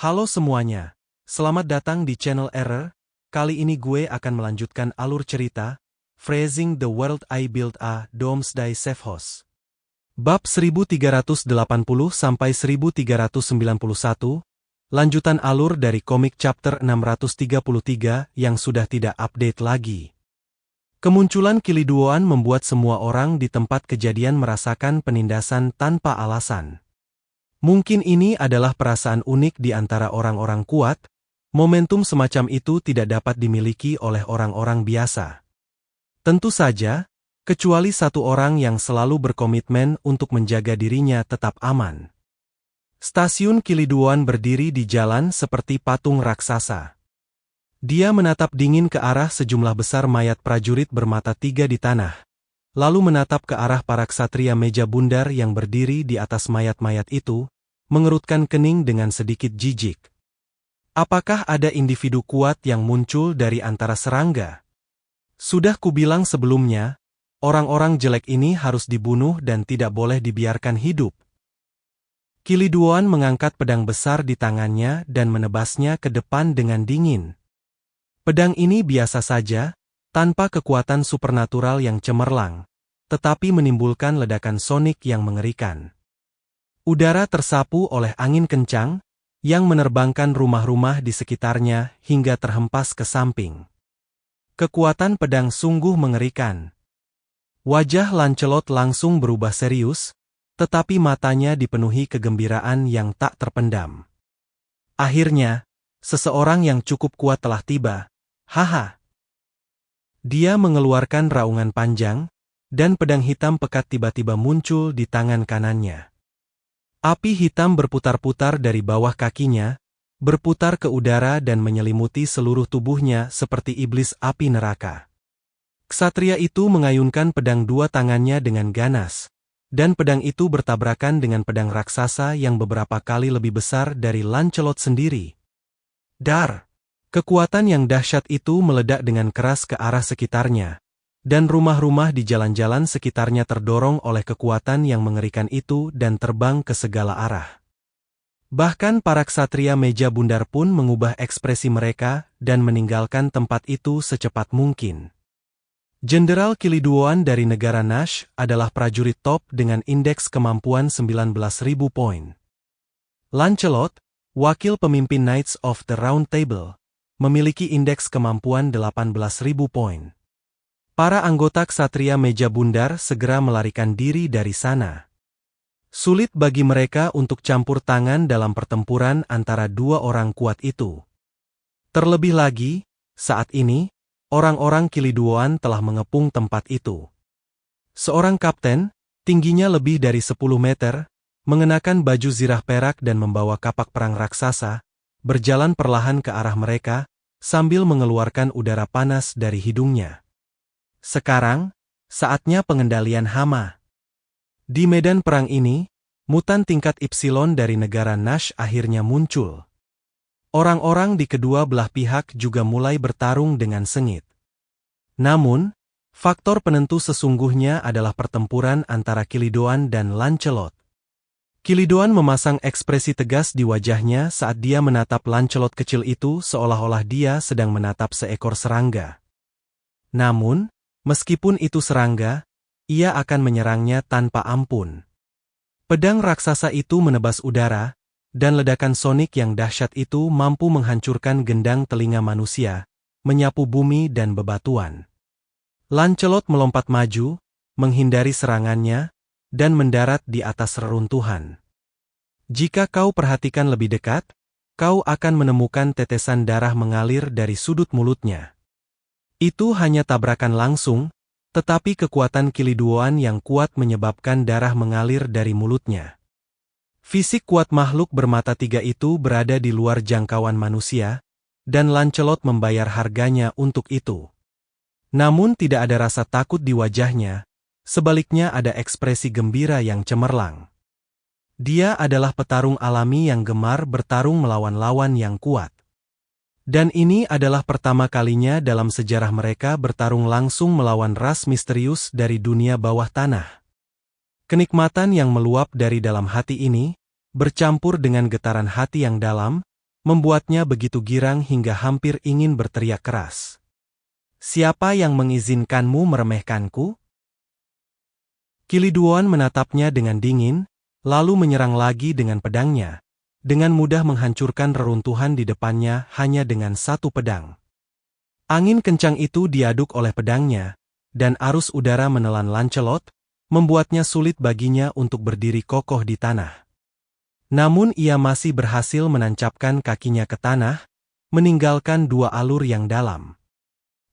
Halo semuanya, selamat datang di channel Error. Kali ini gue akan melanjutkan alur cerita, Phrasing the World I Built a Doomsday Safe House. Bab 1380-1391, lanjutan alur dari komik chapter 633 yang sudah tidak update lagi. Kemunculan Kiliduoan membuat semua orang di tempat kejadian merasakan penindasan tanpa alasan. Mungkin ini adalah perasaan unik di antara orang-orang kuat. Momentum semacam itu tidak dapat dimiliki oleh orang-orang biasa. Tentu saja, kecuali satu orang yang selalu berkomitmen untuk menjaga dirinya tetap aman. Stasiun Kiliduoan berdiri di jalan seperti patung raksasa. Dia menatap dingin ke arah sejumlah besar mayat prajurit bermata tiga di tanah, lalu menatap ke arah para ksatria meja bundar yang berdiri di atas mayat-mayat itu, mengerutkan kening dengan sedikit jijik. Apakah ada individu kuat yang muncul dari antara serangga? Sudah kubilang sebelumnya, orang-orang jelek ini harus dibunuh dan tidak boleh dibiarkan hidup. Kiliduoan mengangkat pedang besar di tangannya dan menebasnya ke depan dengan dingin. Pedang ini biasa saja, tanpa kekuatan supernatural yang cemerlang, tetapi menimbulkan ledakan sonik yang mengerikan. Udara tersapu oleh angin kencang, yang menerbangkan rumah-rumah di sekitarnya hingga terhempas ke samping. Kekuatan pedang sungguh mengerikan. Wajah Lancelot langsung berubah serius, tetapi matanya dipenuhi kegembiraan yang tak terpendam. Akhirnya, seseorang yang cukup kuat telah tiba. Haha. Dia mengeluarkan raungan panjang, dan pedang hitam pekat tiba-tiba muncul di tangan kanannya. Api hitam berputar-putar dari bawah kakinya, berputar ke udara dan menyelimuti seluruh tubuhnya seperti iblis api neraka. Ksatria itu mengayunkan pedang dua tangannya dengan ganas, dan pedang itu bertabrakan dengan pedang raksasa yang beberapa kali lebih besar dari Lancelot sendiri. Dar! Kekuatan yang dahsyat itu meledak dengan keras ke arah sekitarnya, dan rumah-rumah di jalan-jalan sekitarnya terdorong oleh kekuatan yang mengerikan itu dan terbang ke segala arah. Bahkan para ksatria meja bundar pun mengubah ekspresi mereka dan meninggalkan tempat itu secepat mungkin. Jenderal Kiliduoan dari negara Nash adalah prajurit top dengan indeks kemampuan 19.000 poin. Lancelot, wakil pemimpin Knights of the Round Table, memiliki indeks kemampuan 18.000 poin. Para anggota ksatria meja bundar segera melarikan diri dari sana. Sulit bagi mereka untuk campur tangan dalam pertempuran antara dua orang kuat itu. Terlebih lagi, saat ini, orang-orang Kiliduoan telah mengepung tempat itu. Seorang kapten, tingginya lebih dari 10 meter, mengenakan baju zirah perak dan membawa kapak perang raksasa, berjalan perlahan ke arah mereka, sambil mengeluarkan udara panas dari hidungnya. Sekarang, saatnya pengendalian hama. Di medan perang ini, mutan tingkat Ipsilon dari negara Nash akhirnya muncul. Orang-orang di kedua belah pihak juga mulai bertarung dengan sengit. Namun, faktor penentu sesungguhnya adalah pertempuran antara Kiliduoan dan Lancelot. Kiliduoan memasang ekspresi tegas di wajahnya saat dia menatap Lancelot kecil itu seolah-olah dia sedang menatap seekor serangga. Namun, meskipun itu serangga, ia akan menyerangnya tanpa ampun. Pedang raksasa itu menebas udara, dan ledakan sonik yang dahsyat itu mampu menghancurkan gendang telinga manusia, menyapu bumi dan bebatuan. Lancelot melompat maju, menghindari serangannya, dan mendarat di atas reruntuhan. Jika kau perhatikan lebih dekat, kau akan menemukan tetesan darah mengalir dari sudut mulutnya. Itu hanya tabrakan langsung, tetapi kekuatan Kiliduoan yang kuat menyebabkan darah mengalir dari mulutnya. Fisik kuat makhluk bermata tiga itu berada di luar jangkauan manusia, dan Lancelot membayar harganya untuk itu. Namun tidak ada rasa takut di wajahnya, sebaliknya ada ekspresi gembira yang cemerlang. Dia adalah petarung alami yang gemar bertarung melawan lawan yang kuat. Dan ini adalah pertama kalinya dalam sejarah mereka bertarung langsung melawan ras misterius dari dunia bawah tanah. Kenikmatan yang meluap dari dalam hati ini, bercampur dengan getaran hati yang dalam, membuatnya begitu girang hingga hampir ingin berteriak keras. Siapa yang mengizinkanmu meremehkanku? Kiliduan menatapnya dengan dingin, lalu menyerang lagi dengan pedangnya, dengan mudah menghancurkan reruntuhan di depannya hanya dengan satu pedang. Angin kencang itu diaduk oleh pedangnya, dan arus udara menelan Lancelot, membuatnya sulit baginya untuk berdiri kokoh di tanah. Namun ia masih berhasil menancapkan kakinya ke tanah, meninggalkan dua alur yang dalam.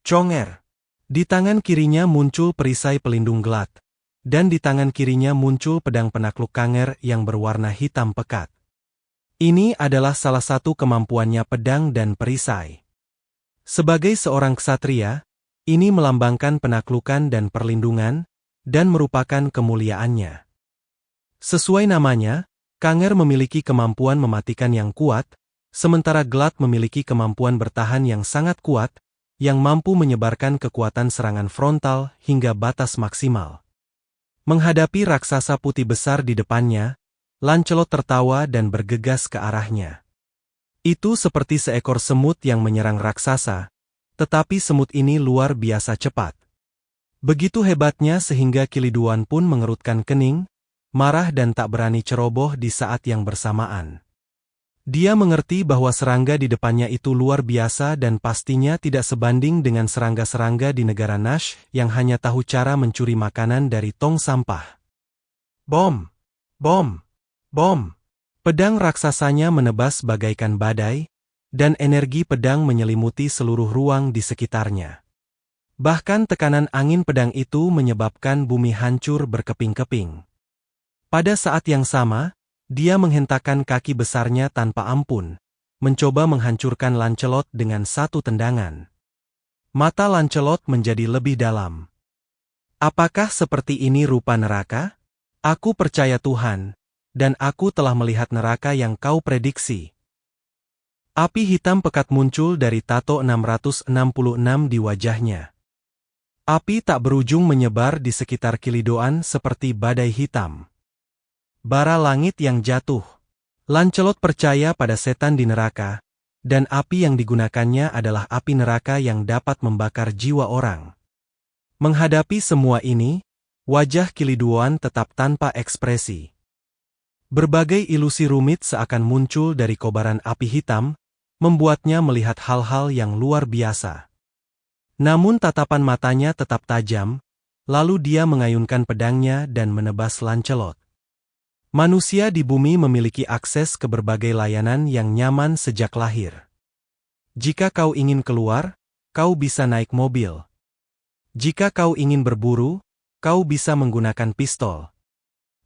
Conger! Di tangan kirinya muncul perisai pelindung gelat, dan di tangan kirinya muncul pedang penakluk Kanger yang berwarna hitam pekat. Ini adalah salah satu kemampuannya pedang dan perisai. Sebagai seorang ksatria, ini melambangkan penaklukan dan perlindungan, dan merupakan kemuliaannya. Sesuai namanya, Kanger memiliki kemampuan mematikan yang kuat, sementara Gelat memiliki kemampuan bertahan yang sangat kuat, yang mampu menyebarkan kekuatan serangan frontal hingga batas maksimal. Menghadapi raksasa putih besar di depannya, Lancelot tertawa dan bergegas ke arahnya. Itu seperti seekor semut yang menyerang raksasa, tetapi semut ini luar biasa cepat. Begitu hebatnya sehingga Kiliduan pun mengerutkan kening, marah dan tak berani ceroboh di saat yang bersamaan. Dia mengerti bahwa serangga di depannya itu luar biasa dan pastinya tidak sebanding dengan serangga-serangga di negara Nash yang hanya tahu cara mencuri makanan dari tong sampah. Bom! Bom! Bom! Pedang raksasanya menebas bagaikan badai, dan energi pedang menyelimuti seluruh ruang di sekitarnya. Bahkan tekanan angin pedang itu menyebabkan bumi hancur berkeping-keping. Pada saat yang sama, dia menghentakkan kaki besarnya tanpa ampun, mencoba menghancurkan Lancelot dengan satu tendangan. Mata Lancelot menjadi lebih dalam. Apakah seperti ini rupa neraka? Aku percaya Tuhan, dan aku telah melihat neraka yang kau prediksi. Api hitam pekat muncul dari tato 666 di wajahnya. Api tak berujung menyebar di sekitar Kilidoan seperti badai hitam. Bara langit yang jatuh. Lancelot percaya pada setan di neraka, dan api yang digunakannya adalah api neraka yang dapat membakar jiwa orang. Menghadapi semua ini, wajah Kiliduan tetap tanpa ekspresi. Berbagai ilusi rumit seakan muncul dari kobaran api hitam, membuatnya melihat hal-hal yang luar biasa. Namun tatapan matanya tetap tajam, lalu dia mengayunkan pedangnya dan menebas Lancelot. Manusia di bumi memiliki akses ke berbagai layanan yang nyaman sejak lahir. Jika kau ingin keluar, kau bisa naik mobil. Jika kau ingin berburu, kau bisa menggunakan pistol.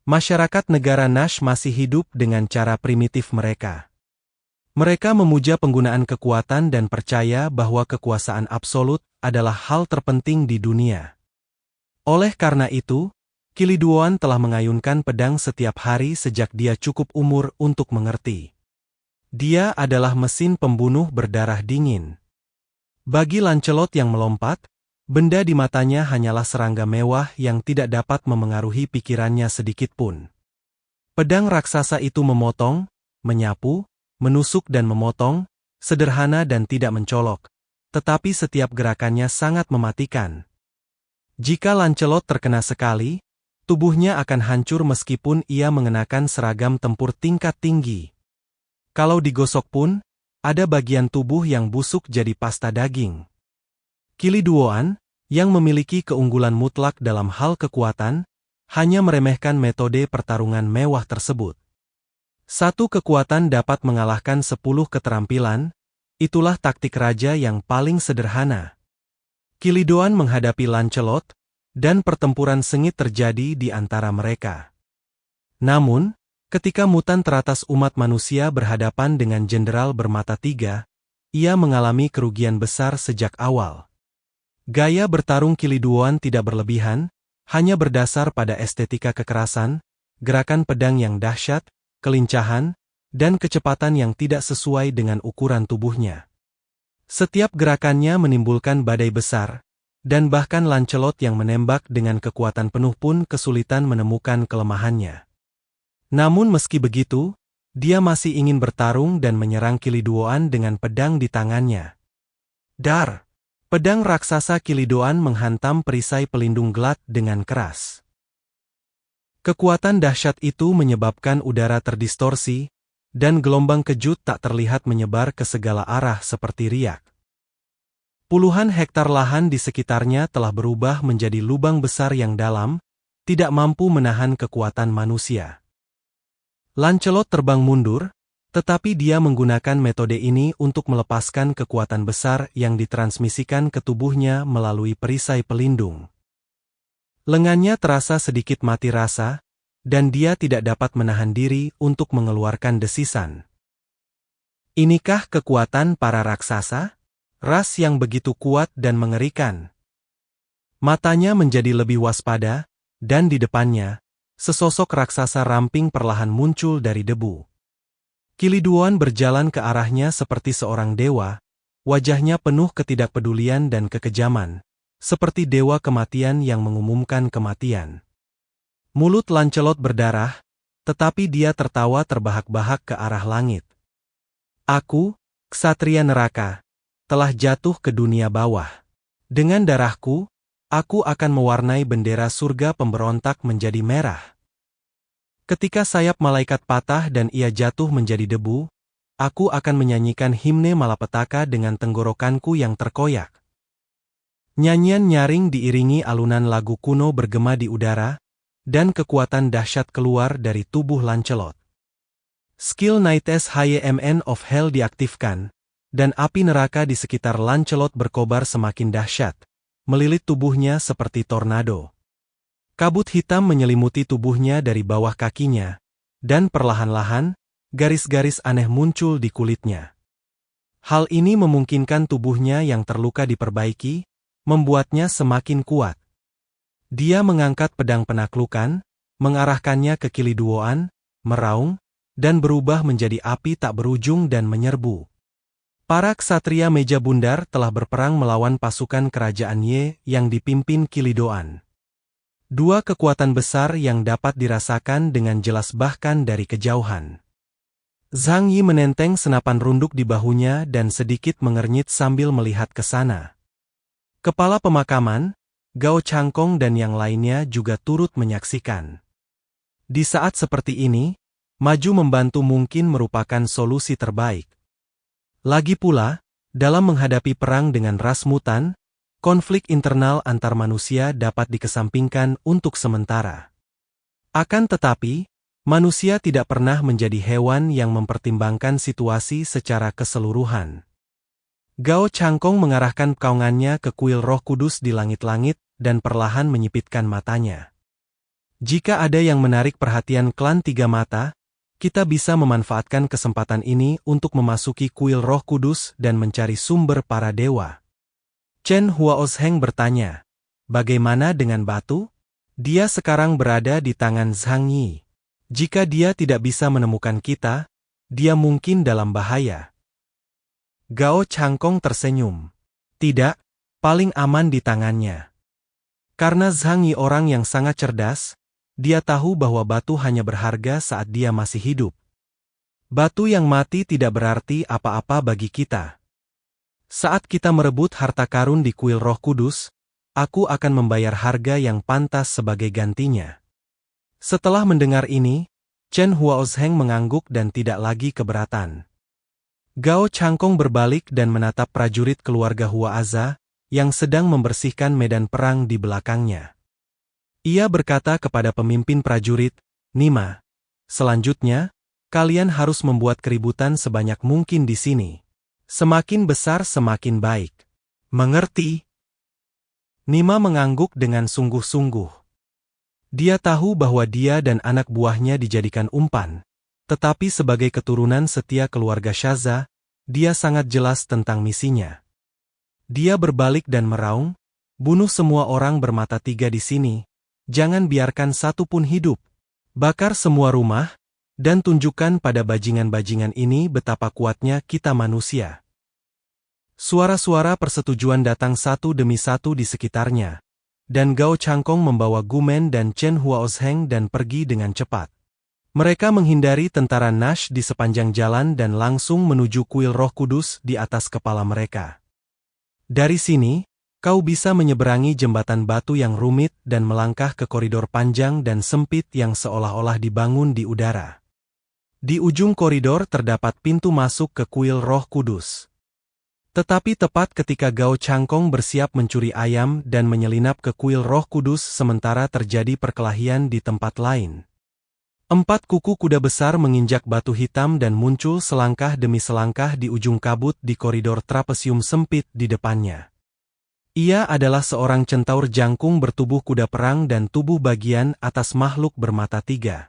Masyarakat negara Nash masih hidup dengan cara primitif mereka. Mereka memuja penggunaan kekuatan dan percaya bahwa kekuasaan absolut adalah hal terpenting di dunia. Oleh karena itu, Kiliduan telah mengayunkan pedang setiap hari sejak dia cukup umur untuk mengerti. Dia adalah mesin pembunuh berdarah dingin. Bagi Lancelot yang melompat, benda di matanya hanyalah serangga mewah yang tidak dapat memengaruhi pikirannya sedikitpun. Pedang raksasa itu memotong, menyapu, menusuk dan memotong, sederhana dan tidak mencolok, tetapi setiap gerakannya sangat mematikan. Jika Lancelot terkena sekali, tubuhnya akan hancur meskipun ia mengenakan seragam tempur tingkat tinggi. Kalau digosok pun, ada bagian tubuh yang busuk jadi pasta daging. Kiliduan, yang memiliki keunggulan mutlak dalam hal kekuatan, hanya meremehkan metode pertarungan mewah tersebut. Satu kekuatan dapat mengalahkan 10 keterampilan, itulah taktik raja yang paling sederhana. Kiliduan menghadapi Lancelot, dan pertempuran sengit terjadi di antara mereka. Namun, ketika mutan teratas umat manusia berhadapan dengan jenderal bermata tiga, ia mengalami kerugian besar sejak awal. Gaya bertarung Kiliduan tidak berlebihan, hanya berdasar pada estetika kekerasan, gerakan pedang yang dahsyat, kelincahan, dan kecepatan yang tidak sesuai dengan ukuran tubuhnya. Setiap gerakannya menimbulkan badai besar, dan bahkan Lancelot yang menembak dengan kekuatan penuh pun kesulitan menemukan kelemahannya. Namun meski begitu, Dia masih ingin bertarung dan menyerang Kiliduoan dengan pedang di tangannya. Dar! Pedang raksasa Kilidoan menghantam perisai pelindung Glad dengan keras. Kekuatan dahsyat itu menyebabkan udara terdistorsi, dan gelombang kejut tak terlihat menyebar ke segala arah seperti riak. Puluhan hektar lahan di sekitarnya telah berubah menjadi lubang besar yang dalam, tidak mampu menahan kekuatan manusia. Lancelot terbang mundur, tetapi dia menggunakan metode ini untuk melepaskan kekuatan besar yang ditransmisikan ke tubuhnya melalui perisai pelindung. Lengannya terasa sedikit mati rasa, dan dia tidak dapat menahan diri untuk mengeluarkan desisan. Inikah kekuatan para raksasa? Ras yang begitu kuat dan mengerikan. Matanya menjadi lebih waspada, dan di depannya, sesosok raksasa ramping perlahan muncul dari debu. Kiliduoan berjalan ke arahnya seperti seorang dewa, wajahnya penuh ketidakpedulian dan kekejaman, seperti dewa kematian yang mengumumkan kematian. Mulut Lancelot berdarah, tetapi dia tertawa terbahak-bahak ke arah langit. Aku, ksatria neraka, telah jatuh ke dunia bawah. Dengan darahku, aku akan mewarnai bendera surga pemberontak menjadi merah. Ketika sayap malaikat patah dan ia jatuh menjadi debu, aku akan menyanyikan himne malapetaka dengan tenggorokanku yang terkoyak. Nyanyian nyaring diiringi alunan lagu kuno bergema di udara, dan kekuatan dahsyat keluar dari tubuh Lancelot. Skill Knights HYMN of Hell diaktifkan, dan api neraka di sekitar Lancelot berkobar semakin dahsyat, melilit tubuhnya seperti tornado. Kabut hitam menyelimuti tubuhnya dari bawah kakinya, dan perlahan-lahan, garis-garis aneh muncul di kulitnya. Hal ini memungkinkan tubuhnya yang terluka diperbaiki, membuatnya semakin kuat. Dia mengangkat pedang penaklukan, mengarahkannya ke Kiliduoan, meraung, dan berubah menjadi api tak berujung dan menyerbu. Para ksatria meja bundar telah berperang melawan pasukan kerajaan Ye yang dipimpin Kilidoan. Dua kekuatan besar yang dapat dirasakan dengan jelas bahkan dari kejauhan. Zhang Yi menenteng senapan runduk di bahunya dan sedikit mengernyit sambil melihat ke sana. Kepala pemakaman, Gao Changkong dan yang lainnya juga turut menyaksikan. Di saat seperti ini, maju membantu mungkin merupakan solusi terbaik. Lagi pula, dalam menghadapi perang dengan ras mutan, konflik internal antar manusia dapat dikesampingkan untuk sementara. Akan tetapi, manusia tidak pernah menjadi hewan yang mempertimbangkan situasi secara keseluruhan. Gao Changkong mengarahkan kaungannya ke kuil Roh Kudus di langit-langit dan perlahan menyipitkan matanya. Jika ada yang menarik perhatian klan Tiga Mata, kita bisa memanfaatkan kesempatan ini untuk memasuki kuil Roh Kudus dan mencari sumber para dewa. Chen Huaozheng bertanya, bagaimana dengan batu? Dia sekarang berada di tangan Zhang Yi. Jika dia tidak bisa menemukan kita, dia mungkin dalam bahaya. Gao Changkong tersenyum. Tidak, paling aman di tangannya. Karena Zhang Yi orang yang sangat cerdas, dia tahu bahwa batu hanya berharga saat dia masih hidup. Batu yang mati tidak berarti apa-apa bagi kita. Saat kita merebut harta karun di kuil Roh Kudus, aku akan membayar harga yang pantas sebagai gantinya. Setelah mendengar ini, Chen Huaozheng mengangguk dan tidak lagi keberatan. Gao Changkong berbalik dan menatap prajurit keluarga Huaza, yang sedang membersihkan medan perang di belakangnya. Ia berkata kepada pemimpin prajurit, Nima, selanjutnya, kalian harus membuat keributan sebanyak mungkin di sini. Semakin besar semakin baik. Mengerti? Nima mengangguk dengan sungguh-sungguh. Dia tahu bahwa dia dan anak buahnya dijadikan umpan, tetapi sebagai keturunan setia keluarga Shaza, dia sangat jelas tentang misinya. Dia berbalik dan meraung, bunuh semua orang bermata tiga di sini, jangan biarkan satu pun hidup. Bakar semua rumah, dan tunjukkan pada bajingan-bajingan ini betapa kuatnya kita manusia. Suara-suara persetujuan datang satu demi satu di sekitarnya, dan Gao Changkong membawa Gumen dan Chen Huaozheng dan pergi dengan cepat. Mereka menghindari tentara Nash di sepanjang jalan dan langsung menuju kuil Roh Kudus di atas kepala mereka. Dari sini, kau bisa menyeberangi jembatan batu yang rumit dan melangkah ke koridor panjang dan sempit yang seolah-olah dibangun di udara. Di ujung koridor terdapat pintu masuk ke kuil Roh Kudus. Tetapi tepat ketika Gao Changkong bersiap mencuri ayam dan menyelinap ke kuil Roh Kudus sementara terjadi perkelahian di tempat lain. 4 kuku kuda besar menginjak batu hitam dan muncul selangkah demi selangkah di ujung kabut di koridor trapesium sempit di depannya. Ia adalah seorang centaur jangkung bertubuh kuda perang dan tubuh bagian atas makhluk bermata 3.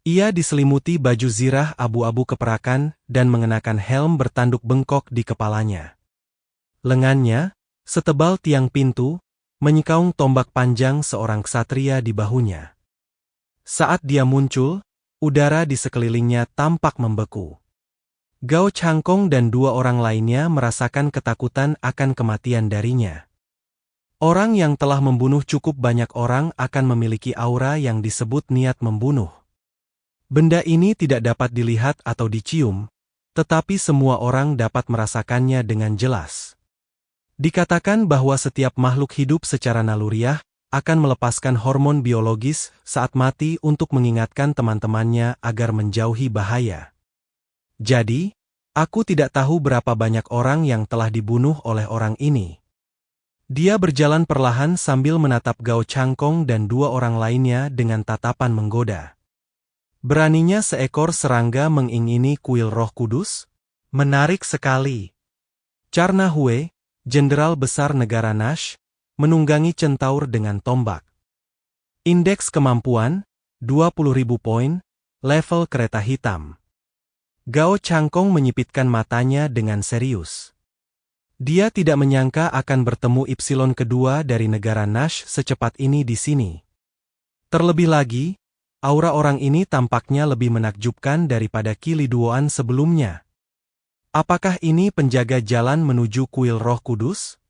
Ia diselimuti baju zirah abu-abu keperakan dan mengenakan helm bertanduk bengkok di kepalanya. Lengannya, setebal tiang pintu, menyekaung tombak panjang seorang ksatria di bahunya. Saat dia muncul, udara di sekelilingnya tampak membeku. Gao Changkong dan 2 orang lainnya merasakan ketakutan akan kematian darinya. Orang yang telah membunuh cukup banyak orang akan memiliki aura yang disebut niat membunuh. Benda ini tidak dapat dilihat atau dicium, tetapi semua orang dapat merasakannya dengan jelas. Dikatakan bahwa setiap makhluk hidup secara naluriah akan melepaskan hormon biologis saat mati untuk mengingatkan teman-temannya agar menjauhi bahaya. Jadi, aku tidak tahu berapa banyak orang yang telah dibunuh oleh orang ini. Dia berjalan perlahan sambil menatap Gao Changkong dan 2 orang lainnya dengan tatapan menggoda. Beraninya seekor serangga mengingini kuil Roh Kudus? Menarik sekali. Charna Hue, jenderal besar negara Nash, menunggangi centaur dengan tombak. Indeks kemampuan, 20.000 poin, level kereta hitam. Gao Changkong menyipitkan matanya dengan serius. Dia tidak menyangka akan bertemu Ipsilon kedua dari negara Nash secepat ini di sini. Terlebih lagi, aura orang ini tampaknya lebih menakjubkan daripada Qi Liduoan sebelumnya. Apakah ini penjaga jalan menuju kuil Roh Kudus?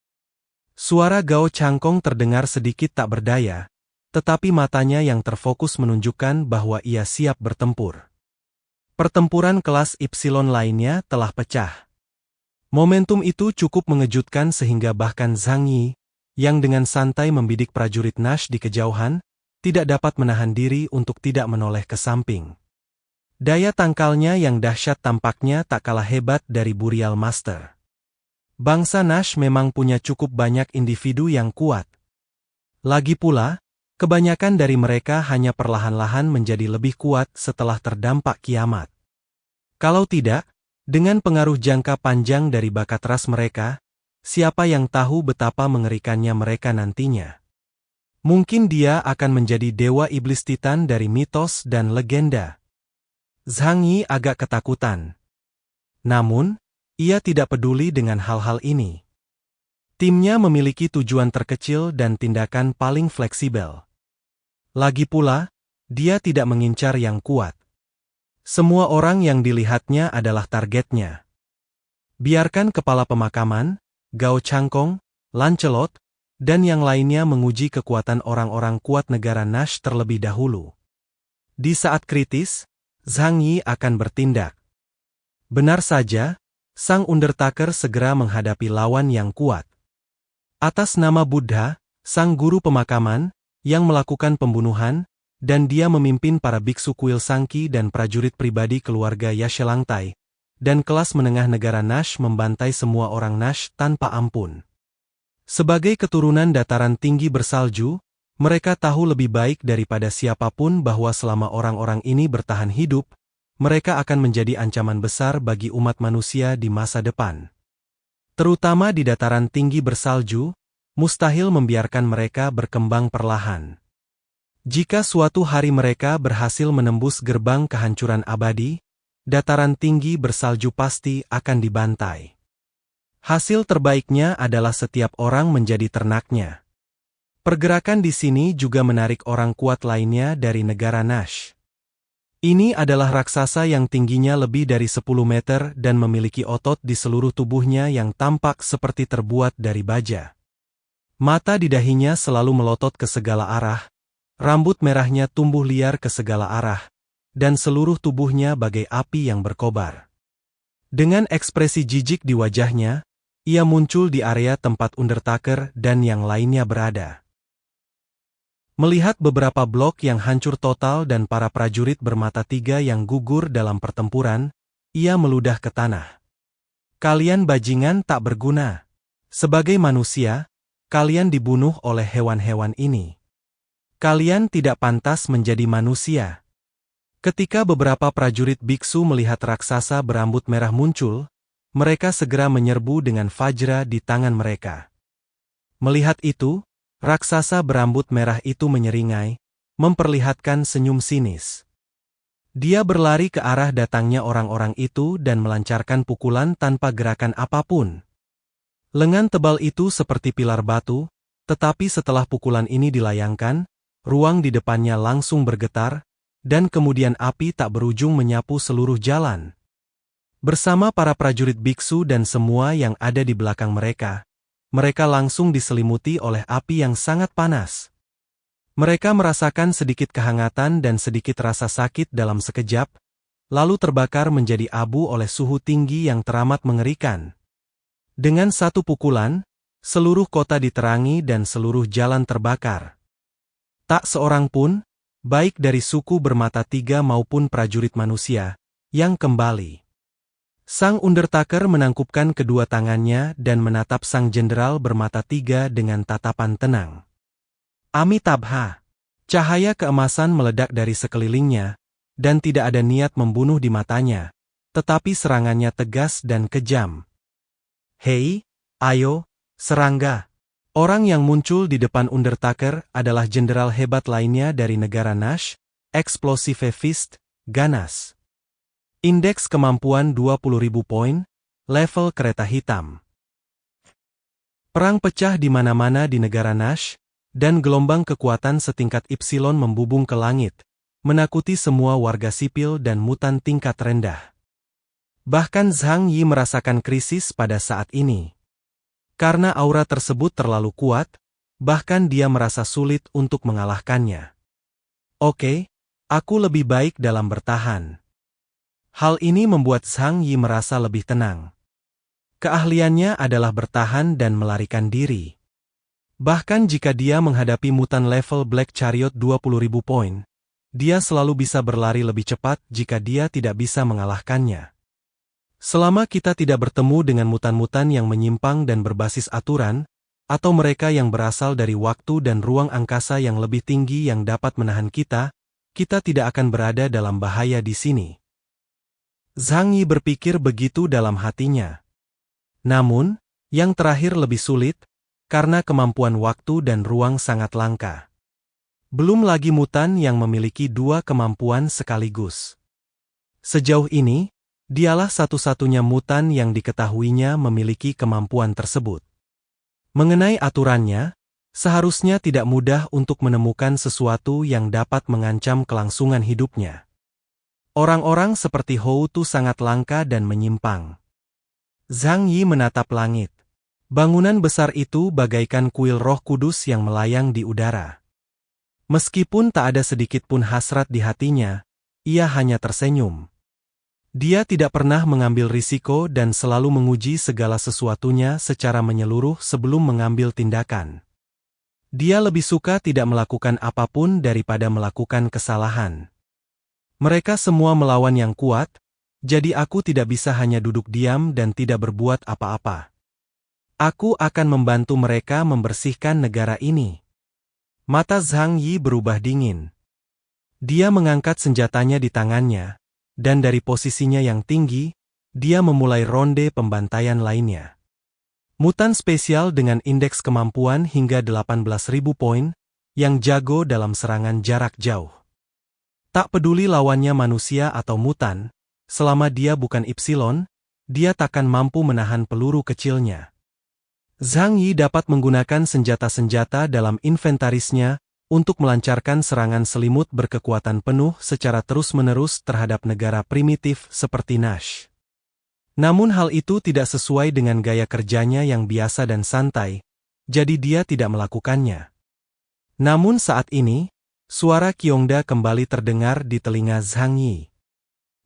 Suara Gao Changkong terdengar sedikit tak berdaya, tetapi matanya yang terfokus menunjukkan bahwa ia siap bertempur. Pertempuran kelas Ipsilon lainnya telah pecah. Momentum itu cukup mengejutkan sehingga bahkan Zhang Yi, yang dengan santai membidik prajurit Nash di kejauhan, tidak dapat menahan diri untuk tidak menoleh ke samping. Daya tangkalnya yang dahsyat tampaknya tak kalah hebat dari Burial Master. Bangsa Nash memang punya cukup banyak individu yang kuat. Lagi pula, kebanyakan dari mereka hanya perlahan-lahan menjadi lebih kuat setelah terdampak kiamat. Kalau tidak, dengan pengaruh jangka panjang dari bakat ras mereka, siapa yang tahu betapa mengerikannya mereka nantinya. Mungkin dia akan menjadi dewa iblis Titan dari mitos dan legenda. Zhang Yi agak ketakutan. Namun, ia tidak peduli dengan hal-hal ini. Timnya memiliki tujuan terkecil dan tindakan paling fleksibel. Lagi pula, dia tidak mengincar yang kuat. Semua orang yang dilihatnya adalah targetnya. Biarkan kepala pemakaman, Gao Changkong, Lancelot, dan yang lainnya menguji kekuatan orang-orang kuat negara Nash terlebih dahulu. Di saat kritis, Zhang Yi akan bertindak. Benar saja, Sang Undertaker segera menghadapi lawan yang kuat. Atas nama Buddha, sang guru pemakaman, yang melakukan pembunuhan, dan dia memimpin para biksu kuil Sangki dan prajurit pribadi keluarga Yashelangtai, dan kelas menengah negara Nash membantai semua orang Nash tanpa ampun. Sebagai keturunan dataran tinggi bersalju, mereka tahu lebih baik daripada siapapun bahwa selama orang-orang ini bertahan hidup, mereka akan menjadi ancaman besar bagi umat manusia di masa depan. Terutama di dataran tinggi bersalju, mustahil membiarkan mereka berkembang perlahan. Jika suatu hari mereka berhasil menembus gerbang kehancuran abadi, dataran tinggi bersalju pasti akan dibantai. Hasil terbaiknya adalah setiap orang menjadi ternaknya. Pergerakan di sini juga menarik orang kuat lainnya dari negara Nash. Ini adalah raksasa yang tingginya lebih dari 10 meter dan memiliki otot di seluruh tubuhnya yang tampak seperti terbuat dari baja. Mata di dahinya selalu melotot ke segala arah, rambut merahnya tumbuh liar ke segala arah, dan seluruh tubuhnya bagai api yang berkobar. Dengan ekspresi jijik di wajahnya, ia muncul di area tempat Undertaker dan yang lainnya berada. Melihat beberapa blok yang hancur total dan para prajurit bermata tiga yang gugur dalam pertempuran, ia meludah ke tanah. Kalian bajingan tak berguna. Sebagai manusia, kalian dibunuh oleh hewan-hewan ini. Kalian tidak pantas menjadi manusia. Ketika beberapa prajurit biksu melihat raksasa berambut merah muncul, mereka segera menyerbu dengan Vajra di tangan mereka. Melihat itu, raksasa berambut merah itu menyeringai, memperlihatkan senyum sinis. Dia berlari ke arah datangnya orang-orang itu dan melancarkan pukulan tanpa gerakan apapun. Lengan tebal itu seperti pilar batu, tetapi setelah pukulan ini dilayangkan, ruang di depannya langsung bergetar, dan kemudian api tak berujung menyapu seluruh jalan. Bersama para prajurit biksu dan semua yang ada di belakang mereka, mereka langsung diselimuti oleh api yang sangat panas. Mereka merasakan sedikit kehangatan dan sedikit rasa sakit dalam sekejap, lalu terbakar menjadi abu oleh suhu tinggi yang teramat mengerikan. Dengan satu pukulan, seluruh kota diterangi dan seluruh jalan terbakar. Tak seorang pun, baik dari suku bermata tiga maupun prajurit manusia, yang kembali. Sang Undertaker menangkupkan kedua tangannya dan menatap sang jenderal bermata tiga dengan tatapan tenang. Amitabha. Cahaya keemasan meledak dari sekelilingnya, dan tidak ada niat membunuh di matanya, tetapi serangannya tegas dan kejam. Hei, ayo, serangga. Orang yang muncul di depan Undertaker adalah jenderal hebat lainnya dari negara Nash, Explosive Fist, Ganas. Indeks kemampuan 20.000 poin, level kereta hitam. Perang pecah di mana-mana di negara Nash, dan gelombang kekuatan setingkat Epsilon membubung ke langit, menakuti semua warga sipil dan mutan tingkat rendah. Bahkan Zhang Yi merasakan krisis pada saat ini. Karena aura tersebut terlalu kuat, bahkan dia merasa sulit untuk mengalahkannya. Oke, aku lebih baik dalam bertahan. Hal ini membuat Zhang Yi merasa lebih tenang. Keahliannya adalah bertahan dan melarikan diri. Bahkan jika dia menghadapi mutan level Black Chariot 20.000 poin, dia selalu bisa berlari lebih cepat jika dia tidak bisa mengalahkannya. Selama kita tidak bertemu dengan mutan-mutan yang menyimpang dan berbasis aturan, atau mereka yang berasal dari waktu dan ruang angkasa yang lebih tinggi yang dapat menahan kita, kita tidak akan berada dalam bahaya di sini. Zhang Yi berpikir begitu dalam hatinya. Namun, yang terakhir lebih sulit, karena kemampuan waktu dan ruang sangat langka. Belum lagi mutan yang memiliki dua kemampuan sekaligus. Sejauh ini, dialah satu-satunya mutan yang diketahuinya memiliki kemampuan tersebut. Mengenai aturannya, seharusnya tidak mudah untuk menemukan sesuatu yang dapat mengancam kelangsungan hidupnya. Orang-orang seperti Hou Tu sangat langka dan menyimpang. Zhang Yi menatap langit. Bangunan besar itu bagaikan kuil Roh Kudus yang melayang di udara. Meskipun tak ada sedikit pun hasrat di hatinya, ia hanya tersenyum. Dia tidak pernah mengambil risiko dan selalu menguji segala sesuatunya secara menyeluruh sebelum mengambil tindakan. Dia lebih suka tidak melakukan apapun daripada melakukan kesalahan. Mereka semua melawan yang kuat, jadi aku tidak bisa hanya duduk diam dan tidak berbuat apa-apa. Aku akan membantu mereka membersihkan negara ini. Mata Zhang Yi berubah dingin. Dia mengangkat senjatanya di tangannya, dan dari posisinya yang tinggi, dia memulai ronde pembantaian lainnya. Mutan spesial dengan indeks kemampuan hingga 18.000 poin, yang jago dalam serangan jarak jauh. Tak peduli lawannya manusia atau mutan, selama dia bukan Epsilon, dia takkan mampu menahan peluru kecilnya. Zhang Yi dapat menggunakan senjata-senjata dalam inventarisnya, untuk melancarkan serangan selimut berkekuatan penuh secara terus-menerus terhadap negara primitif seperti Nash. Namun hal itu tidak sesuai dengan gaya kerjanya yang biasa dan santai, jadi dia tidak melakukannya. Namun saat ini, Suara Qiongda kembali terdengar di telinga Zhang Yi.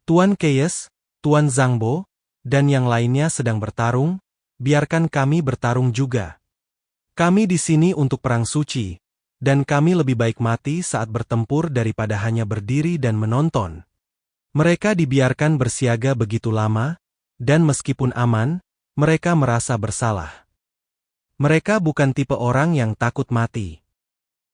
Tuan Keyes, Tuan Zhangbo, dan yang lainnya sedang bertarung, biarkan kami bertarung juga. Kami di sini untuk perang suci, dan kami lebih baik mati saat bertempur daripada hanya berdiri dan menonton. Mereka dibiarkan bersiaga begitu lama, dan meskipun aman, mereka merasa bersalah. Mereka bukan tipe orang yang takut mati.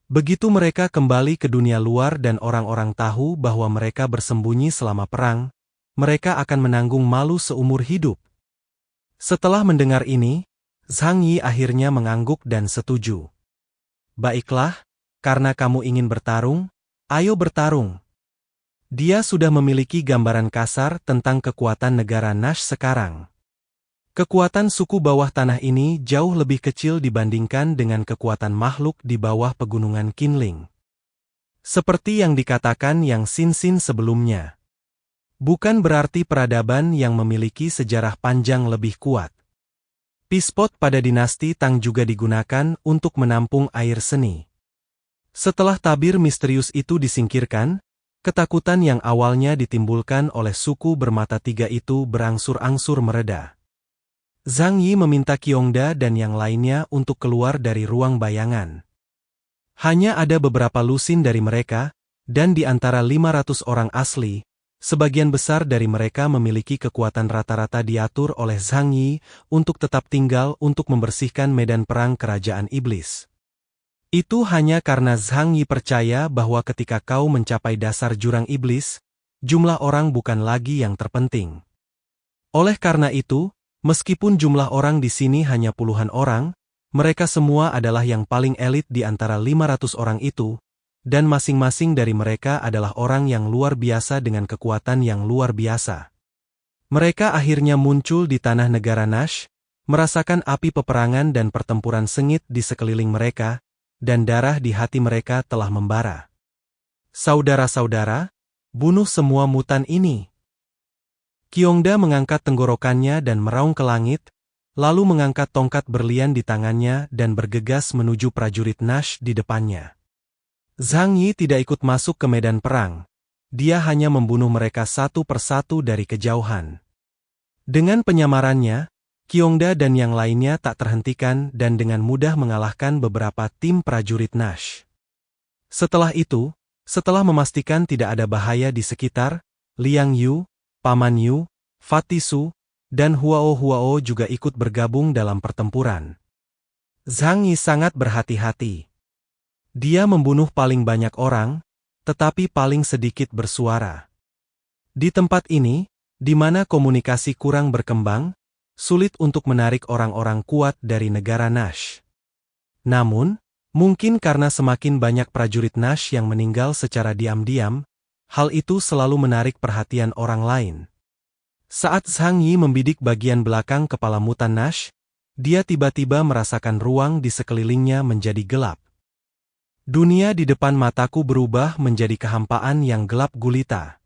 Begitu mereka kembali ke dunia luar dan orang-orang tahu bahwa mereka bersembunyi selama perang, mereka akan menanggung malu seumur hidup. Setelah mendengar ini, Zhang Yi akhirnya mengangguk dan setuju. Baiklah, karena kamu ingin bertarung, ayo bertarung. Dia sudah memiliki gambaran kasar tentang kekuatan negara Nash sekarang. Kekuatan suku bawah tanah ini jauh lebih kecil dibandingkan dengan kekuatan makhluk di bawah pegunungan Qinling. Seperti yang dikatakan Yang Xin sebelumnya. Bukan berarti peradaban yang memiliki sejarah panjang lebih kuat. Pispot pada dinasti Tang juga digunakan untuk menampung air seni. Setelah tabir misterius itu disingkirkan, ketakutan yang awalnya ditimbulkan oleh suku bermata tiga itu berangsur-angsur mereda. Zhang Yi meminta Qiongda dan yang lainnya untuk keluar dari ruang bayangan. Hanya ada beberapa lusin dari mereka, dan di antara 500 orang asli, sebagian besar dari mereka memiliki kekuatan rata-rata diatur oleh Zhang Yi untuk tetap tinggal untuk membersihkan medan perang kerajaan iblis. Itu hanya karena Zhang Yi percaya bahwa ketika kau mencapai dasar jurang iblis, jumlah orang bukan lagi yang terpenting. Oleh karena itu, meskipun jumlah orang di sini hanya puluhan orang, mereka semua adalah yang paling elit di antara 500 orang itu, dan masing-masing dari mereka adalah orang yang luar biasa dengan kekuatan yang luar biasa. Mereka akhirnya muncul di tanah negara Nash, merasakan api peperangan dan pertempuran sengit di sekeliling mereka, dan darah di hati mereka telah membara. Saudara-saudara, bunuh semua mutan ini. Qiongda mengangkat tenggorokannya dan meraung ke langit, lalu mengangkat tongkat berlian di tangannya dan bergegas menuju prajurit Nash di depannya. Zhang Yi tidak ikut masuk ke medan perang. Dia hanya membunuh mereka satu persatu dari kejauhan. Dengan penyamarannya, Qiongda dan yang lainnya tak terhentikan dan dengan mudah mengalahkan beberapa tim prajurit Nash. Setelah itu, setelah memastikan tidak ada bahaya di sekitar, Liang Yu, Paman Yu, Fatisu, dan Huao juga ikut bergabung dalam pertempuran. Zhang Yi sangat berhati-hati. Dia membunuh paling banyak orang, tetapi paling sedikit bersuara. Di tempat ini, di mana komunikasi kurang berkembang, sulit untuk menarik orang-orang kuat dari negara Nash. Namun, mungkin karena semakin banyak prajurit Nash yang meninggal secara diam-diam, hal itu selalu menarik perhatian orang lain. Saat Zhang Yi membidik bagian belakang kepala mutan Nash, dia tiba-tiba merasakan ruang di sekelilingnya menjadi gelap. Dunia di depan mataku berubah menjadi kehampaan yang gelap gulita.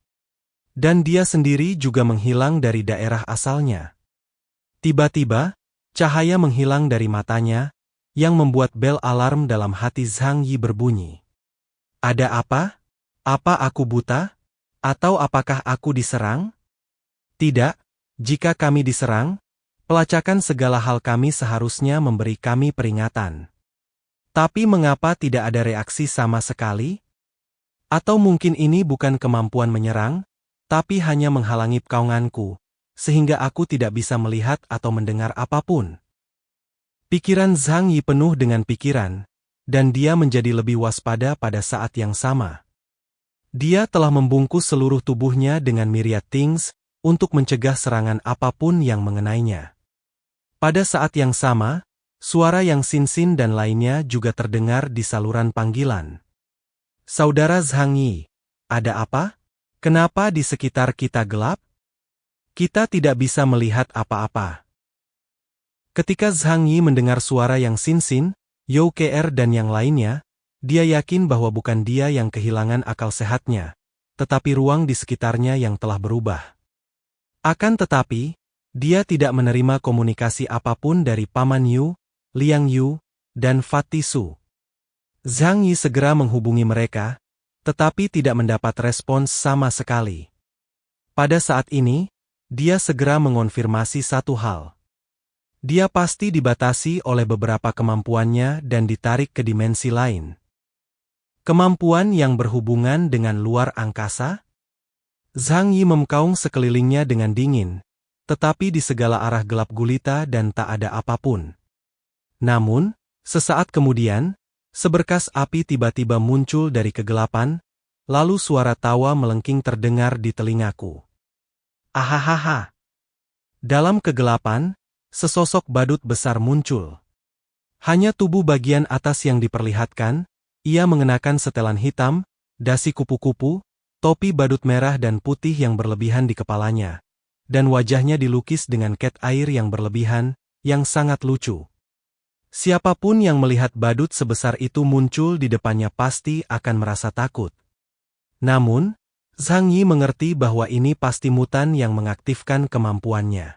Dan dia sendiri juga menghilang dari daerah asalnya. Tiba-tiba, cahaya menghilang dari matanya, yang membuat bel alarm dalam hati Zhang Yi berbunyi. Ada apa? Apa aku buta? Atau apakah aku diserang? Tidak, jika kami diserang, pelacakan segala hal kami seharusnya memberi kami peringatan. Tapi mengapa tidak ada reaksi sama sekali? Atau mungkin ini bukan kemampuan menyerang, tapi hanya menghalangi kaunganku, sehingga aku tidak bisa melihat atau mendengar apapun. Pikiran Zhang Yi penuh dengan pikiran, dan dia menjadi lebih waspada pada saat yang sama. Dia telah membungkus seluruh tubuhnya dengan myriad things, untuk mencegah serangan apapun yang mengenainya. Pada saat yang sama, suara Yang Xin dan lainnya juga terdengar di saluran panggilan. Saudara Zhang Yi, ada apa? Kenapa di sekitar kita gelap? Kita tidak bisa melihat apa-apa. Ketika Zhang Yi mendengar suara Yang Xin, You Kr dan yang lainnya, dia yakin bahwa bukan dia yang kehilangan akal sehatnya, tetapi ruang di sekitarnya yang telah berubah. Akan tetapi, dia tidak menerima komunikasi apapun dari Paman Yu, Liang Yu, dan Fatisu. Zhang Yi segera menghubungi mereka, tetapi tidak mendapat respons sama sekali. Pada saat ini, dia segera mengonfirmasi satu hal. Dia pasti dibatasi oleh beberapa kemampuannya dan ditarik ke dimensi lain. Kemampuan yang berhubungan dengan luar angkasa? Zhang Yi memkaung sekelilingnya dengan dingin, tetapi di segala arah gelap gulita dan tak ada apapun. Namun, sesaat kemudian, seberkas api tiba-tiba muncul dari kegelapan, lalu suara tawa melengking terdengar di telingaku. Ahahaha. Dalam kegelapan, sesosok badut besar muncul. Hanya tubuh bagian atas yang diperlihatkan, ia mengenakan setelan hitam, dasi kupu-kupu, topi badut merah dan putih yang berlebihan di kepalanya, dan wajahnya dilukis dengan cat air yang berlebihan, yang sangat lucu. Siapapun yang melihat badut sebesar itu muncul di depannya pasti akan merasa takut. Namun, Zhang Yi mengerti bahwa ini pasti mutan yang mengaktifkan kemampuannya.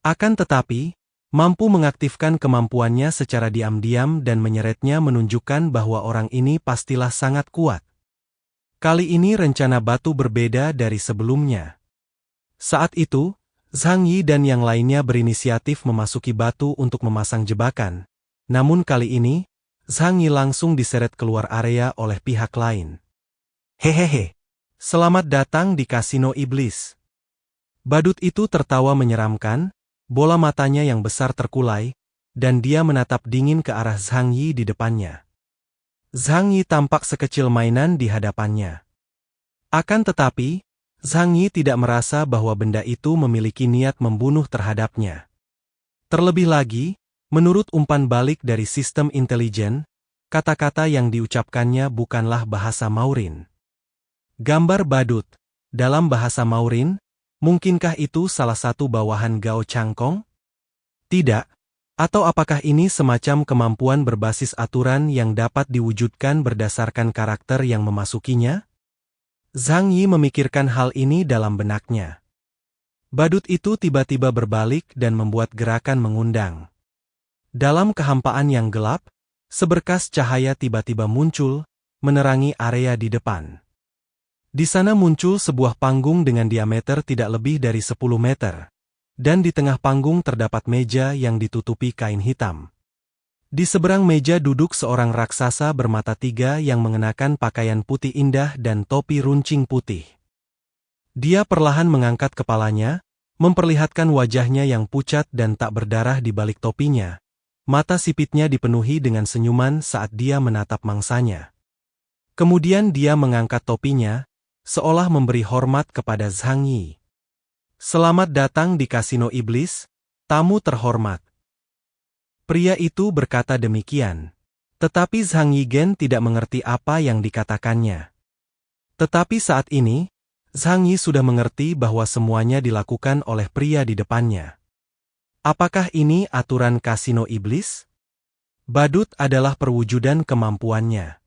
Akan tetapi, mampu mengaktifkan kemampuannya secara diam-diam dan menyeretnya menunjukkan bahwa orang ini pastilah sangat kuat. Kali ini rencana batu berbeda dari sebelumnya. Saat itu, Zhang Yi dan yang lainnya berinisiatif memasuki batu untuk memasang jebakan. Namun kali ini, Zhang Yi langsung diseret keluar area oleh pihak lain. Hehehe. Selamat datang di Kasino Iblis. Badut itu tertawa menyeramkan, bola matanya yang besar terkulai, dan dia menatap dingin ke arah Zhang Yi di depannya. Zhang Yi tampak sekecil mainan di hadapannya. Akan tetapi, Zhang Yi tidak merasa bahwa benda itu memiliki niat membunuh terhadapnya. Terlebih lagi, menurut umpan balik dari sistem intelijen, kata-kata yang diucapkannya bukanlah bahasa Mandarin. Gambar badut. Dalam bahasa Mandarin, mungkinkah itu salah satu bawahan Gao Changkong? Tidak. Atau apakah ini semacam kemampuan berbasis aturan yang dapat diwujudkan berdasarkan karakter yang memasukinya? Zhang Yi memikirkan hal ini dalam benaknya. Badut itu tiba-tiba berbalik dan membuat gerakan mengundang. Dalam kehampaan yang gelap, seberkas cahaya tiba-tiba muncul, menerangi area di depan. Di sana muncul sebuah panggung dengan diameter tidak lebih dari 10 meter. Dan di tengah panggung terdapat meja yang ditutupi kain hitam. Di seberang meja duduk seorang raksasa bermata tiga yang mengenakan pakaian putih indah dan topi runcing putih. Dia perlahan mengangkat kepalanya, memperlihatkan wajahnya yang pucat dan tak berdarah di balik topinya. Mata sipitnya dipenuhi dengan senyuman saat dia menatap mangsanya. Kemudian dia mengangkat topinya, seolah memberi hormat kepada Zhang Yi. Selamat datang di Kasino Iblis, tamu terhormat. Pria itu berkata demikian. Tetapi Zhang Yi Gen tidak mengerti apa yang dikatakannya. Tetapi saat ini, Zhang Yi sudah mengerti bahwa semuanya dilakukan oleh pria di depannya. Apakah ini aturan Kasino Iblis? Badut adalah perwujudan kemampuannya.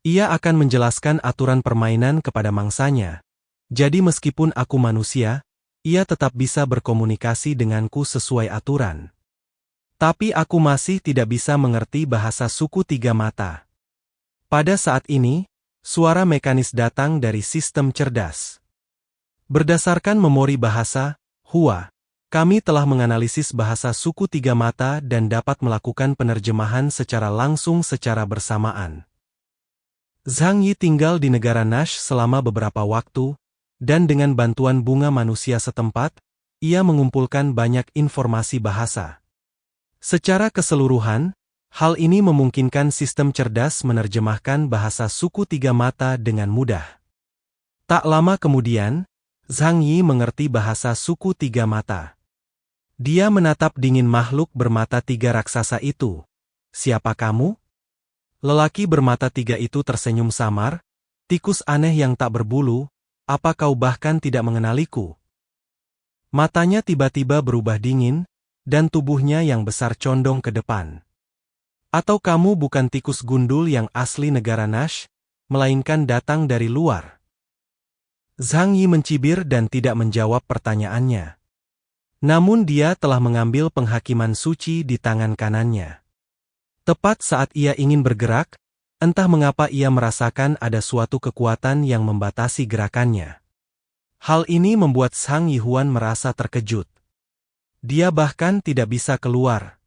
Ia akan menjelaskan aturan permainan kepada mangsanya. Jadi meskipun aku manusia, ia tetap bisa berkomunikasi denganku sesuai aturan. Tapi aku masih tidak bisa mengerti bahasa suku tiga mata. Pada saat ini, suara mekanis datang dari sistem cerdas. Berdasarkan memori bahasa, Hua, kami telah menganalisis bahasa suku tiga mata dan dapat melakukan penerjemahan secara langsung secara bersamaan. Zhang Yi tinggal di negara Nash selama beberapa waktu, dan dengan bantuan bunga manusia setempat, ia mengumpulkan banyak informasi bahasa. Secara keseluruhan, hal ini memungkinkan sistem cerdas menerjemahkan bahasa suku tiga mata dengan mudah. Tak lama kemudian, Zhang Yi mengerti bahasa suku tiga mata. Dia menatap dingin makhluk bermata tiga raksasa itu. Siapa kamu? Lelaki bermata tiga itu tersenyum samar, tikus aneh yang tak berbulu, apa kau bahkan tidak mengenaliku? Matanya tiba-tiba berubah dingin, dan tubuhnya yang besar condong ke depan. Atau kamu bukan tikus gundul yang asli negara Nash, melainkan datang dari luar? Zhang Yi mencibir dan tidak menjawab pertanyaannya. Namun dia telah mengambil penghakiman suci di tangan kanannya. Tepat saat ia ingin bergerak, Entah mengapa ia merasakan ada suatu kekuatan yang membatasi gerakannya. Hal ini membuat Zhang Yihuan merasa terkejut. Dia bahkan tidak bisa keluar.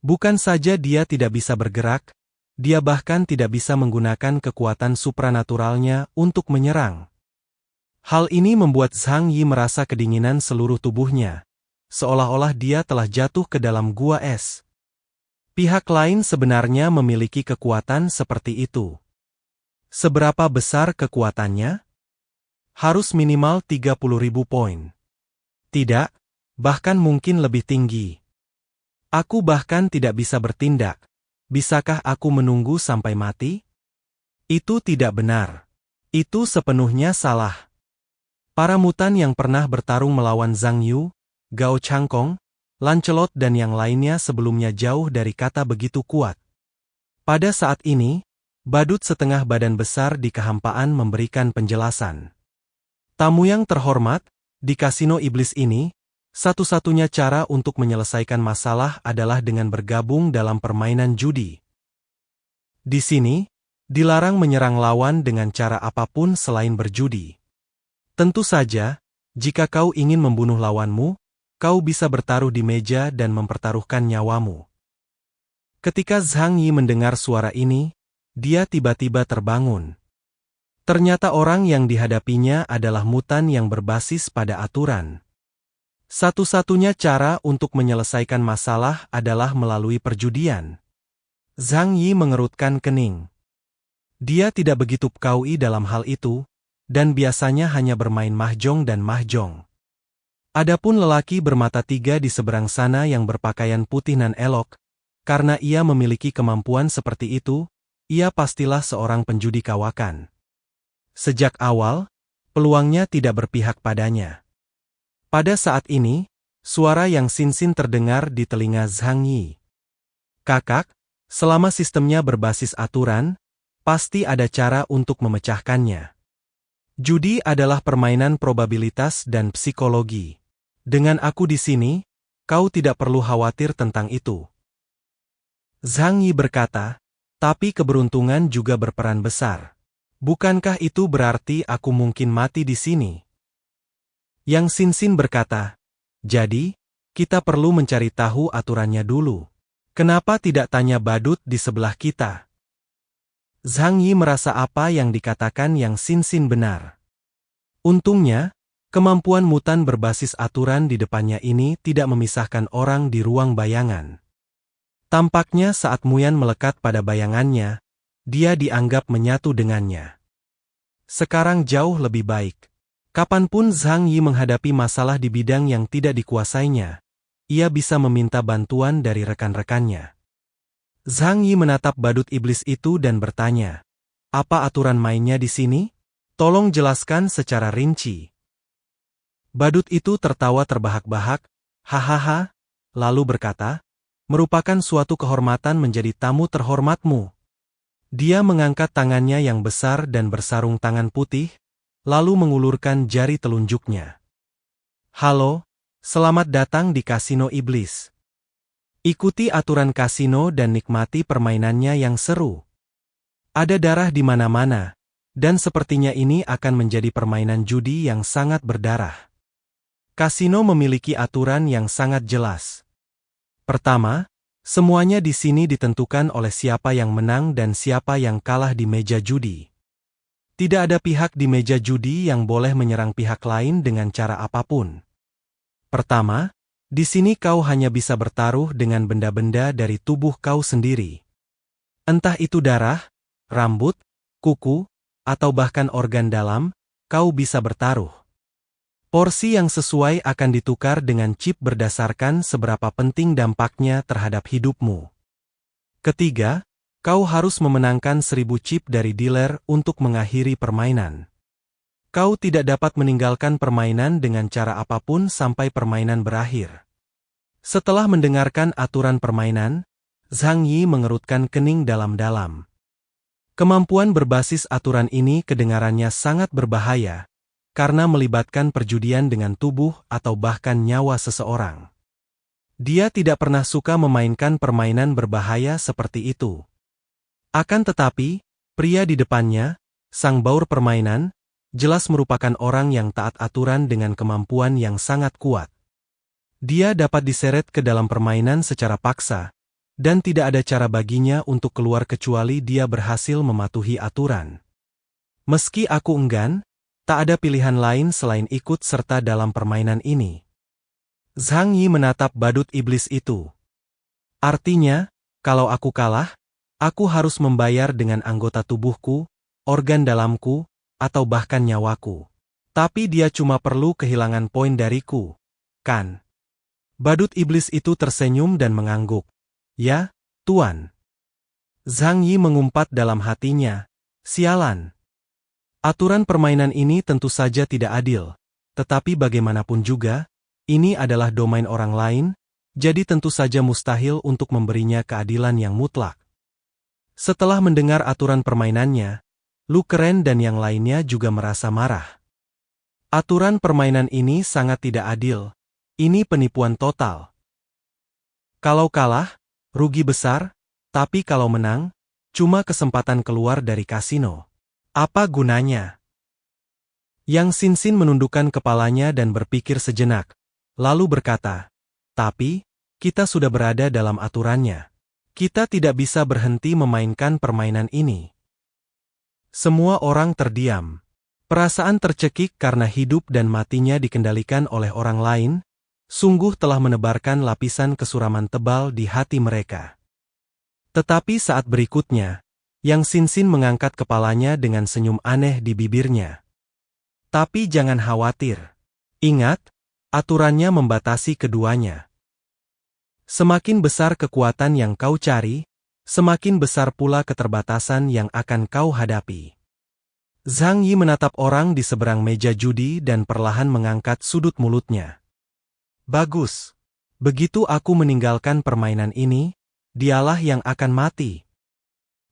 Bukan saja dia tidak bisa bergerak, dia bahkan tidak bisa menggunakan kekuatan supranaturalnya untuk menyerang. Hal ini membuat Zhang Yi merasa kedinginan seluruh tubuhnya, seolah-olah dia telah jatuh ke dalam gua es. Pihak lain sebenarnya memiliki kekuatan seperti itu. Seberapa besar kekuatannya? Harus minimal 30.000 poin. Tidak, bahkan mungkin lebih tinggi. Aku bahkan tidak bisa bertindak. Bisakah aku menunggu sampai mati? Itu tidak benar. Itu sepenuhnya salah. Para mutan yang pernah bertarung melawan Zhang Yu, Gao Changkong, Lancelot dan yang lainnya sebelumnya jauh dari kata begitu kuat. Pada saat ini, badut setengah badan besar di kehampaan memberikan penjelasan. Tamu yang terhormat, di kasino iblis ini, satu-satunya cara untuk menyelesaikan masalah adalah dengan bergabung dalam permainan judi. Di sini, dilarang menyerang lawan dengan cara apapun selain berjudi. Tentu saja, jika kau ingin membunuh lawanmu, kau bisa bertaruh di meja dan mempertaruhkan nyawamu. Ketika Zhang Yi mendengar suara ini, dia tiba-tiba terbangun. Ternyata orang yang dihadapinya adalah mutan yang berbasis pada aturan. Satu-satunya cara untuk menyelesaikan masalah adalah melalui perjudian. Zhang Yi mengerutkan kening. Dia tidak begitu pekaui dalam hal itu, dan biasanya hanya bermain mahjong dan mahjong. Adapun lelaki bermata tiga di seberang sana yang berpakaian putih nan elok, karena ia memiliki kemampuan seperti itu, ia pastilah seorang penjudi kawakan. Sejak awal, peluangnya tidak berpihak padanya. Pada saat ini, suara yang sinsin terdengar di telinga Zhang Yi. Kakak, selama sistemnya berbasis aturan, pasti ada cara untuk memecahkannya. Judi adalah permainan probabilitas dan psikologi. Dengan aku di sini, kau tidak perlu khawatir tentang itu. Zhang Yi berkata, tapi keberuntungan juga berperan besar. Bukankah itu berarti aku mungkin mati di sini? Yang Sinsin berkata, jadi, kita perlu mencari tahu aturannya dulu. Kenapa tidak tanya badut di sebelah kita? Zhang Yi merasa apa yang dikatakan Yang Sinsin benar. Untungnya, kemampuan mutan berbasis aturan di depannya ini tidak memisahkan orang di ruang bayangan. Tampaknya saat Muyan melekat pada bayangannya, dia dianggap menyatu dengannya. Sekarang jauh lebih baik. Kapanpun Zhang Yi menghadapi masalah di bidang yang tidak dikuasainya, ia bisa meminta bantuan dari rekan-rekannya. Zhang Yi menatap badut iblis itu dan bertanya, apa aturan mainnya di sini? Tolong jelaskan secara rinci. Badut itu tertawa terbahak-bahak, hahaha, lalu berkata, merupakan suatu kehormatan menjadi tamu terhormatmu. Dia mengangkat tangannya yang besar dan bersarung tangan putih, lalu mengulurkan jari telunjuknya. Halo, selamat datang di kasino iblis. Ikuti aturan kasino dan nikmati permainannya yang seru. Ada darah di mana-mana, dan sepertinya ini akan menjadi permainan judi yang sangat berdarah. Kasino memiliki aturan yang sangat jelas. Pertama, semuanya di sini ditentukan oleh siapa yang menang dan siapa yang kalah di meja judi. Tidak ada pihak di meja judi yang boleh menyerang pihak lain dengan cara apapun. Pertama, di sini kau hanya bisa bertaruh dengan benda-benda dari tubuh kau sendiri. Entah itu darah, rambut, kuku, atau bahkan organ dalam, kau bisa bertaruh. Porsi yang sesuai akan ditukar dengan chip berdasarkan seberapa penting dampaknya terhadap hidupmu. Ketiga, kau harus memenangkan 1000 chip dari dealer untuk mengakhiri permainan. Kau tidak dapat meninggalkan permainan dengan cara apapun sampai permainan berakhir. Setelah mendengarkan aturan permainan, Zhang Yi mengerutkan kening dalam-dalam. Kemampuan berbasis aturan ini kedengarannya sangat berbahaya, karena melibatkan perjudian dengan tubuh atau bahkan nyawa seseorang. Dia tidak pernah suka memainkan permainan berbahaya seperti itu. Akan tetapi, pria di depannya, sang baur permainan, jelas merupakan orang yang taat aturan dengan kemampuan yang sangat kuat. Dia dapat diseret ke dalam permainan secara paksa, dan tidak ada cara baginya untuk keluar kecuali dia berhasil mematuhi aturan. Meski aku enggan, tak ada pilihan lain selain ikut serta dalam permainan ini. Zhang Yi menatap badut iblis itu. Artinya, kalau aku kalah, aku harus membayar dengan anggota tubuhku, organ dalamku, atau bahkan nyawaku. Tapi dia cuma perlu kehilangan poin dariku, kan? Badut iblis itu tersenyum dan mengangguk. Ya, Tuan. Zhang Yi mengumpat dalam hatinya. Sialan. Aturan permainan ini tentu saja tidak adil, tetapi bagaimanapun juga, ini adalah domain orang lain, jadi tentu saja mustahil untuk memberinya keadilan yang mutlak. Setelah mendengar aturan permainannya, Lu Keren dan yang lainnya juga merasa marah. Aturan permainan ini sangat tidak adil, ini penipuan total. Kalau kalah, rugi besar, tapi kalau menang, cuma kesempatan keluar dari kasino. Apa gunanya? Yang Sinsin menundukkan kepalanya dan berpikir sejenak, lalu berkata, tapi, kita sudah berada dalam aturannya. Kita tidak bisa berhenti memainkan permainan ini. Semua orang terdiam. Perasaan tercekik karena hidup dan matinya dikendalikan oleh orang lain, sungguh telah menebarkan lapisan kesuraman tebal di hati mereka. Tetapi saat berikutnya, Yang Sinsin mengangkat kepalanya dengan senyum aneh di bibirnya. Tapi jangan khawatir. Ingat, aturannya membatasi keduanya. Semakin besar kekuatan yang kau cari, semakin besar pula keterbatasan yang akan kau hadapi. Zhang Yi menatap orang di seberang meja judi dan perlahan mengangkat sudut mulutnya. Bagus. Begitu aku meninggalkan permainan ini, dialah yang akan mati.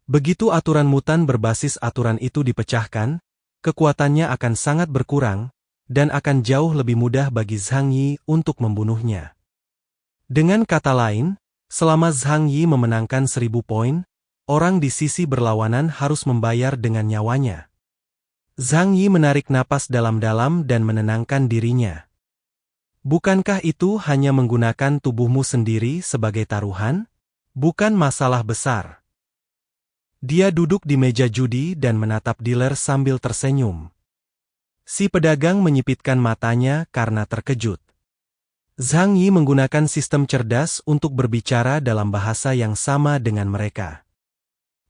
Begitu aturan mutan berbasis aturan itu dipecahkan, kekuatannya akan sangat berkurang, dan akan jauh lebih mudah bagi Zhang Yi untuk membunuhnya. Dengan kata lain, selama Zhang Yi memenangkan 1000 poin, orang di sisi berlawanan harus membayar dengan nyawanya. Zhang Yi menarik napas dalam-dalam dan menenangkan dirinya. Bukankah itu hanya menggunakan tubuhmu sendiri sebagai taruhan? Bukan masalah besar. Dia duduk di meja judi dan menatap dealer sambil tersenyum. Si pedagang menyipitkan matanya karena terkejut. Zhang Yi menggunakan sistem cerdas untuk berbicara dalam bahasa yang sama dengan mereka.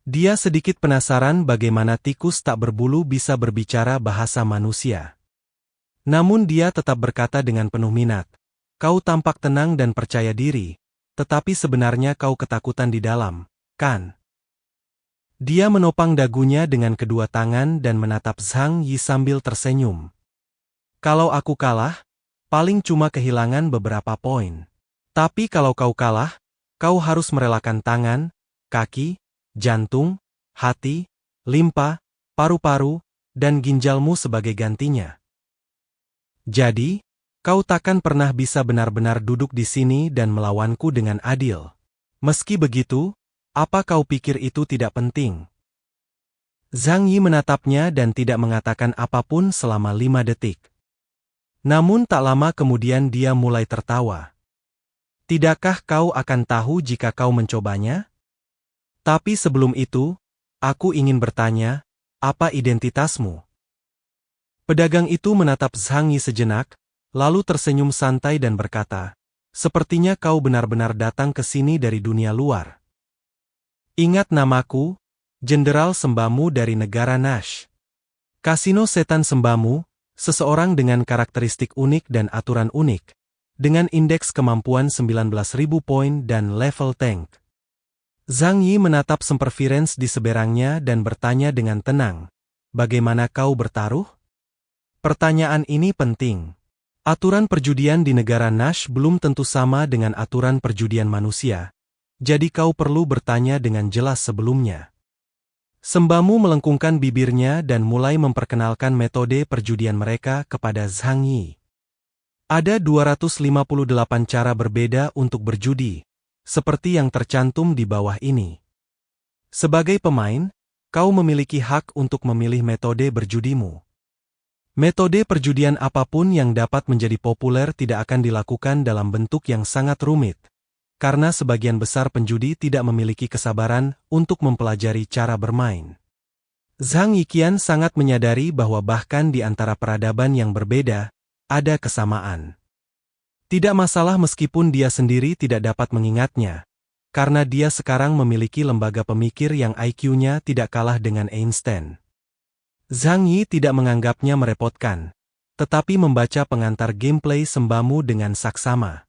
Dia sedikit penasaran bagaimana tikus tak berbulu bisa berbicara bahasa manusia. Namun dia tetap berkata dengan penuh minat, "Kau tampak tenang dan percaya diri, tetapi sebenarnya kau ketakutan di dalam, kan?" Dia menopang dagunya dengan kedua tangan dan menatap Zhang Yi sambil tersenyum. Kalau aku kalah, paling cuma kehilangan beberapa poin. Tapi kalau kau kalah, kau harus merelakan tangan, kaki, jantung, hati, limpa, paru-paru, dan ginjalmu sebagai gantinya. Jadi, kau takkan pernah bisa benar-benar duduk di sini dan melawanku dengan adil. Meski begitu, apa kau pikir itu tidak penting? Zhang Yi menatapnya dan tidak mengatakan apapun selama 5 detik. Namun tak lama kemudian dia mulai tertawa. Tidakkah kau akan tahu jika kau mencobanya? Tapi sebelum itu, aku ingin bertanya, apa identitasmu? Pedagang itu menatap Zhang Yi sejenak, lalu tersenyum santai dan berkata, sepertinya kau benar-benar datang ke sini dari dunia luar. Ingat namaku, Jenderal Sembamu dari negara Nash. Kasino Setan Sembamu, seseorang dengan karakteristik unik dan aturan unik, dengan indeks kemampuan 19.000 poin dan level tank. Zhang Yi menatap sempervirens di seberangnya dan bertanya dengan tenang, bagaimana kau bertaruh? Pertanyaan ini penting. Aturan perjudian di negara Nash belum tentu sama dengan aturan perjudian manusia. Jadi kau perlu bertanya dengan jelas sebelumnya. Sembamu melengkungkan bibirnya dan mulai memperkenalkan metode perjudian mereka kepada Zhang Yi. Ada 258 cara berbeda untuk berjudi, seperti yang tercantum di bawah ini. Sebagai pemain, kau memiliki hak untuk memilih metode berjudimu. Metode perjudian apapun yang dapat menjadi populer tidak akan dilakukan dalam bentuk yang sangat rumit, karena sebagian besar penjudi tidak memiliki kesabaran untuk mempelajari cara bermain. Zhang Yiqian sangat menyadari bahwa bahkan di antara peradaban yang berbeda, ada kesamaan. Tidak masalah meskipun dia sendiri tidak dapat mengingatnya, karena dia sekarang memiliki lembaga pemikir yang IQ-nya tidak kalah dengan Einstein. Zhang Yi tidak menganggapnya merepotkan, tetapi membaca pengantar gameplay Sembamu dengan saksama.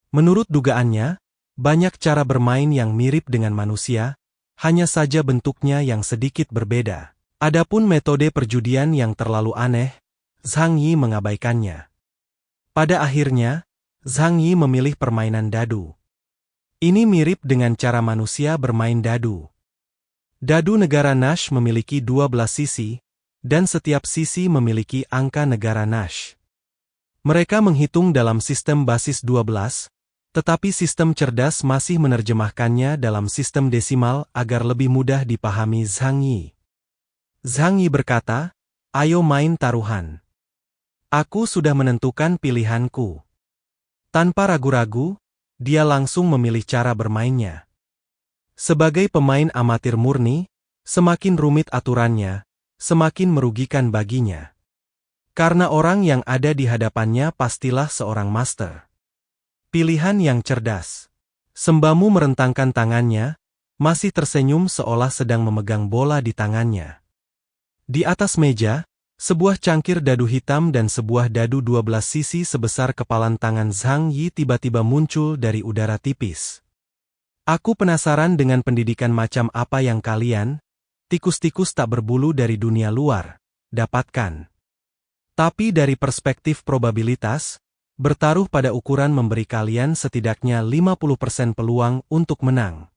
Menurut dugaannya, banyak cara bermain yang mirip dengan manusia, hanya saja bentuknya yang sedikit berbeda. Adapun metode perjudian yang terlalu aneh, Zhang Yi mengabaikannya. Pada akhirnya, Zhang Yi memilih permainan dadu. Ini mirip dengan cara manusia bermain dadu. Dadu negara Nash memiliki 12 sisi, dan setiap sisi memiliki angka negara Nash. Mereka menghitung dalam sistem basis 12, tetapi sistem cerdas masih menerjemahkannya dalam sistem desimal agar lebih mudah dipahami Zhang Yi. Zhang Yi berkata, "Ayo main taruhan. Aku sudah menentukan pilihanku." Tanpa ragu-ragu, dia langsung memilih cara bermainnya. Sebagai pemain amatir murni, semakin rumit aturannya, semakin merugikan baginya. Karena orang yang ada di hadapannya pastilah seorang master. Pilihan yang cerdas. Sembamu merentangkan tangannya, masih tersenyum seolah sedang memegang bola di tangannya. Di atas meja, sebuah cangkir dadu hitam dan sebuah dadu 12 sisi sebesar kepalan tangan Zhang Yi tiba-tiba muncul dari udara tipis. Aku penasaran dengan pendidikan macam apa yang kalian, tikus-tikus tak berbulu dari dunia luar, dapatkan. Tapi dari perspektif probabilitas, bertaruh pada ukuran memberi kalian setidaknya 50% peluang untuk menang.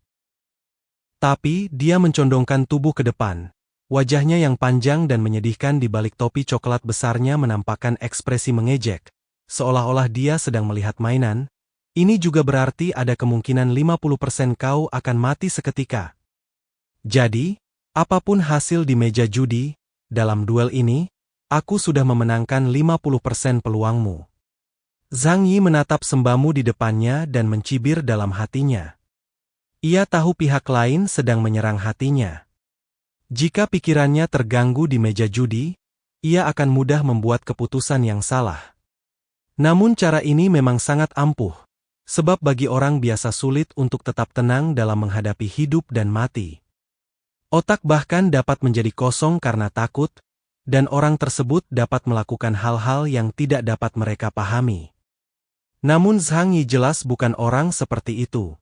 Tapi dia mencondongkan tubuh ke depan, wajahnya yang panjang dan menyedihkan di balik topi coklat besarnya menampakkan ekspresi mengejek, seolah-olah dia sedang melihat mainan. Ini juga berarti ada kemungkinan 50% kau akan mati seketika. Jadi, apapun hasil di meja judi, dalam duel ini, aku sudah memenangkan 50% peluangmu. Zhang Yi menatap Sembamu di depannya dan mencibir dalam hatinya. Ia tahu pihak lain sedang menyerang hatinya. Jika pikirannya terganggu di meja judi, ia akan mudah membuat keputusan yang salah. Namun cara ini memang sangat ampuh. Sebab bagi orang biasa sulit untuk tetap tenang dalam menghadapi hidup dan mati. Otak bahkan dapat menjadi kosong karena takut, dan orang tersebut dapat melakukan hal-hal yang tidak dapat mereka pahami. Namun Zhang Yi jelas bukan orang seperti itu.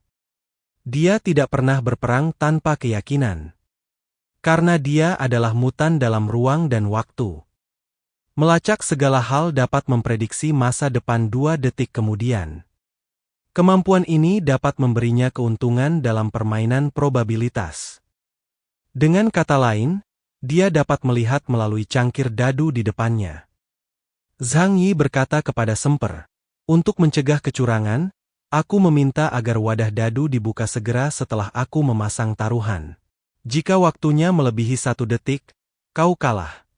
Dia tidak pernah berperang tanpa keyakinan. Karena dia adalah mutan dalam ruang dan waktu. Melacak segala hal dapat memprediksi masa depan 2 detik kemudian. Kemampuan ini dapat memberinya keuntungan dalam permainan probabilitas. Dengan kata lain, dia dapat melihat melalui cangkir dadu di depannya. Zhang Yi berkata kepada Semper, "Untuk mencegah kecurangan, aku meminta agar wadah dadu dibuka segera setelah aku memasang taruhan. Jika waktunya melebihi 1 detik, kau kalah."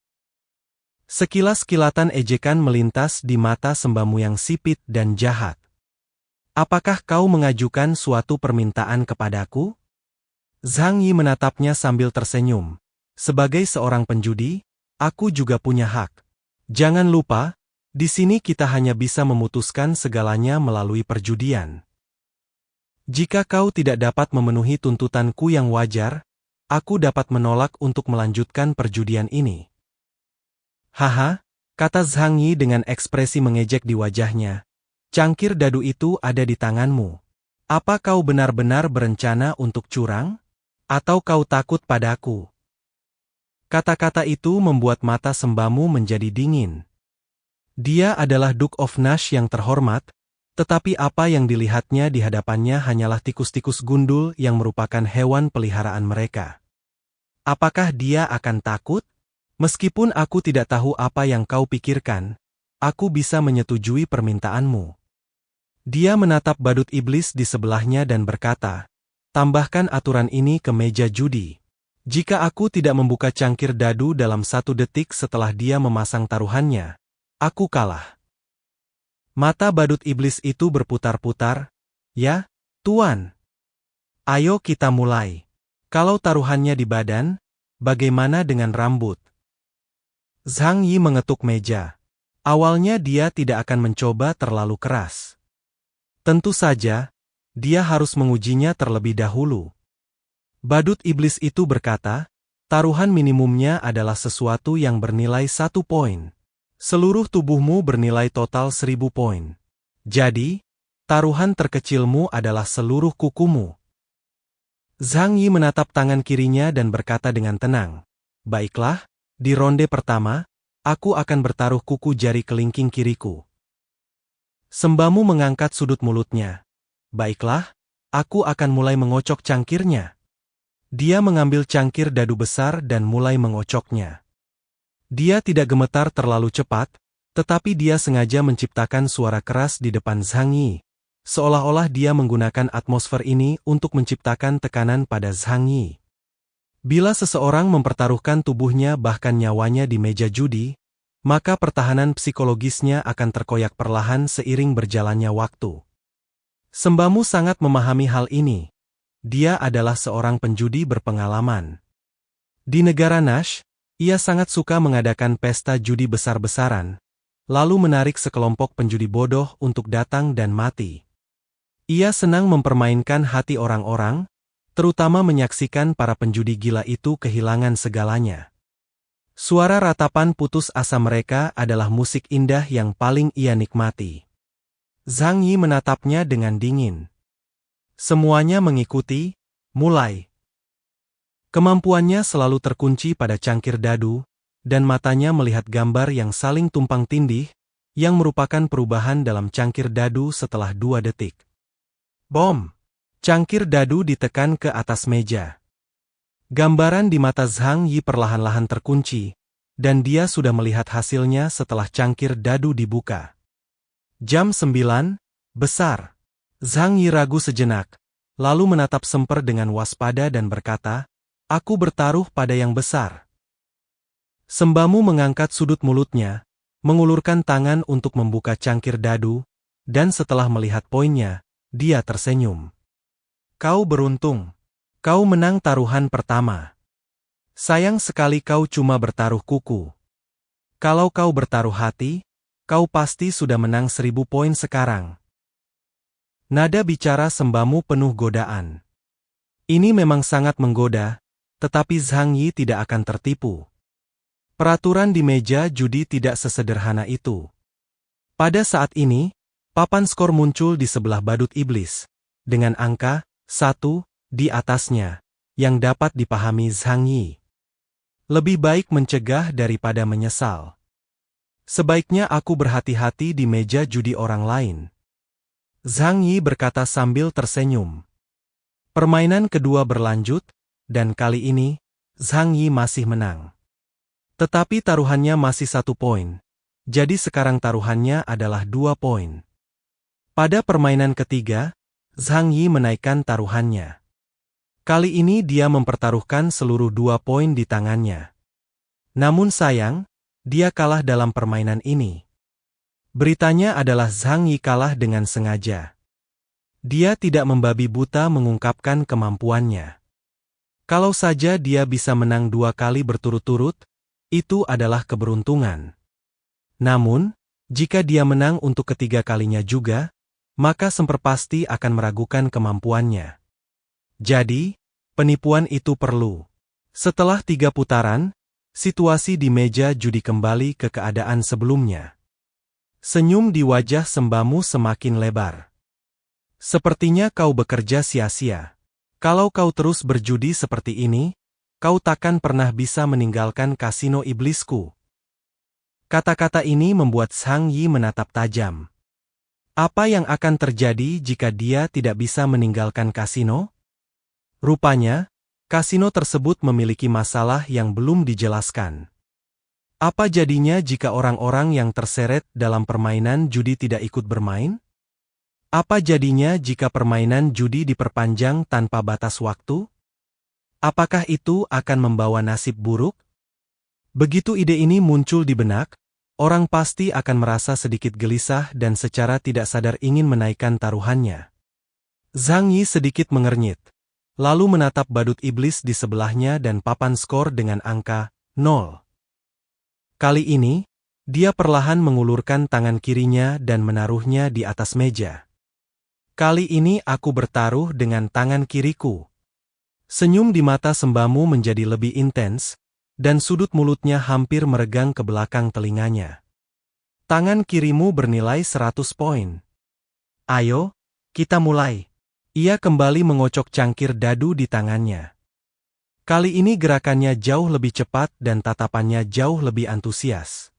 Sekilas kilatan ejekan melintas di mata Sembamu yang sipit dan jahat. "Apakah kau mengajukan suatu permintaan kepadaku?" Zhang Yi menatapnya sambil tersenyum. "Sebagai seorang penjudi, aku juga punya hak. Jangan lupa, di sini kita hanya bisa memutuskan segalanya melalui perjudian. Jika kau tidak dapat memenuhi tuntutanku yang wajar, aku dapat menolak untuk melanjutkan perjudian ini." "Haha," kata Zhang Yi dengan ekspresi mengejek di wajahnya. "Cangkir dadu itu ada di tanganmu. Apa kau benar-benar berencana untuk curang? Atau kau takut padaku?" Kata-kata itu membuat mata Sembamu menjadi dingin. Dia adalah Duke of Nash yang terhormat, tetapi apa yang dilihatnya di hadapannya hanyalah tikus-tikus gundul yang merupakan hewan peliharaan mereka. Apakah dia akan takut? "Meskipun aku tidak tahu apa yang kau pikirkan, aku bisa menyetujui permintaanmu." Dia menatap badut iblis di sebelahnya dan berkata, tambahkan aturan ini ke meja judi. Jika aku tidak membuka cangkir dadu dalam 1 detik setelah dia memasang taruhannya, aku kalah. Mata badut iblis itu berputar-putar. Ya, Tuan. Ayo kita mulai. Kalau taruhannya di badan, bagaimana dengan rambut? Zhang Yi mengetuk meja. Awalnya dia tidak akan mencoba terlalu keras. Tentu saja, dia harus mengujinya terlebih dahulu. Badut iblis itu berkata, taruhan minimumnya adalah sesuatu yang bernilai 1 poin. Seluruh tubuhmu bernilai total 1000 poin. Jadi, taruhan terkecilmu adalah seluruh kukumu. Zhang Yi menatap tangan kirinya dan berkata dengan tenang, baiklah, di ronde pertama, aku akan bertaruh kuku jari kelingking kiriku. Sembamu mengangkat sudut mulutnya. Baiklah, aku akan mulai mengocok cangkirnya. Dia mengambil cangkir dadu besar dan mulai mengocoknya. Dia tidak gemetar terlalu cepat, tetapi dia sengaja menciptakan suara keras di depan Zhang Yi, seolah-olah dia menggunakan atmosfer ini untuk menciptakan tekanan pada Zhang Yi. Bila seseorang mempertaruhkan tubuhnya bahkan nyawanya di meja judi, maka pertahanan psikologisnya akan terkoyak perlahan seiring berjalannya waktu. Sembamu sangat memahami hal ini. Dia adalah seorang penjudi berpengalaman. Di negara Nash, ia sangat suka mengadakan pesta judi besar-besaran, lalu menarik sekelompok penjudi bodoh untuk datang dan mati. Ia senang mempermainkan hati orang-orang, terutama menyaksikan para penjudi gila itu kehilangan segalanya. Suara ratapan putus asa mereka adalah musik indah yang paling ia nikmati. Zhang Yi menatapnya dengan dingin. Semuanya mengikuti, mulai. Kemampuannya selalu terkunci pada cangkir dadu, dan matanya melihat gambar yang saling tumpang tindih, yang merupakan perubahan dalam cangkir dadu setelah 2 detik. Bom! Cangkir dadu ditekan ke atas meja. Gambaran di mata Zhang Yi perlahan-lahan terkunci, dan dia sudah melihat hasilnya setelah cangkir dadu dibuka. Jam 9, besar. Zhang Yi ragu sejenak, lalu menatap Semper dengan waspada dan berkata, aku bertaruh pada yang besar. Sembamu mengangkat sudut mulutnya, mengulurkan tangan untuk membuka cangkir dadu, dan setelah melihat poinnya, dia tersenyum. Kau beruntung. Kau menang taruhan pertama. Sayang sekali kau cuma bertaruh kuku. Kalau kau bertaruh hati, kau pasti sudah menang 1000 poin sekarang. Nada bicara Sembamu penuh godaan. Ini memang sangat menggoda, tetapi Zhang Yi tidak akan tertipu. Peraturan di meja judi tidak sesederhana itu. Pada saat ini, papan skor muncul di sebelah badut iblis, dengan angka 1 di atasnya, yang dapat dipahami Zhang Yi. Lebih baik mencegah daripada menyesal. Sebaiknya aku berhati-hati di meja judi orang lain. Zhang Yi berkata sambil tersenyum. Permainan kedua berlanjut, dan kali ini, Zhang Yi masih menang. Tetapi taruhannya masih 1 poin, jadi sekarang taruhannya adalah 2 poin. Pada permainan ketiga, Zhang Yi menaikkan taruhannya. Kali ini dia mempertaruhkan seluruh 2 poin di tangannya. Namun sayang, dia kalah dalam permainan ini. Beritanya adalah Zhang Yi kalah dengan sengaja. Dia tidak membabi buta mengungkapkan kemampuannya. Kalau saja dia bisa menang 2 kali berturut-turut, itu adalah keberuntungan. Namun, jika dia menang untuk ketiga kalinya juga, maka Semper pasti akan meragukan kemampuannya. Jadi, penipuan itu perlu. Setelah 3 putaran, situasi di meja judi kembali ke keadaan sebelumnya. Senyum di wajah Sembamu semakin lebar. Sepertinya kau bekerja sia-sia. Kalau kau terus berjudi seperti ini, kau takkan pernah bisa meninggalkan kasino iblisku. Kata-kata ini membuat Zhang Yi menatap tajam. Apa yang akan terjadi jika dia tidak bisa meninggalkan kasino? Rupanya, kasino tersebut memiliki masalah yang belum dijelaskan. Apa jadinya jika orang-orang yang terseret dalam permainan judi tidak ikut bermain? Apa jadinya jika permainan judi diperpanjang tanpa batas waktu? Apakah itu akan membawa nasib buruk? Begitu ide ini muncul di benak, orang pasti akan merasa sedikit gelisah dan secara tidak sadar ingin menaikkan taruhannya. Zhang Yi sedikit mengernyit, lalu menatap badut iblis di sebelahnya dan papan skor dengan angka 0. Kali ini, dia perlahan mengulurkan tangan kirinya dan menaruhnya di atas meja. Kali ini aku bertaruh dengan tangan kiriku. Senyum di mata Sembamu menjadi lebih intens, dan sudut mulutnya hampir meregang ke belakang telinganya. Tangan kirimu bernilai 100 poin. Ayo, kita mulai. Ia kembali mengocok cangkir dadu di tangannya. Kali ini gerakannya jauh lebih cepat dan tatapannya jauh lebih antusias.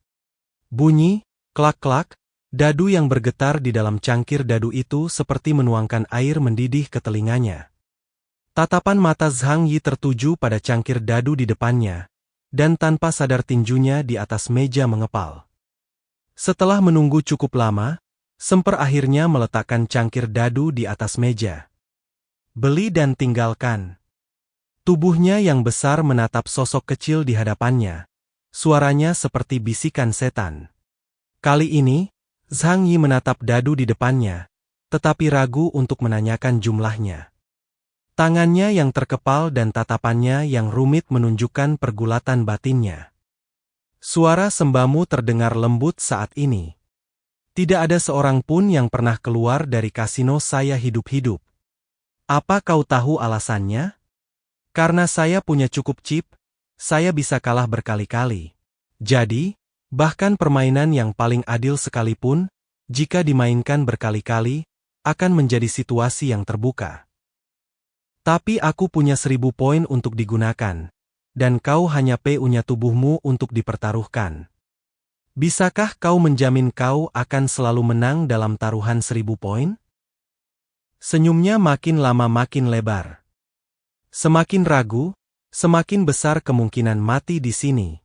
Bunyi, klak-klak, dadu yang bergetar di dalam cangkir dadu itu seperti menuangkan air mendidih ke telinganya. Tatapan mata Zhang Yi tertuju pada cangkir dadu di depannya, dan tanpa sadar tinjunya di atas meja mengepal. Setelah menunggu cukup lama, Semper akhirnya meletakkan cangkir dadu di atas meja. Beli dan tinggalkan. Tubuhnya yang besar menatap sosok kecil di hadapannya. Suaranya seperti bisikan setan. Kali ini, Zhang Yi menatap dadu di depannya, tetapi ragu untuk menanyakan jumlahnya. Tangannya yang terkepal dan tatapannya yang rumit menunjukkan pergulatan batinnya. Suara Sembamu terdengar lembut saat ini. Tidak ada seorang pun yang pernah keluar dari kasino saya hidup-hidup. Apa kau tahu alasannya? Karena saya punya cukup chip, saya bisa kalah berkali-kali. Jadi, bahkan permainan yang paling adil sekalipun, jika dimainkan berkali-kali, akan menjadi situasi yang terbuka. Tapi aku punya 1000 poin untuk digunakan, dan kau hanya punya tubuhmu untuk dipertaruhkan. Bisakah kau menjamin kau akan selalu menang dalam taruhan 1000 poin? Senyumnya makin lama makin lebar. Semakin ragu, semakin besar kemungkinan mati di sini.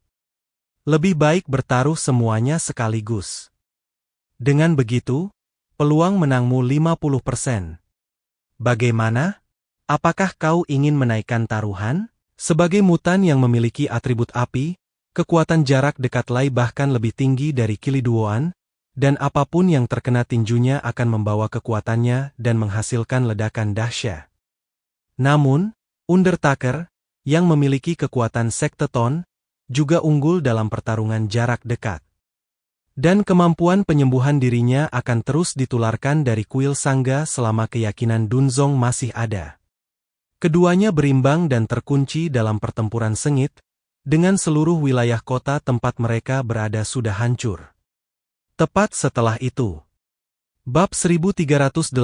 Lebih baik bertaruh semuanya sekaligus. Dengan begitu, peluang menangmu 50%. Bagaimana? Apakah kau ingin menaikkan taruhan? Sebagai mutan yang memiliki atribut api, kekuatan jarak dekat Lai bahkan lebih tinggi dari Kiliduoan, dan apapun yang terkena tinjunya akan membawa kekuatannya dan menghasilkan ledakan dahsyat. Namun, Undertaker, yang memiliki kekuatan sekteton, juga unggul dalam pertarungan jarak dekat. Dan kemampuan penyembuhan dirinya akan terus ditularkan dari kuil Sangga selama keyakinan Dunzong masih ada. Keduanya berimbang dan terkunci dalam pertempuran sengit, dengan seluruh wilayah kota tempat mereka berada sudah hancur. Tepat setelah itu. Bab 1380-1391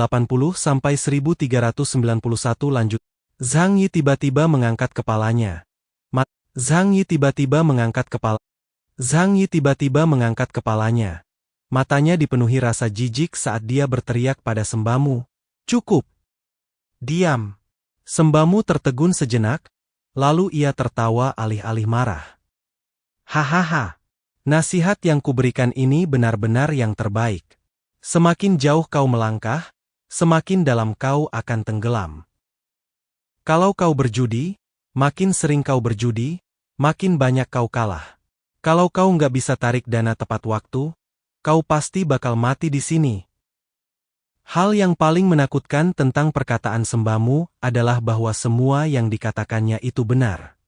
lanjut. Zhang Yi tiba-tiba mengangkat kepalanya. Zhang Yi tiba-tiba mengangkat kepalanya. Matanya dipenuhi rasa jijik saat dia berteriak pada Sembamu. Cukup! Diam! Sembamu tertegun sejenak, lalu ia tertawa alih-alih marah. Hahaha! Nasihat yang kuberikan ini benar-benar yang terbaik. Semakin jauh kau melangkah, semakin dalam kau akan tenggelam. Kalau kau berjudi, makin sering kau berjudi, makin banyak kau kalah. Kalau kau nggak bisa tarik dana tepat waktu, kau pasti bakal mati di sini. Hal yang paling menakutkan tentang perkataan Sembamu adalah bahwa semua yang dikatakannya itu benar.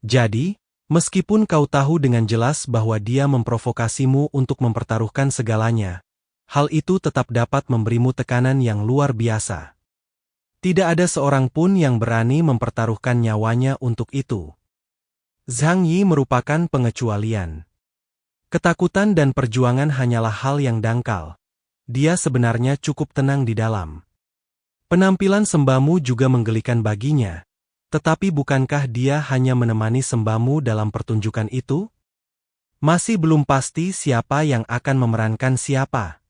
Jadi, meskipun kau tahu dengan jelas bahwa dia memprovokasimu untuk mempertaruhkan segalanya, hal itu tetap dapat memberimu tekanan yang luar biasa. Tidak ada seorang pun yang berani mempertaruhkan nyawanya untuk itu. Zhang Yi merupakan pengecualian. Ketakutan dan perjuangan hanyalah hal yang dangkal. Dia sebenarnya cukup tenang di dalam. Penampilan Sembamu juga menggelikan baginya. Tetapi bukankah dia hanya menemani Sembamu dalam pertunjukan itu? Masih belum pasti siapa yang akan memerankan siapa.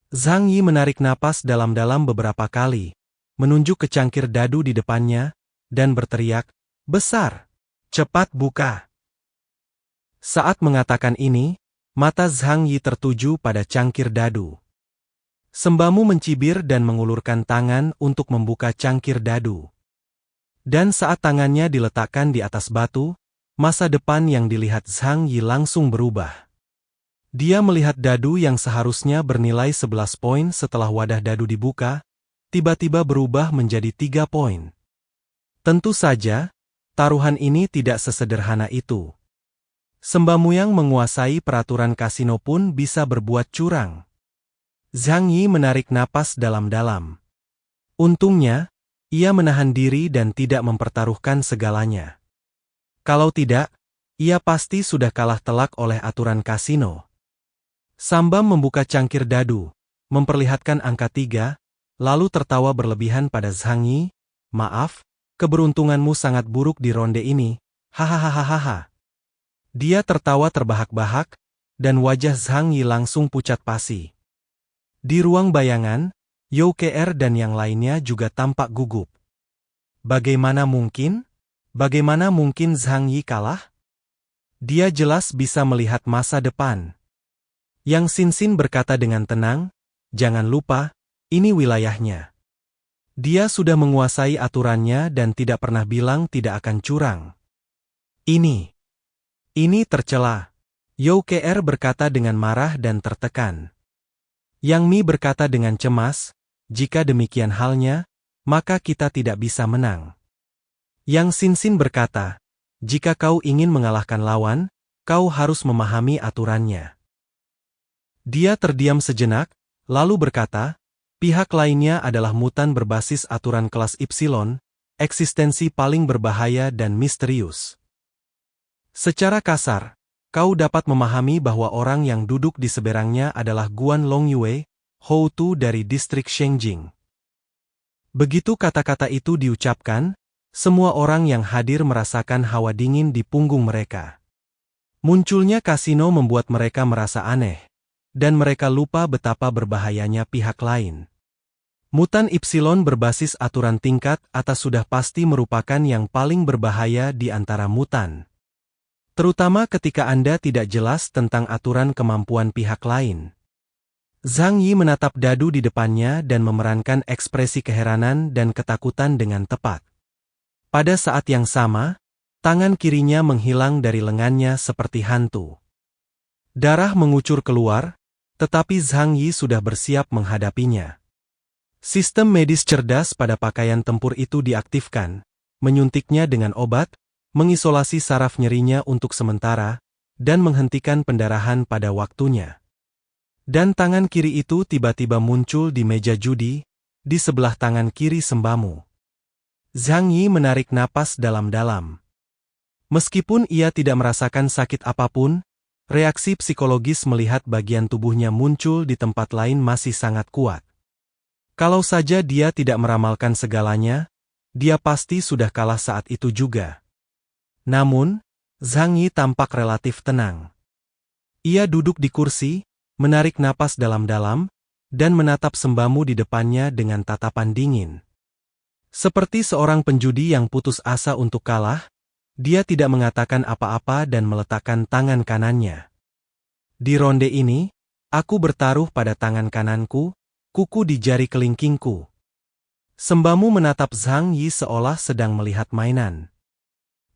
Zhang Yi menarik napas dalam-dalam beberapa kali, menunjuk ke cangkir dadu di depannya, dan berteriak, "Besar! Cepat buka!" Saat mengatakan ini, mata Zhang Yi tertuju pada cangkir dadu. Sembamu mencibir dan mengulurkan tangan untuk membuka cangkir dadu. Dan saat tangannya diletakkan di atas batu, masa depan yang dilihat Zhang Yi langsung berubah. Dia melihat dadu yang seharusnya bernilai 11 poin setelah wadah dadu dibuka, tiba-tiba berubah menjadi 3 poin. Tentu saja, taruhan ini tidak sesederhana itu. Sembamu yang menguasai peraturan kasino pun bisa berbuat curang. Zhang Yi menarik napas dalam-dalam. Untungnya, ia menahan diri dan tidak mempertaruhkan segalanya. Kalau tidak, ia pasti sudah kalah telak oleh aturan kasino. Sambam membuka cangkir dadu, memperlihatkan angka 3, lalu tertawa berlebihan pada Zhang Yi. Maaf, keberuntunganmu sangat buruk di ronde ini, hahaha. Dia tertawa terbahak-bahak, dan wajah Zhang Yi langsung pucat pasi. Di ruang bayangan, Youke Er dan yang lainnya juga tampak gugup. Bagaimana mungkin? Bagaimana mungkin Zhang Yi kalah? Dia jelas bisa melihat masa depan. Yang Xin berkata dengan tenang, jangan lupa, ini wilayahnya. Dia sudah menguasai aturannya dan tidak pernah bilang tidak akan curang. Ini tercela. Youke Er berkata dengan marah dan tertekan. Yang Mi berkata dengan cemas, jika demikian halnya, maka kita tidak bisa menang. Yang Xin berkata, jika kau ingin mengalahkan lawan, kau harus memahami aturannya. Dia terdiam sejenak, lalu berkata, pihak lainnya adalah mutan berbasis aturan kelas Y, eksistensi paling berbahaya dan misterius. Secara kasar, kau dapat memahami bahwa orang yang duduk di seberangnya adalah Guan Longyue, Hou Tu dari distrik Shengjing. Begitu kata-kata itu diucapkan, semua orang yang hadir merasakan hawa dingin di punggung mereka. Munculnya kasino membuat mereka merasa aneh, dan mereka lupa betapa berbahayanya pihak lain. Mutan Y berbasis aturan tingkat atas sudah pasti merupakan yang paling berbahaya di antara mutan. Terutama ketika Anda tidak jelas tentang aturan kemampuan pihak lain. Zhang Yi menatap dadu di depannya dan memerankan ekspresi keheranan dan ketakutan dengan tepat. Pada saat yang sama, tangan kirinya menghilang dari lengannya seperti hantu. Darah mengucur keluar, tetapi Zhang Yi sudah bersiap menghadapinya. Sistem medis cerdas pada pakaian tempur itu diaktifkan, menyuntiknya dengan obat, mengisolasi saraf nyerinya untuk sementara, dan menghentikan pendarahan pada waktunya. Dan tangan kiri itu tiba-tiba muncul di meja judi, di sebelah tangan kiri sembamu. Zhang Yi menarik napas dalam-dalam. Meskipun ia tidak merasakan sakit apapun, reaksi psikologis melihat bagian tubuhnya muncul di tempat lain masih sangat kuat. Kalau saja dia tidak meramalkan segalanya, dia pasti sudah kalah saat itu juga. Namun, Zhang Yi tampak relatif tenang. Ia duduk di kursi, menarik napas dalam-dalam, dan menatap sembamu di depannya dengan tatapan dingin. Seperti seorang penjudi yang putus asa untuk kalah, dia tidak mengatakan apa-apa dan meletakkan tangan kanannya. Di ronde ini, aku bertaruh pada tangan kananku, kuku di jari kelingkingku. Sembamu menatap Zhang Yi seolah sedang melihat mainan.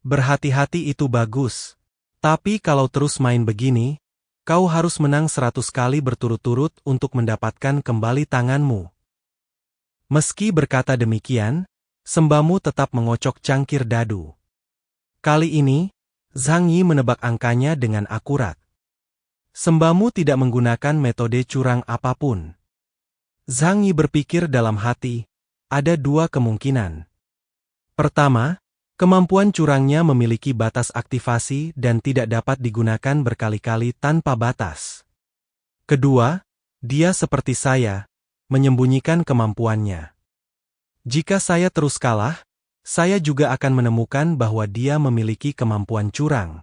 Berhati-hati itu bagus. Tapi kalau terus main begini, kau harus menang 100 kali berturut-turut untuk mendapatkan kembali tanganmu. Meski berkata demikian, sembamu tetap mengocok cangkir dadu. Kali ini, Zhang Yi menebak angkanya dengan akurat. Sembamu tidak menggunakan metode curang apapun. Zhang Yi berpikir dalam hati, ada dua kemungkinan. Pertama, kemampuan curangnya memiliki batas aktivasi dan tidak dapat digunakan berkali-kali tanpa batas. Kedua, dia seperti saya, menyembunyikan kemampuannya. Jika saya terus kalah, saya juga akan menemukan bahwa dia memiliki kemampuan curang.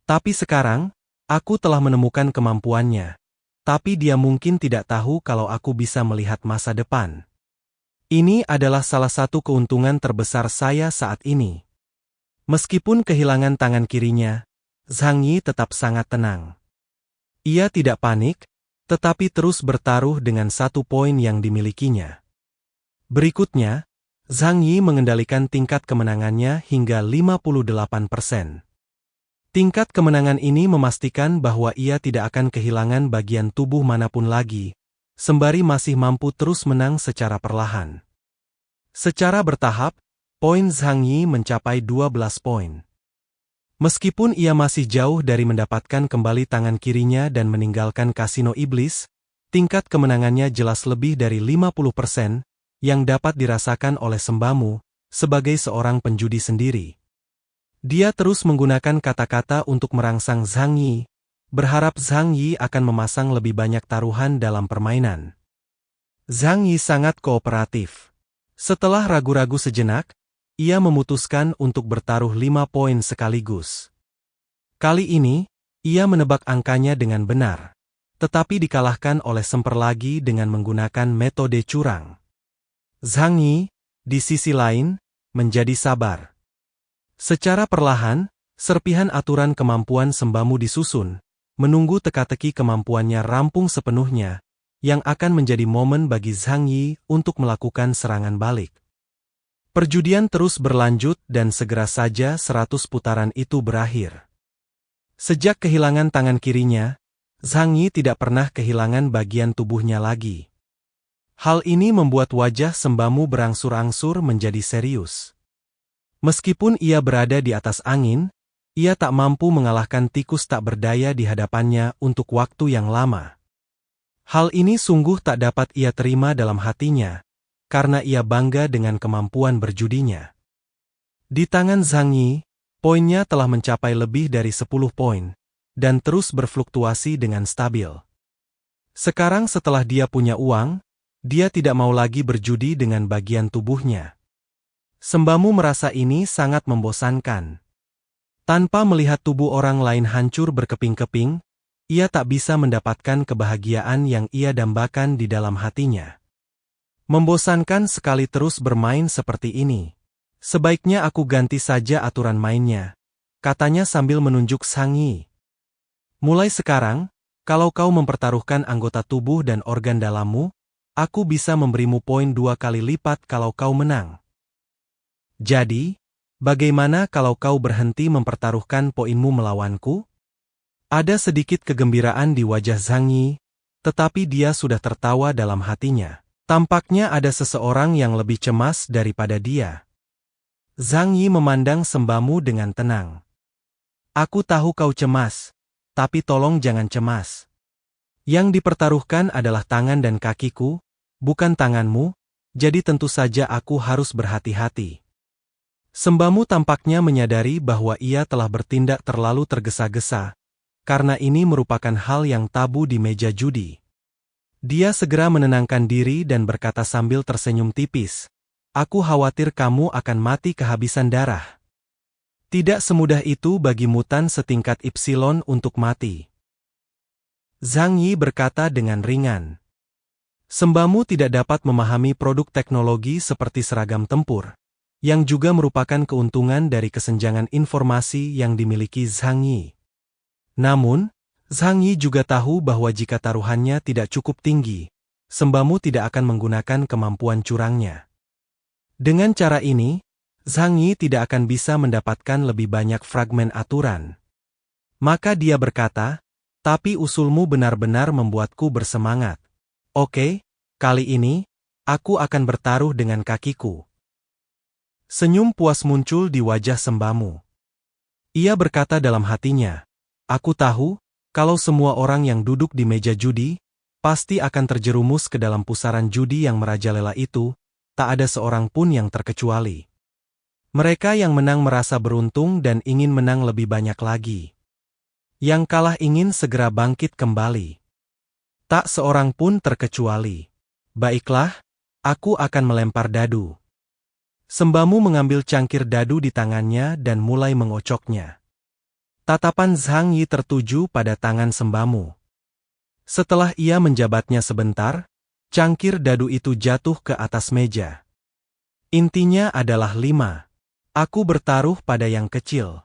Tapi sekarang, aku telah menemukan kemampuannya, tapi dia mungkin tidak tahu kalau aku bisa melihat masa depan. Ini adalah salah satu keuntungan terbesar saya saat ini. Meskipun kehilangan tangan kirinya, Zhang Yi tetap sangat tenang. Ia tidak panik, tetapi terus bertaruh dengan 1 poin yang dimilikinya. Berikutnya, Zhang Yi mengendalikan tingkat kemenangannya hingga 58%. Tingkat kemenangan ini memastikan bahwa ia tidak akan kehilangan bagian tubuh manapun lagi, sembari masih mampu terus menang secara perlahan. Secara bertahap, poin Zhang Yi mencapai 12 poin. Meskipun ia masih jauh dari mendapatkan kembali tangan kirinya dan meninggalkan kasino iblis, tingkat kemenangannya jelas lebih dari 50% yang dapat dirasakan oleh Sembamu sebagai seorang penjudi sendiri. Dia terus menggunakan kata-kata untuk merangsang Zhang Yi, berharap Zhang Yi akan memasang lebih banyak taruhan dalam permainan. Zhang Yi sangat kooperatif. Setelah ragu-ragu sejenak, ia memutuskan untuk bertaruh 5 poin sekaligus. Kali ini, ia menebak angkanya dengan benar, tetapi dikalahkan oleh Semper lagi dengan menggunakan metode curang. Zhang Yi, di sisi lain, menjadi sabar. Secara perlahan, serpihan aturan kemampuan Sembamu disusun, menunggu teka-teki kemampuannya rampung sepenuhnya, yang akan menjadi momen bagi Zhang Yi untuk melakukan serangan balik. Perjudian terus berlanjut dan segera saja 100 putaran itu berakhir. Sejak kehilangan tangan kirinya, Zhang Yi tidak pernah kehilangan bagian tubuhnya lagi. Hal ini membuat wajah Sembamu berangsur-angsur menjadi serius. Meskipun ia berada di atas angin, ia tak mampu mengalahkan tikus tak berdaya di hadapannya untuk waktu yang lama. Hal ini sungguh tak dapat ia terima dalam hatinya, karena ia bangga dengan kemampuan berjudinya. Di tangan Zhang Yi, poinnya telah mencapai lebih dari 10 poin, dan terus berfluktuasi dengan stabil. Sekarang setelah dia punya uang, dia tidak mau lagi berjudi dengan bagian tubuhnya. Sembamu merasa ini sangat membosankan. Tanpa melihat tubuh orang lain hancur berkeping-keping, ia tak bisa mendapatkan kebahagiaan yang ia dambakan di dalam hatinya. Membosankan sekali terus bermain seperti ini. Sebaiknya aku ganti saja aturan mainnya, katanya sambil menunjuk Zhang Yi. Mulai sekarang, kalau kau mempertaruhkan anggota tubuh dan organ dalammu, aku bisa memberimu poin 2 kali lipat kalau kau menang. Jadi, bagaimana kalau kau berhenti mempertaruhkan poinmu melawanku? Ada sedikit kegembiraan di wajah Zhang Yi, tetapi dia sudah tertawa dalam hatinya. Tampaknya ada seseorang yang lebih cemas daripada dia. Zhang Yi memandang Sembamu dengan tenang. Aku tahu kau cemas, tapi tolong jangan cemas. Yang dipertaruhkan adalah tangan dan kakiku, bukan tanganmu, jadi tentu saja aku harus berhati-hati. Sembamu tampaknya menyadari bahwa ia telah bertindak terlalu tergesa-gesa, karena ini merupakan hal yang tabu di meja judi. Dia segera menenangkan diri dan berkata sambil tersenyum tipis, "Aku khawatir kamu akan mati kehabisan darah." Tidak semudah itu bagi mutan setingkat Ipsilon untuk mati. Zhang Yi berkata dengan ringan. Sembamu tidak dapat memahami produk teknologi seperti seragam tempur, yang juga merupakan keuntungan dari kesenjangan informasi yang dimiliki Zhang Yi. Namun, Zhang Yi juga tahu bahwa jika taruhannya tidak cukup tinggi, Sembamu tidak akan menggunakan kemampuan curangnya. Dengan cara ini, Zhang Yi tidak akan bisa mendapatkan lebih banyak fragmen aturan. Maka dia berkata, "Tapi usulmu benar-benar membuatku bersemangat. Oke, kali ini, aku akan bertaruh dengan kakiku." Senyum puas muncul di wajah Sembamu. Ia berkata dalam hatinya, "Aku tahu, kalau semua orang yang duduk di meja judi, pasti akan terjerumus ke dalam pusaran judi yang merajalela itu, tak ada seorang pun yang terkecuali. Mereka yang menang merasa beruntung dan ingin menang lebih banyak lagi. Yang kalah ingin segera bangkit kembali. Tak seorang pun terkecuali. Baiklah, aku akan melempar dadu." Sembamu mengambil cangkir dadu di tangannya dan mulai mengocoknya. Tatapan Zhang Yi tertuju pada tangan Sembamu. Setelah ia menjabatnya sebentar, cangkir dadu itu jatuh ke atas meja. Intinya adalah 5. Aku bertaruh pada yang kecil.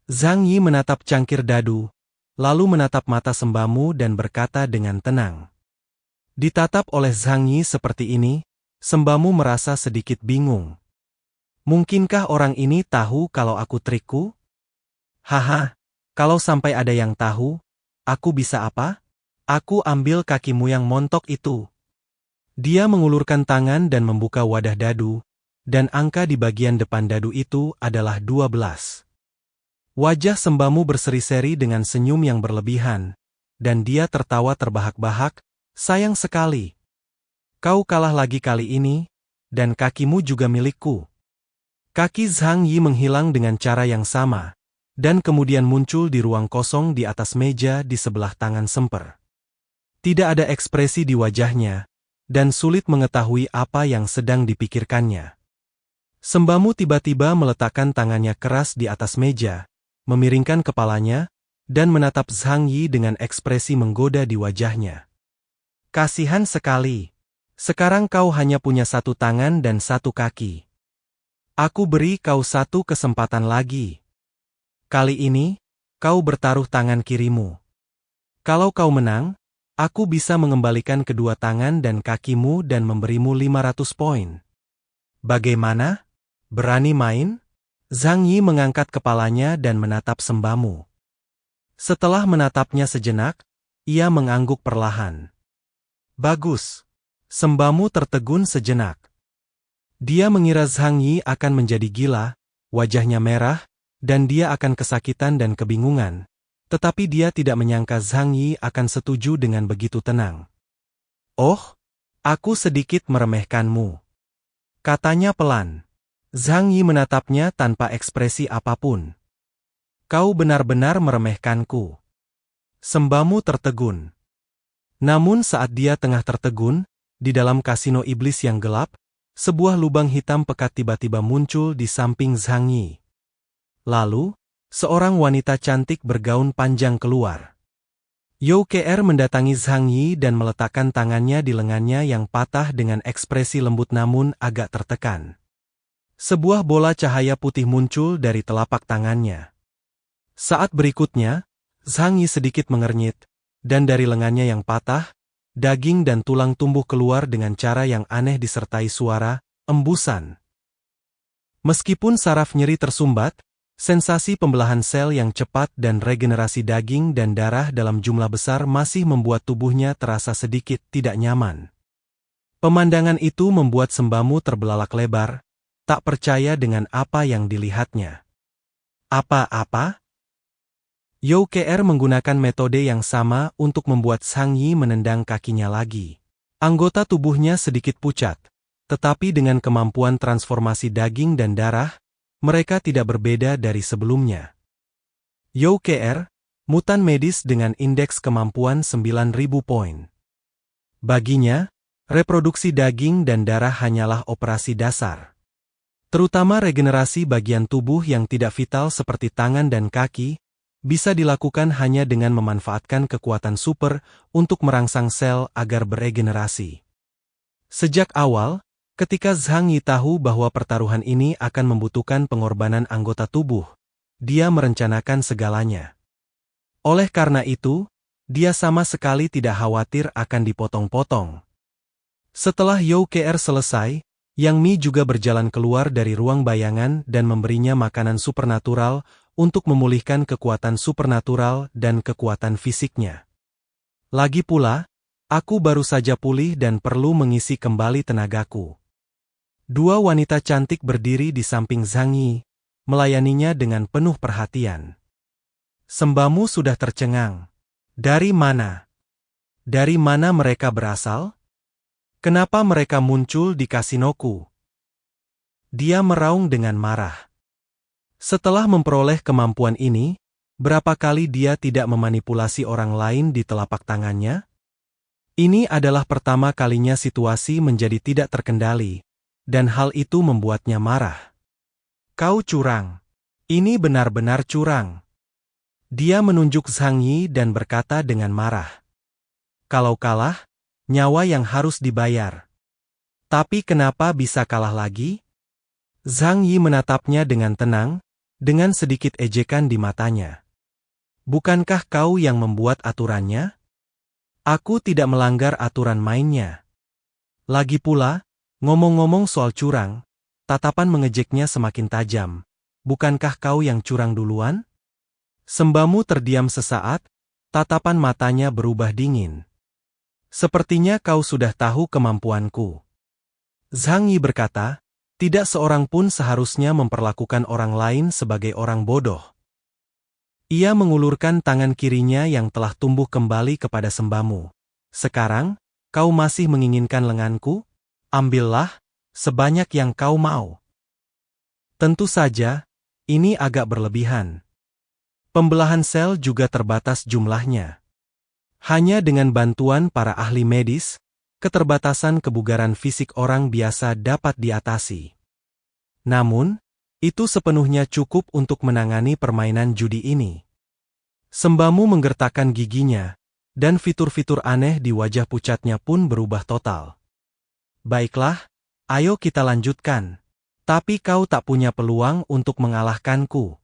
Zhang Yi menatap cangkir dadu, lalu menatap mata Sembamu dan berkata dengan tenang. Ditatap oleh Zhang Yi seperti ini, Sembamu merasa sedikit bingung. Mungkinkah orang ini tahu kalau aku trikku? Haha, kalau sampai ada yang tahu, aku bisa apa? Aku ambil kakimu yang montok itu. Dia mengulurkan tangan dan membuka wadah dadu, dan angka di bagian depan dadu itu adalah 12. Wajah Sembamu berseri-seri dengan senyum yang berlebihan, dan dia tertawa terbahak-bahak, sayang sekali. Kau kalah lagi kali ini, dan kakimu juga milikku. Kaki Zhang Yi menghilang dengan cara yang sama, dan kemudian muncul di ruang kosong di atas meja di sebelah tangan Semper. Tidak ada ekspresi di wajahnya, dan sulit mengetahui apa yang sedang dipikirkannya. Sembamu tiba-tiba meletakkan tangannya keras di atas meja, memiringkan kepalanya, dan menatap Zhang Yi dengan ekspresi menggoda di wajahnya. Kasihan sekali. Sekarang kau hanya punya satu tangan dan satu kaki. Aku beri kau satu kesempatan lagi. Kali ini, kau bertaruh tangan kirimu. Kalau kau menang, aku bisa mengembalikan kedua tangan dan kakimu dan memberimu 500 poin. Bagaimana? Berani main? Zhang Yi mengangkat kepalanya dan menatap Sembamu. Setelah menatapnya sejenak, ia mengangguk perlahan. Bagus. Sembamu tertegun sejenak. Dia mengira Zhang Yi akan menjadi gila, wajahnya merah, dan dia akan kesakitan dan kebingungan. Tetapi dia tidak menyangka Zhang Yi akan setuju dengan begitu tenang. Oh, aku sedikit meremehkanmu. Katanya pelan. Zhang Yi menatapnya tanpa ekspresi apapun. Kau benar-benar meremehkanku. Sembamu tertegun. Namun saat dia tengah tertegun, di dalam kasino iblis yang gelap, sebuah lubang hitam pekat tiba-tiba muncul di samping Zhang Yi. Lalu, seorang wanita cantik bergaun panjang keluar. Youke mendatangi Zhang Yi dan meletakkan tangannya di lengannya yang patah dengan ekspresi lembut namun agak tertekan. Sebuah bola cahaya putih muncul dari telapak tangannya. Saat berikutnya, Zhang Yi sedikit mengernyit, dan dari lengannya yang patah, daging dan tulang tumbuh keluar dengan cara yang aneh disertai suara embusan. Meskipun saraf nyeri tersumbat, sensasi pembelahan sel yang cepat dan regenerasi daging dan darah dalam jumlah besar masih membuat tubuhnya terasa sedikit tidak nyaman. Pemandangan itu membuat Sembamu terbelalak lebar, tak percaya dengan apa yang dilihatnya. Apa-apa? Youke menggunakan metode yang sama untuk membuat Zhang Yi menendang kakinya lagi. Anggota tubuhnya sedikit pucat, tetapi dengan kemampuan transformasi daging dan darah, mereka tidak berbeda dari sebelumnya. Youke, mutan medis dengan indeks kemampuan 9.000 poin. Baginya, reproduksi daging dan darah hanyalah operasi dasar. Terutama regenerasi bagian tubuh yang tidak vital seperti tangan dan kaki, bisa dilakukan hanya dengan memanfaatkan kekuatan super untuk merangsang sel agar beregenerasi. Sejak awal, ketika Zhang Yi tahu bahwa pertaruhan ini akan membutuhkan pengorbanan anggota tubuh, dia merencanakan segalanya. Oleh karena itu, dia sama sekali tidak khawatir akan dipotong-potong. Setelah Youke selesai, Yang Mi juga berjalan keluar dari ruang bayangan dan memberinya makanan supernatural untuk memulihkan kekuatan supernatural dan kekuatan fisiknya. Lagi pula, aku baru saja pulih dan perlu mengisi kembali tenagaku. Dua wanita cantik berdiri di samping Zhang Yi, melayaninya dengan penuh perhatian. Sembamu sudah tercengang. Dari mana? Dari mana mereka berasal? Kenapa mereka muncul di kasinoku? Dia meraung dengan marah. Setelah memperoleh kemampuan ini, berapa kali dia tidak memanipulasi orang lain di telapak tangannya? Ini adalah pertama kalinya situasi menjadi tidak terkendali, dan hal itu membuatnya marah. Kau curang. Ini benar-benar curang. Dia menunjuk Zhang Yi dan berkata dengan marah. Kalau kalah, nyawa yang harus dibayar. Tapi kenapa bisa kalah lagi? Zhang Yi menatapnya dengan tenang, dengan sedikit ejekan di matanya. Bukankah kau yang membuat aturannya? Aku tidak melanggar aturan mainnya. Lagi pula, ngomong-ngomong soal curang, tatapan mengejeknya semakin tajam. Bukankah kau yang curang duluan? Sembamu terdiam sesaat, tatapan matanya berubah dingin. Sepertinya kau sudah tahu kemampuanku. Zhang Yi berkata, tidak seorang pun seharusnya memperlakukan orang lain sebagai orang bodoh. Ia mengulurkan tangan kirinya yang telah tumbuh kembali kepada sembamu. Sekarang, kau masih menginginkan lenganku? Ambillah, sebanyak yang kau mau. Tentu saja, ini agak berlebihan. Pembelahan sel juga terbatas jumlahnya. Hanya dengan bantuan para ahli medis, keterbatasan kebugaran fisik orang biasa dapat diatasi. Namun, itu sepenuhnya cukup untuk menangani permainan judi ini. Sembamu menggertakkan giginya, dan fitur-fitur aneh di wajah pucatnya pun berubah total. Baiklah, ayo kita lanjutkan. Tapi kau tak punya peluang untuk mengalahkanku.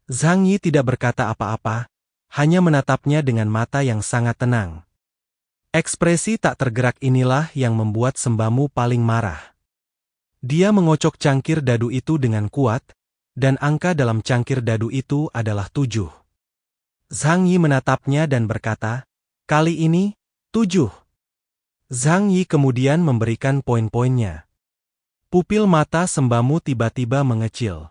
Zhang Yi tidak berkata apa-apa, hanya menatapnya dengan mata yang sangat tenang. Ekspresi tak tergerak inilah yang membuat sembamu paling marah. Dia mengocok cangkir dadu itu dengan kuat, dan angka dalam cangkir dadu itu adalah 7. Zhang Yi menatapnya dan berkata, kali ini, 7. Zhang Yi kemudian memberikan poin-poinnya. Pupil mata sembamu tiba-tiba mengecil.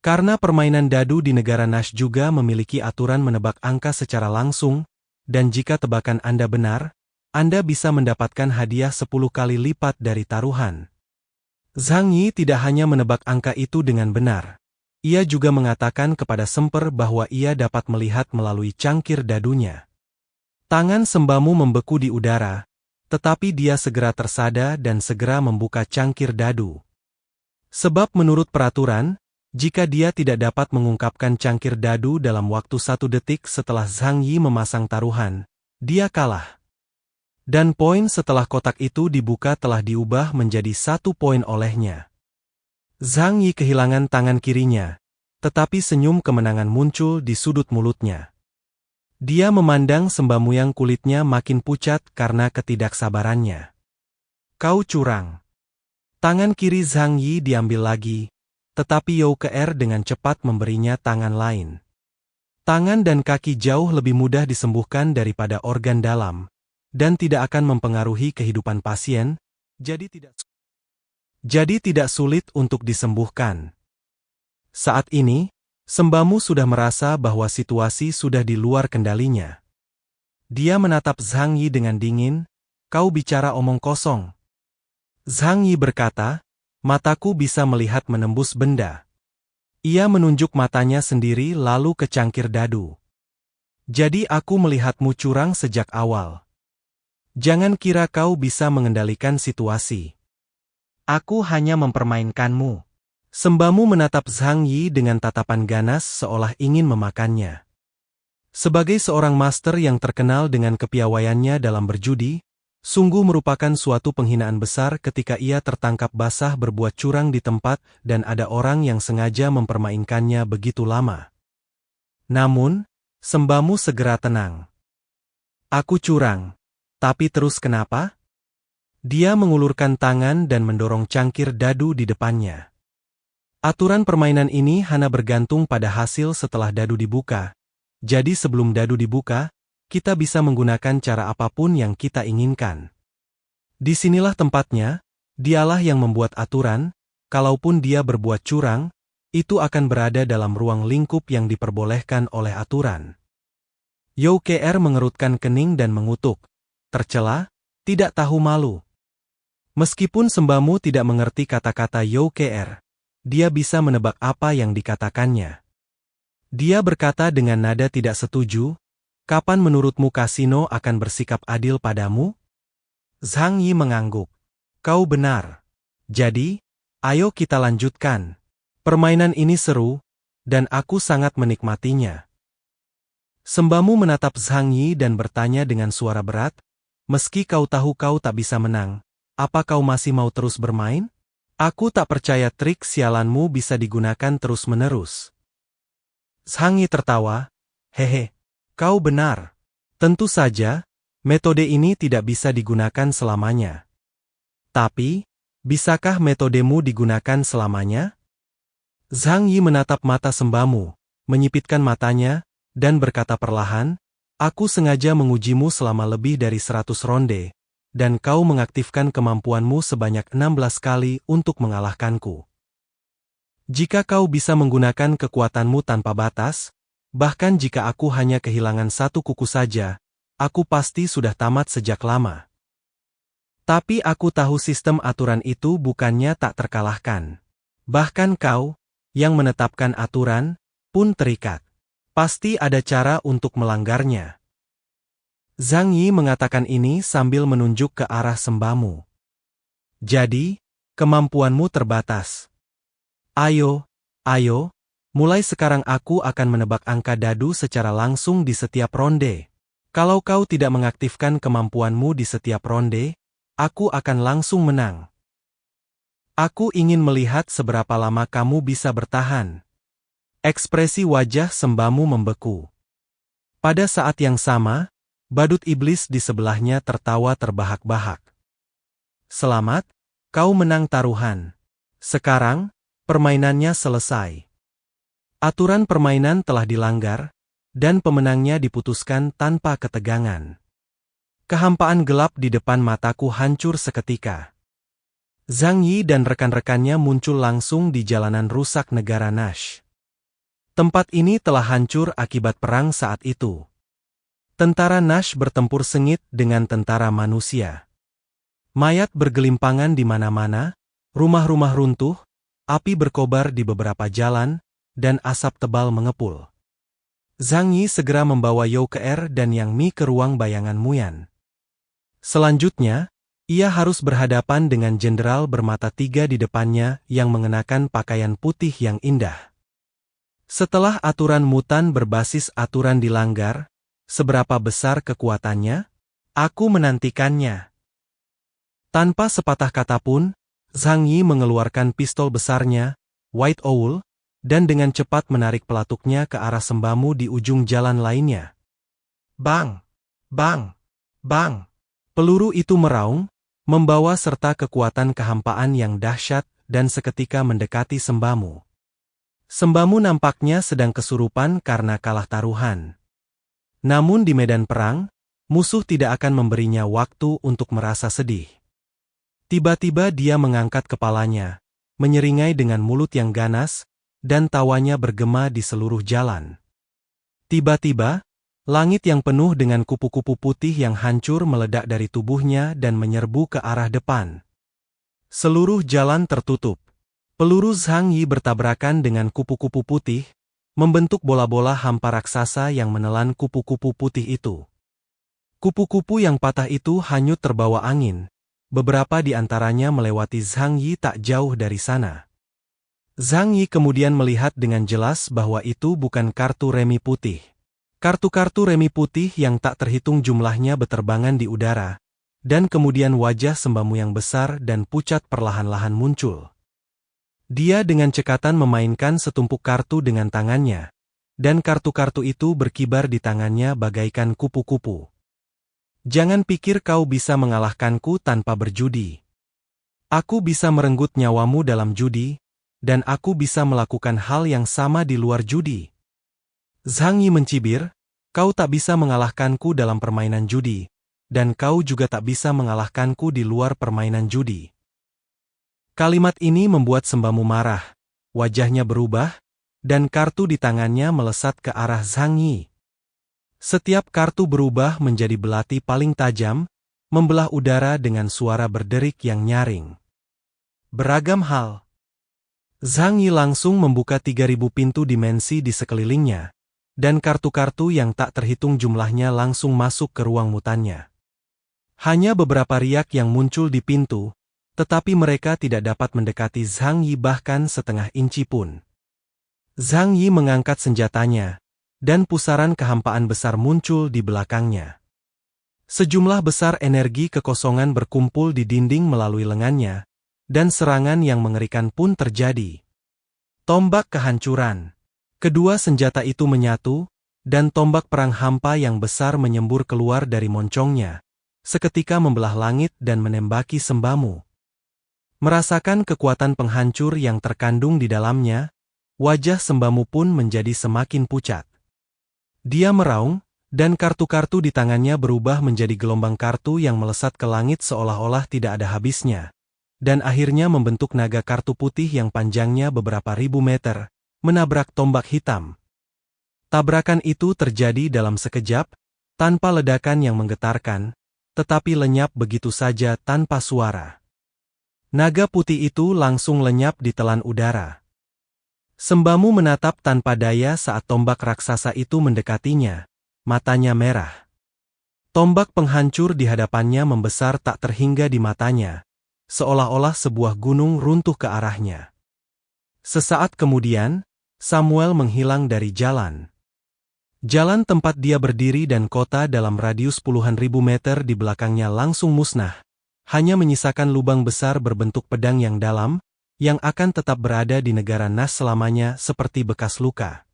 Karena permainan dadu di negara Nash juga memiliki aturan menebak angka secara langsung, dan jika tebakan Anda benar, Anda bisa mendapatkan hadiah 10 kali lipat dari taruhan. Zhang Yi tidak hanya menebak angka itu dengan benar. Ia juga mengatakan kepada Semper bahwa ia dapat melihat melalui cangkir dadunya. Tangan sembamu membeku di udara, tetapi dia segera tersada dan segera membuka cangkir dadu. Sebab menurut peraturan, jika dia tidak dapat mengungkapkan cangkir dadu dalam waktu 1 detik setelah Zhang Yi memasang taruhan, dia kalah. Dan poin setelah kotak itu dibuka telah diubah menjadi 1 poin olehnya. Zhang Yi kehilangan tangan kirinya, tetapi senyum kemenangan muncul di sudut mulutnya. Dia memandang sembamu yang kulitnya makin pucat karena ketidaksabarannya. Kau curang. Tangan kiri Zhang Yi diambil lagi, tetapi You Ke-er dengan cepat memberinya tangan lain. Tangan dan kaki jauh lebih mudah disembuhkan daripada organ dalam, dan tidak akan mempengaruhi kehidupan pasien, jadi tidak sulit untuk disembuhkan. Saat ini, sembamu sudah merasa bahwa situasi sudah di luar kendalinya. Dia menatap Zhang Yi dengan dingin, kau bicara omong kosong. Zhang Yi berkata, mataku bisa melihat menembus benda. Ia menunjuk matanya sendiri lalu ke cangkir dadu. Jadi aku melihatmu curang sejak awal. Jangan kira kau bisa mengendalikan situasi. Aku hanya mempermainkanmu. Sembamu menatap Zhang Yi dengan tatapan ganas seolah ingin memakannya. Sebagai seorang master yang terkenal dengan kepiawaiannya dalam berjudi, sungguh merupakan suatu penghinaan besar ketika ia tertangkap basah berbuat curang di tempat dan ada orang yang sengaja mempermainkannya begitu lama. Namun, sembamu segera tenang. Aku curang. Tapi terus kenapa? Dia mengulurkan tangan dan mendorong cangkir dadu di depannya. Aturan permainan ini hanya bergantung pada hasil setelah dadu dibuka. Jadi sebelum dadu dibuka, kita bisa menggunakan cara apapun yang kita inginkan. Disinilah tempatnya, dialah yang membuat aturan, kalaupun dia berbuat curang, itu akan berada dalam ruang lingkup yang diperbolehkan oleh aturan. You Ke-er mengerutkan kening dan mengutuk. Tercela, tidak tahu malu. Meskipun sembamu tidak mengerti kata-kata You Ke-er, dia bisa menebak apa yang dikatakannya. Dia berkata dengan nada tidak setuju, kapan menurutmu kasino akan bersikap adil padamu? Zhang Yi mengangguk. Kau benar. Jadi, ayo kita lanjutkan. Permainan ini seru, dan aku sangat menikmatinya. Sembamu menatap Zhang Yi dan bertanya dengan suara berat, meski kau tahu kau tak bisa menang, apa kau masih mau terus bermain? Aku tak percaya trik sialanmu bisa digunakan terus-menerus. Zhang Yi tertawa, Hehe, kau benar. Tentu saja, metode ini tidak bisa digunakan selamanya. Tapi, bisakah metodemu digunakan selamanya? Zhang Yi menatap mata Sembamu, menyipitkan matanya, dan berkata perlahan, aku sengaja mengujimu selama lebih dari 100 ronde, dan kau mengaktifkan kemampuanmu sebanyak 16 kali untuk mengalahkanku. Jika kau bisa menggunakan kekuatanmu tanpa batas, bahkan jika aku hanya kehilangan satu kuku saja, aku pasti sudah tamat sejak lama. Tapi aku tahu sistem aturan itu bukannya tak terkalahkan. Bahkan kau, yang menetapkan aturan, pun terikat. Pasti ada cara untuk melanggarnya. Zhang Yi mengatakan ini sambil menunjuk ke arah Sembamu. Jadi, kemampuanmu terbatas. Ayo, mulai sekarang aku akan menebak angka dadu secara langsung di setiap ronde. Kalau kau tidak mengaktifkan kemampuanmu di setiap ronde, aku akan langsung menang. Aku ingin melihat seberapa lama kamu bisa bertahan. Ekspresi wajah Sembamu membeku. Pada saat yang sama, badut iblis di sebelahnya tertawa terbahak-bahak. Selamat, kau menang taruhan. Sekarang, permainannya selesai. Aturan permainan telah dilanggar, dan pemenangnya diputuskan tanpa ketegangan. Kehampaan gelap di depan mataku hancur seketika. Zhang Yi dan rekan-rekannya muncul langsung di jalanan rusak negara Nash. Tempat ini telah hancur akibat perang saat itu. Tentara Nash bertempur sengit dengan tentara manusia. Mayat bergelimpangan di mana-mana, rumah-rumah runtuh, api berkobar di beberapa jalan, dan asap tebal mengepul. Zhang Yi segera membawa You Ke dan Yang Mi ke ruang bayangan Muyan. Selanjutnya, ia harus berhadapan dengan jenderal bermata tiga di depannya yang mengenakan pakaian putih yang indah. Setelah aturan mutan berbasis aturan dilanggar, seberapa besar kekuatannya? Aku menantikannya. Tanpa sepatah kata pun, Zhang Yi mengeluarkan pistol besarnya, White Owl, dan dengan cepat menarik pelatuknya ke arah Sembamu di ujung jalan lainnya. Bang! Bang! Bang! Peluru itu meraung, membawa serta kekuatan kehampaan yang dahsyat dan seketika mendekati Sembamu. Sembamu nampaknya sedang kesurupan karena kalah taruhan. Namun di medan perang, musuh tidak akan memberinya waktu untuk merasa sedih. Tiba-tiba dia mengangkat kepalanya, menyeringai dengan mulut yang ganas, dan tawanya bergema di seluruh jalan. Tiba-tiba, langit yang penuh dengan kupu-kupu putih yang hancur meledak dari tubuhnya dan menyerbu ke arah depan. Seluruh jalan tertutup. Peluru Zhang Yi bertabrakan dengan kupu-kupu putih, membentuk bola-bola hampa raksasa yang menelan kupu-kupu putih itu. Kupu-kupu yang patah itu hanyut terbawa angin, beberapa di antaranya melewati Zhang Yi tak jauh dari sana. Zhang Yi kemudian melihat dengan jelas bahwa itu bukan kartu remi putih. Kartu-kartu remi putih yang tak terhitung jumlahnya beterbangan di udara, dan kemudian wajah Sembamu yang besar dan pucat perlahan-lahan muncul. Dia dengan cekatan memainkan setumpuk kartu dengan tangannya, dan kartu-kartu itu berkibar di tangannya bagaikan kupu-kupu. Jangan pikir kau bisa mengalahkanku tanpa berjudi. Aku bisa merenggut nyawamu dalam judi, dan aku bisa melakukan hal yang sama di luar judi. Zhang Yi mencibir, kau tak bisa mengalahkanku dalam permainan judi, dan kau juga tak bisa mengalahkanku di luar permainan judi. Kalimat ini membuat Sembamu marah, wajahnya berubah, dan kartu di tangannya melesat ke arah Zhang Yi. Setiap kartu berubah menjadi belati paling tajam, membelah udara dengan suara berderik yang nyaring. Beragam hal. Zhang Yi langsung membuka 3.000 pintu dimensi di sekelilingnya, dan kartu-kartu yang tak terhitung jumlahnya langsung masuk ke ruang mutannya. Hanya beberapa riak yang muncul di pintu, tetapi mereka tidak dapat mendekati Zhang Yi bahkan setengah inci pun. Zhang Yi mengangkat senjatanya, dan pusaran kehampaan besar muncul di belakangnya. Sejumlah besar energi kekosongan berkumpul di dinding melalui lengannya, dan serangan yang mengerikan pun terjadi. Tombak kehancuran. Kedua senjata itu menyatu, dan tombak perang hampa yang besar menyembur keluar dari moncongnya, seketika membelah langit dan menembaki Sembamu. Merasakan kekuatan penghancur yang terkandung di dalamnya, wajah Sembamu pun menjadi semakin pucat. Dia meraung, dan kartu-kartu di tangannya berubah menjadi gelombang kartu yang melesat ke langit seolah-olah tidak ada habisnya, dan akhirnya membentuk naga kartu putih yang panjangnya beberapa ribu meter, menabrak tombak hitam. Tabrakan itu terjadi dalam sekejap, tanpa ledakan yang menggetarkan, tetapi lenyap begitu saja tanpa suara. Naga putih itu langsung lenyap di telan udara. Sembamu menatap tanpa daya saat tombak raksasa itu mendekatinya. Matanya merah. Tombak penghancur di hadapannya membesar tak terhingga di matanya, seolah-olah sebuah gunung runtuh ke arahnya. Sesaat kemudian, Samuel menghilang dari jalan. Jalan tempat dia berdiri dan kota dalam radius puluhan ribu meter di belakangnya langsung musnah, hanya menyisakan lubang besar berbentuk pedang yang dalam, yang akan tetap berada di negara Nash selamanya seperti bekas luka.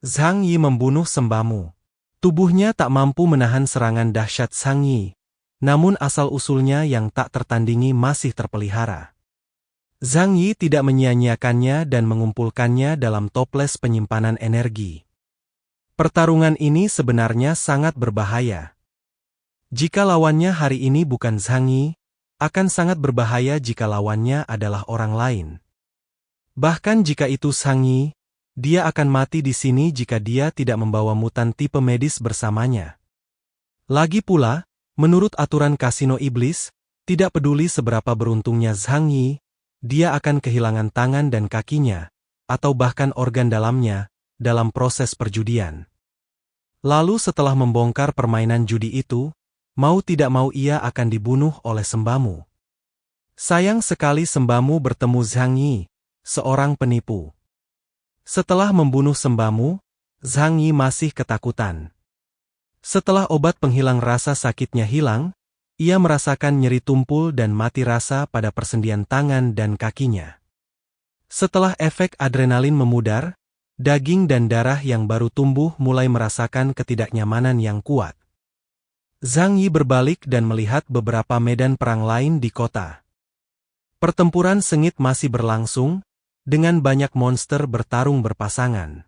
Zhang Yi membunuh Sembamu. Tubuhnya tak mampu menahan serangan dahsyat Zhang Yi, namun asal-usulnya yang tak tertandingi masih terpelihara. Zhang Yi tidak menyia-nyiakannya dan mengumpulkannya dalam toples penyimpanan energi. Pertarungan ini sebenarnya sangat berbahaya. Jika lawannya hari ini bukan Zhang Yi, akan sangat berbahaya jika lawannya adalah orang lain. Bahkan jika itu Zhang Yi, dia akan mati di sini jika dia tidak membawa mutan tipe medis bersamanya. Lagi pula, menurut aturan kasino iblis, tidak peduli seberapa beruntungnya Zhang Yi, dia akan kehilangan tangan dan kakinya, atau bahkan organ dalamnya, dalam proses perjudian. Lalu setelah membongkar permainan judi itu, mau tidak mau ia akan dibunuh oleh Sembamu. Sayang sekali Sembamu bertemu Zhang Yi, seorang penipu. Setelah membunuh Sembamu, Zhang Yi masih ketakutan. Setelah obat penghilang rasa sakitnya hilang, ia merasakan nyeri tumpul dan mati rasa pada persendian tangan dan kakinya. Setelah efek adrenalin memudar, daging dan darah yang baru tumbuh mulai merasakan ketidaknyamanan yang kuat. Zhang Yi berbalik dan melihat beberapa medan perang lain di kota. Pertempuran sengit masih berlangsung, dengan banyak monster bertarung berpasangan.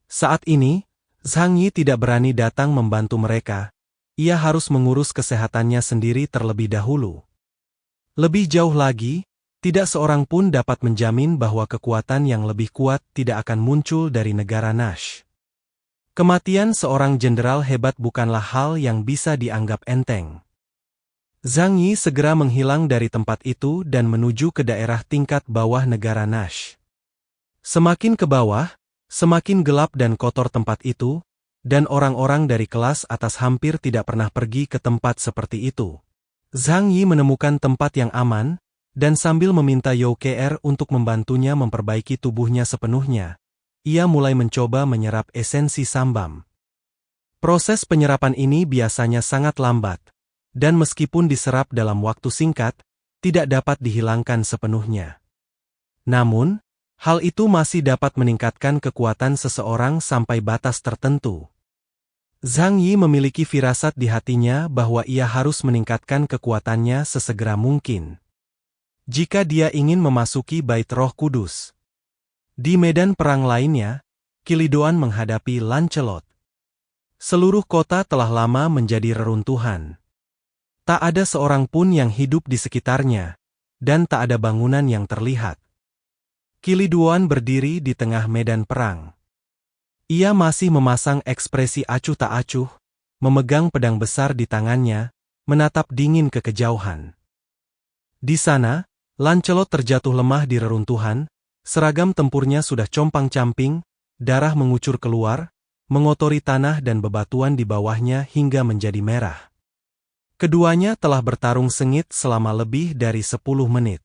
Saat ini, Zhang Yi tidak berani datang membantu mereka, ia harus mengurus kesehatannya sendiri terlebih dahulu. Lebih jauh lagi, tidak seorang pun dapat menjamin bahwa kekuatan yang lebih kuat tidak akan muncul dari negara Nash. Kematian seorang jenderal hebat bukanlah hal yang bisa dianggap enteng. Zhang Yi segera menghilang dari tempat itu dan menuju ke daerah tingkat bawah negara Nash. Semakin ke bawah, semakin gelap dan kotor tempat itu, dan orang-orang dari kelas atas hampir tidak pernah pergi ke tempat seperti itu. Zhang Yi menemukan tempat yang aman, dan sambil meminta You Kr untuk membantunya memperbaiki tubuhnya sepenuhnya, ia mulai mencoba menyerap esensi Sambam. Proses penyerapan ini biasanya sangat lambat, dan meskipun diserap dalam waktu singkat, tidak dapat dihilangkan sepenuhnya. Namun, hal itu masih dapat meningkatkan kekuatan seseorang sampai batas tertentu. Zhang Yi memiliki firasat di hatinya bahwa ia harus meningkatkan kekuatannya sesegera mungkin. Jika dia ingin memasuki Bait Roh Kudus. Di medan perang lainnya, Kilidoan menghadapi Lancelot. Seluruh kota telah lama menjadi reruntuhan. Tak ada seorang pun yang hidup di sekitarnya, dan tak ada bangunan yang terlihat. Kilidoan berdiri di tengah medan perang. Ia masih memasang ekspresi acuh tak acuh, memegang pedang besar di tangannya, menatap dingin ke kejauhan. Di sana, Lancelot terjatuh lemah di reruntuhan, seragam tempurnya sudah compang-camping, darah mengucur keluar, mengotori tanah dan bebatuan di bawahnya hingga menjadi merah. Keduanya telah bertarung sengit selama lebih dari 10 menit.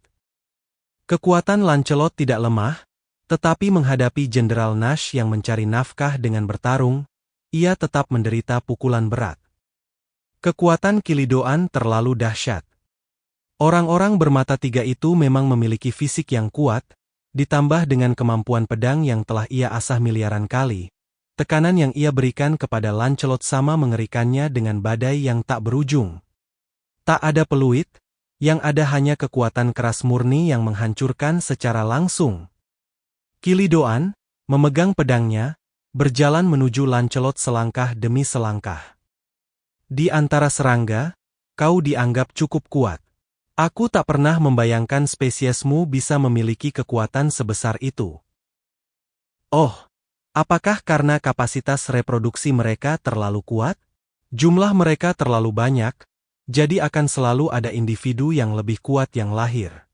Kekuatan Lancelot tidak lemah, tetapi menghadapi Jenderal Nash yang mencari nafkah dengan bertarung, ia tetap menderita pukulan berat. Kekuatan Kilidoan terlalu dahsyat. Orang-orang bermata tiga itu memang memiliki fisik yang kuat, ditambah dengan kemampuan pedang yang telah ia asah miliaran kali, Tekanan yang ia berikan kepada Lancelot sama mengerikannya dengan badai yang tak berujung. Tak ada peluit, yang ada hanya kekuatan keras murni yang menghancurkan secara langsung. Kilidoan, memegang pedangnya, berjalan menuju Lancelot selangkah demi selangkah. Di antara serangga, kau dianggap cukup kuat. Aku tak pernah membayangkan spesiesmu bisa memiliki kekuatan sebesar itu. Oh, apakah karena kapasitas reproduksi mereka terlalu kuat? Jumlah mereka terlalu banyak, jadi akan selalu ada individu yang lebih kuat yang lahir.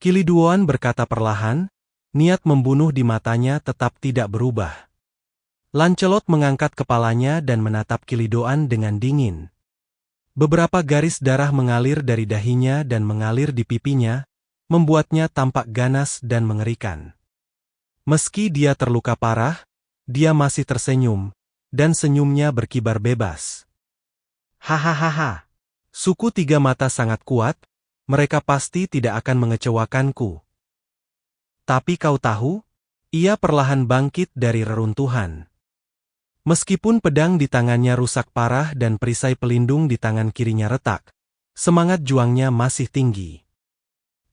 Kiliduan berkata perlahan, niat membunuh di matanya tetap tidak berubah. Lancelot mengangkat kepalanya dan menatap Kilidoan dengan dingin. Beberapa garis darah mengalir dari dahinya dan mengalir di pipinya, membuatnya tampak ganas dan mengerikan. Meski dia terluka parah, dia masih tersenyum, dan senyumnya berkibar bebas. Hahaha. Suku Tiga Mata sangat kuat, mereka pasti tidak akan mengecewakanku. Tapi kau tahu? Ia perlahan bangkit dari reruntuhan. Meskipun pedang di tangannya rusak parah dan perisai pelindung di tangan kirinya retak, semangat juangnya masih tinggi.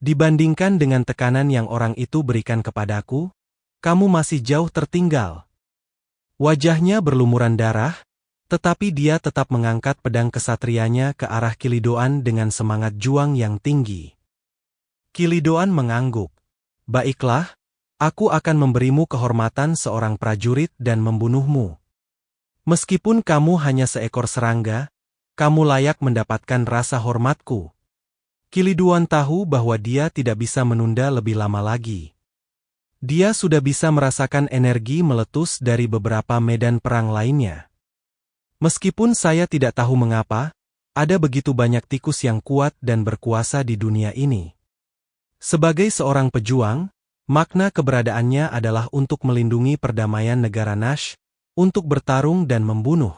Dibandingkan dengan tekanan yang orang itu berikan kepadaku, kamu masih jauh tertinggal. Wajahnya berlumuran darah, tetapi dia tetap mengangkat pedang kesatrianya ke arah Kilidoan dengan semangat juang yang tinggi. Kilidoan mengangguk. Baiklah, aku akan memberimu kehormatan seorang prajurit dan membunuhmu. Meskipun kamu hanya seekor serangga, kamu layak mendapatkan rasa hormatku. Kilidoan tahu bahwa dia tidak bisa menunda lebih lama lagi. Dia sudah bisa merasakan energi meletus dari beberapa medan perang lainnya. Meskipun saya tidak tahu mengapa, ada begitu banyak tikus yang kuat dan berkuasa di dunia ini. Sebagai seorang pejuang, makna keberadaannya adalah untuk melindungi perdamaian negara Nash, untuk bertarung dan membunuh.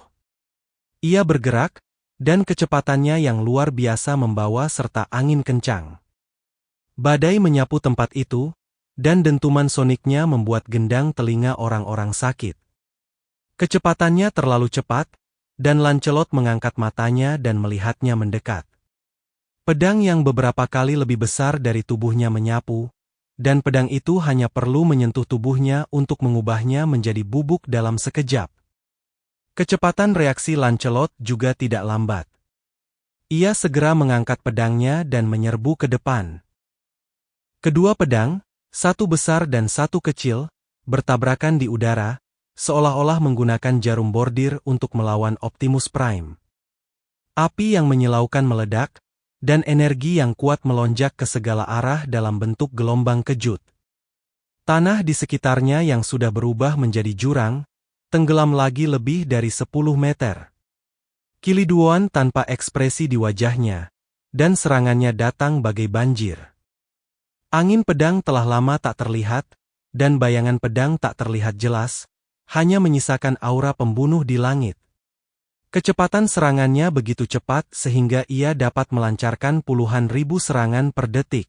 Ia bergerak, dan kecepatannya yang luar biasa membawa serta angin kencang. Badai menyapu tempat itu, dan dentuman soniknya membuat gendang telinga orang-orang sakit. Kecepatannya terlalu cepat, dan Lancelot mengangkat matanya dan melihatnya mendekat. Pedang yang beberapa kali lebih besar dari tubuhnya menyapu, dan pedang itu hanya perlu menyentuh tubuhnya untuk mengubahnya menjadi bubuk dalam sekejap. Kecepatan reaksi Lancelot juga tidak lambat. Ia segera mengangkat pedangnya dan menyerbu ke depan. Kedua pedang, satu besar dan satu kecil, bertabrakan di udara, seolah-olah menggunakan jarum bordir untuk melawan Optimus Prime. Api yang menyilaukan meledak, dan energi yang kuat melonjak ke segala arah dalam bentuk gelombang kejut. Tanah di sekitarnya yang sudah berubah menjadi jurang, tenggelam lagi lebih dari 10 meter. Kiliduan tanpa ekspresi di wajahnya, dan serangannya datang bagai banjir. Angin pedang telah lama tak terlihat, dan bayangan pedang tak terlihat jelas, hanya menyisakan aura pembunuh di langit. Kecepatan serangannya begitu cepat sehingga ia dapat melancarkan puluhan ribu serangan per detik.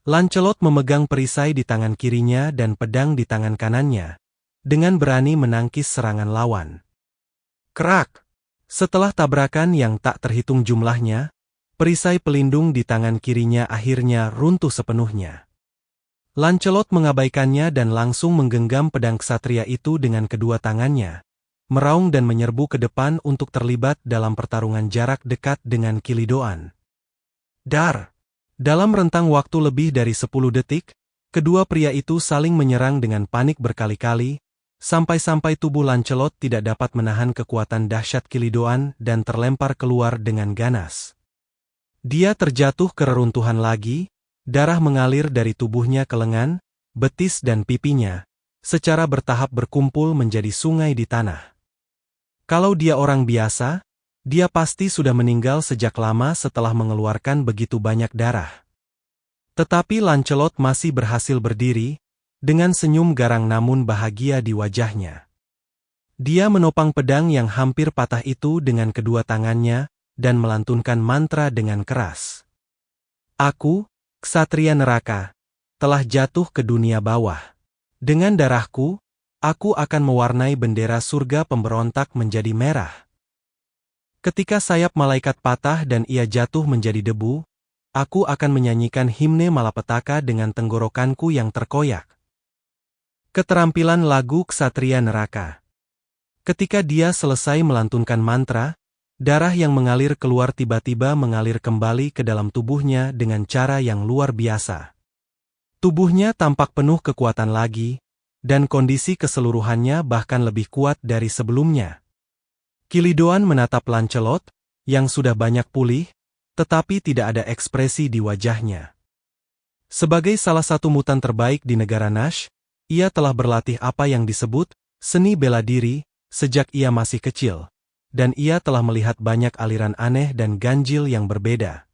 Lancelot memegang perisai di tangan kirinya dan pedang di tangan kanannya, dengan berani menangkis serangan lawan. Kerak! Setelah tabrakan yang tak terhitung jumlahnya, perisai pelindung di tangan kirinya akhirnya runtuh sepenuhnya. Lancelot mengabaikannya dan langsung menggenggam pedang ksatria itu dengan kedua tangannya, meraung dan menyerbu ke depan untuk terlibat dalam pertarungan jarak dekat dengan Kilidoan. Dar! Dalam rentang waktu lebih dari 10 detik, kedua pria itu saling menyerang dengan panik berkali-kali, sampai-sampai tubuh Lancelot tidak dapat menahan kekuatan dahsyat Kilidoan dan terlempar keluar dengan ganas. Dia terjatuh ke reruntuhan lagi, darah mengalir dari tubuhnya ke lengan, betis dan pipinya, secara bertahap berkumpul menjadi sungai di tanah. Kalau dia orang biasa, dia pasti sudah meninggal sejak lama setelah mengeluarkan begitu banyak darah. Tetapi Lancelot masih berhasil berdiri, dengan senyum garang namun bahagia di wajahnya. Dia menopang pedang yang hampir patah itu dengan kedua tangannya, dan melantunkan mantra dengan keras. Aku, ksatria neraka, telah jatuh ke dunia bawah. Dengan darahku, Aku akan mewarnai bendera surga pemberontak menjadi merah. Ketika sayap malaikat patah dan ia jatuh menjadi debu, aku akan menyanyikan himne malapetaka dengan tenggorokanku yang terkoyak. Keterampilan lagu Ksatria Neraka. Ketika dia selesai melantunkan mantra, darah yang mengalir keluar tiba-tiba mengalir kembali ke dalam tubuhnya dengan cara yang luar biasa. Tubuhnya tampak penuh kekuatan lagi, dan kondisi keseluruhannya bahkan lebih kuat dari sebelumnya. Kilidoan menatap Lancelot, yang sudah banyak pulih, tetapi tidak ada ekspresi di wajahnya. Sebagai salah satu mutan terbaik di negara Nash, ia telah berlatih apa yang disebut seni bela diri sejak ia masih kecil, dan ia telah melihat banyak aliran aneh dan ganjil yang berbeda.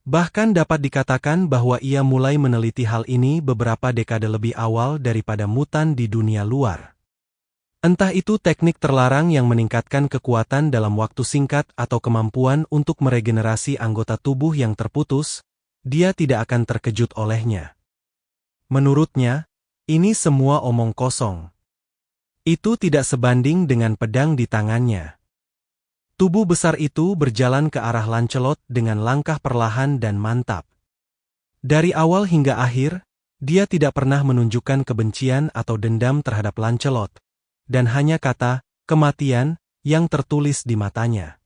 Bahkan dapat dikatakan bahwa ia mulai meneliti hal ini beberapa dekade lebih awal daripada mutan di dunia luar. Entah itu teknik terlarang yang meningkatkan kekuatan dalam waktu singkat atau kemampuan untuk meregenerasi anggota tubuh yang terputus, dia tidak akan terkejut olehnya. Menurutnya, ini semua omong kosong. Itu tidak sebanding dengan pedang di tangannya. Tubuh besar itu berjalan ke arah Lancelot dengan langkah perlahan dan mantap. Dari awal hingga akhir, dia tidak pernah menunjukkan kebencian atau dendam terhadap Lancelot, dan hanya kata, kematian, yang tertulis di matanya.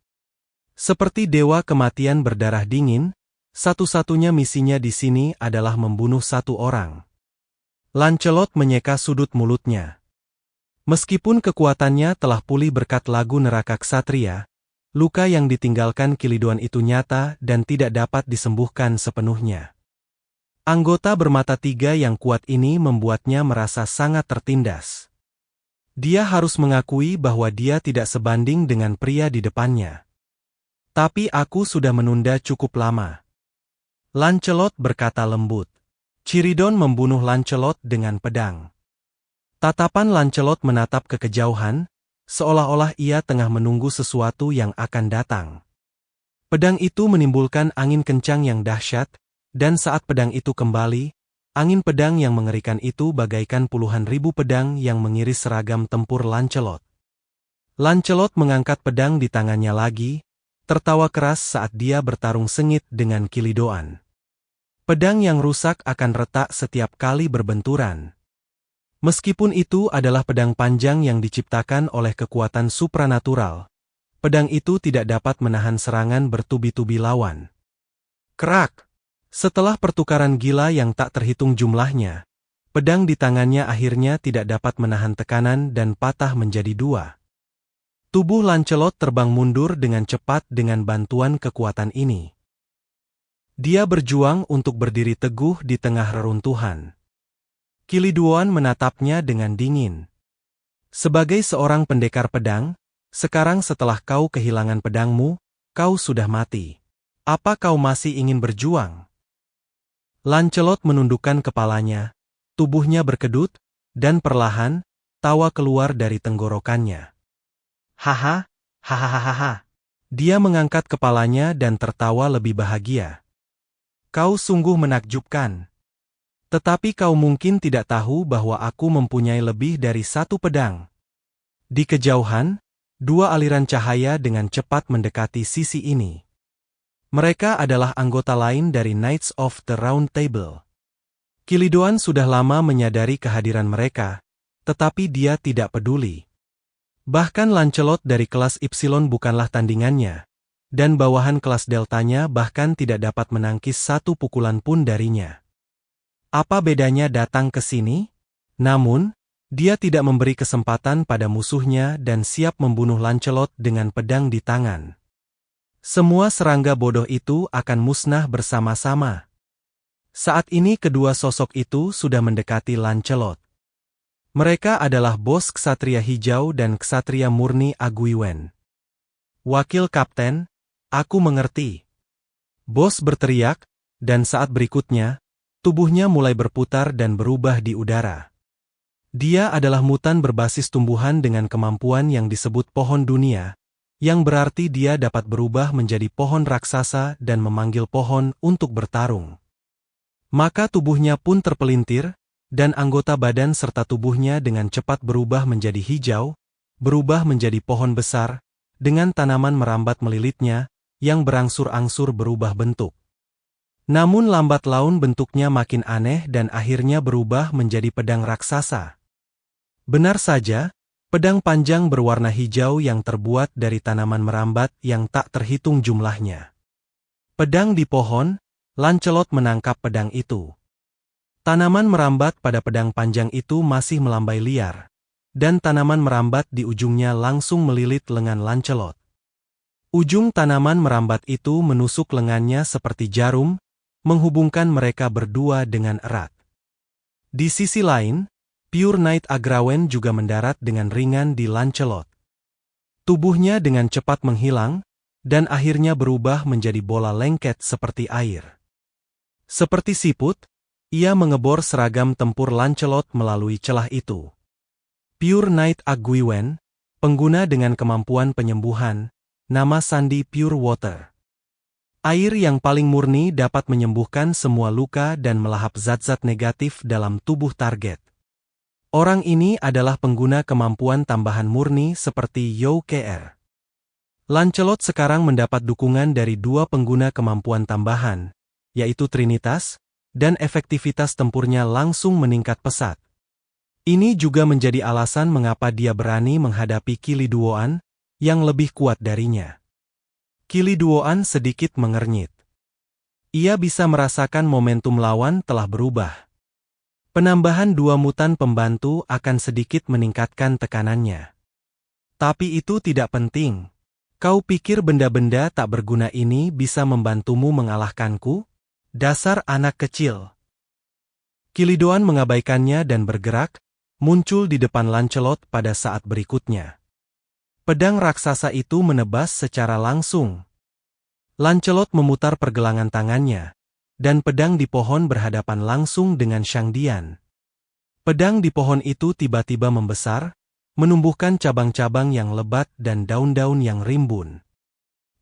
Seperti dewa kematian berdarah dingin, satu-satunya misinya di sini adalah membunuh satu orang. Lancelot menyeka sudut mulutnya. Meskipun kekuatannya telah pulih berkat lagu neraka ksatria, luka yang ditinggalkan Kilidoan itu nyata dan tidak dapat disembuhkan sepenuhnya. Anggota bermata tiga yang kuat ini membuatnya merasa sangat tertindas. Dia harus mengakui bahwa dia tidak sebanding dengan pria di depannya. Tapi aku sudah menunda cukup lama. Lancelot berkata lembut. Chiridon membunuh Lancelot dengan pedang. Tatapan Lancelot menatap ke kejauhan, seolah-olah ia tengah menunggu sesuatu yang akan datang. Pedang itu menimbulkan angin kencang yang dahsyat, dan saat pedang itu kembali, angin pedang yang mengerikan itu bagaikan puluhan ribu pedang yang mengiris seragam tempur Lancelot. Lancelot mengangkat pedang di tangannya lagi, tertawa keras saat dia bertarung sengit dengan Kilidoan. Pedang yang rusak akan retak setiap kali berbenturan. Meskipun itu adalah pedang panjang yang diciptakan oleh kekuatan supranatural, pedang itu tidak dapat menahan serangan bertubi-tubi lawan. Kerak! Setelah pertukaran gila yang tak terhitung jumlahnya, pedang di tangannya akhirnya tidak dapat menahan tekanan dan patah menjadi dua. Tubuh Lancelot terbang mundur dengan cepat dengan bantuan kekuatan ini. Dia berjuang untuk berdiri teguh di tengah reruntuhan. Kilidoan menatapnya dengan dingin. Sebagai seorang pendekar pedang, sekarang setelah kau kehilangan pedangmu, kau sudah mati. Apa kau masih ingin berjuang? Lancelot menundukkan kepalanya, tubuhnya berkedut, dan perlahan, tawa keluar dari tenggorokannya. Haha, hahaha. Dia mengangkat kepalanya dan tertawa lebih bahagia. Kau sungguh menakjubkan. Tetapi kau mungkin tidak tahu bahwa aku mempunyai lebih dari satu pedang. Di kejauhan, dua aliran cahaya dengan cepat mendekati sisi ini. Mereka adalah anggota lain dari Knights of the Round Table. Kilidoan sudah lama menyadari kehadiran mereka, tetapi dia tidak peduli. Bahkan Lancelot dari kelas Ypsilon bukanlah tandingannya, dan bawahan kelas Deltanya bahkan tidak dapat menangkis satu pukulan pun darinya. Apa bedanya datang ke sini? Namun, dia tidak memberi kesempatan pada musuhnya dan siap membunuh Lancelot dengan pedang di tangan. Semua serangga bodoh itu akan musnah bersama-sama. Saat ini kedua sosok itu sudah mendekati Lancelot. Mereka adalah bos Ksatria Hijau dan Ksatria Murni Aguiwen. Wakil Kapten, aku mengerti. Bos berteriak, dan saat berikutnya, tubuhnya mulai berputar dan berubah di udara. Dia adalah mutan berbasis tumbuhan dengan kemampuan yang disebut pohon dunia, yang berarti dia dapat berubah menjadi pohon raksasa dan memanggil pohon untuk bertarung. Maka tubuhnya pun terpelintir, dan anggota badan serta tubuhnya dengan cepat berubah menjadi hijau, berubah menjadi pohon besar, dengan tanaman merambat melilitnya, yang berangsur-angsur berubah bentuk. Namun lambat laun bentuknya makin aneh dan akhirnya berubah menjadi pedang raksasa. Benar saja, pedang panjang berwarna hijau yang terbuat dari tanaman merambat yang tak terhitung jumlahnya. Pedang di pohon, Lancelot menangkap pedang itu. Tanaman merambat pada pedang panjang itu masih melambai liar, dan tanaman merambat di ujungnya langsung melilit lengan Lancelot. Ujung tanaman merambat itu menusuk lengannya seperti jarum, menghubungkan mereka berdua dengan erat. Di sisi lain, Pure Knight Agrawen juga mendarat dengan ringan di Lancelot. Tubuhnya dengan cepat menghilang, dan akhirnya berubah menjadi bola lengket seperti air. Seperti siput, ia mengebor seragam tempur Lancelot melalui celah itu. Pure Knight Aguiwen, pengguna dengan kemampuan penyembuhan, nama sandi Pure Water. Air yang paling murni dapat menyembuhkan semua luka dan melahap zat-zat negatif dalam tubuh target. Orang ini adalah pengguna kemampuan tambahan murni seperti Yao Kr. Lancelot sekarang mendapat dukungan dari dua pengguna kemampuan tambahan, yaitu Trinitas, dan efektivitas tempurnya langsung meningkat pesat. Ini juga menjadi alasan mengapa dia berani menghadapi Kili Duoan, yang lebih kuat darinya. Kili Duoan sedikit mengernyit. Ia bisa merasakan momentum lawan telah berubah. Penambahan dua mutan pembantu akan sedikit meningkatkan tekanannya. Tapi itu tidak penting. Kau pikir benda-benda tak berguna ini bisa membantumu mengalahkanku? Dasar anak kecil. Kili Duoan mengabaikannya dan bergerak, muncul di depan Lancelot pada saat berikutnya. Pedang raksasa itu menebas secara langsung. Lancelot memutar pergelangan tangannya, dan pedang di pohon berhadapan langsung dengan Shangdian. Pedang di pohon itu tiba-tiba membesar, menumbuhkan cabang-cabang yang lebat dan daun-daun yang rimbun.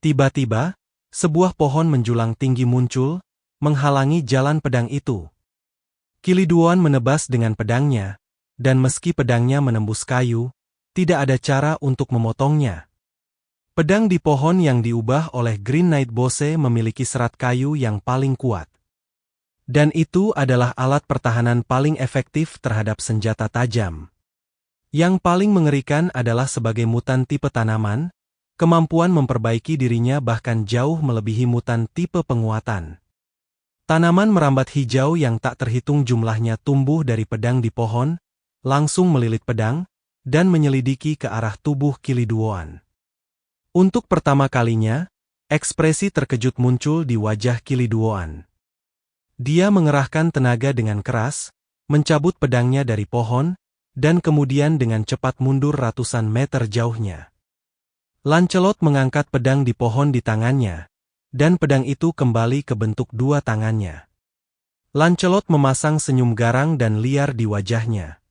Tiba-tiba, sebuah pohon menjulang tinggi muncul, menghalangi jalan pedang itu. Kili Duoan menebas dengan pedangnya, dan meski pedangnya menembus kayu, tidak ada cara untuk memotongnya. Pedang di pohon yang diubah oleh Green Knight Bose memiliki serat kayu yang paling kuat. Dan itu adalah alat pertahanan paling efektif terhadap senjata tajam. Yang paling mengerikan adalah sebagai mutan tipe tanaman, kemampuan memperbaiki dirinya bahkan jauh melebihi mutan tipe penguatan. Tanaman merambat hijau yang tak terhitung jumlahnya tumbuh dari pedang di pohon, langsung melilit pedang, dan menyelidiki ke arah tubuh Kili Duoan. Untuk pertama kalinya, ekspresi terkejut muncul di wajah Kili Duoan. Dia mengerahkan tenaga dengan keras, mencabut pedangnya dari pohon, dan kemudian dengan cepat mundur ratusan meter jauhnya. Lancelot mengangkat pedang di pohon di tangannya, dan pedang itu kembali ke bentuk dua tangannya. Lancelot memasang senyum garang dan liar di wajahnya.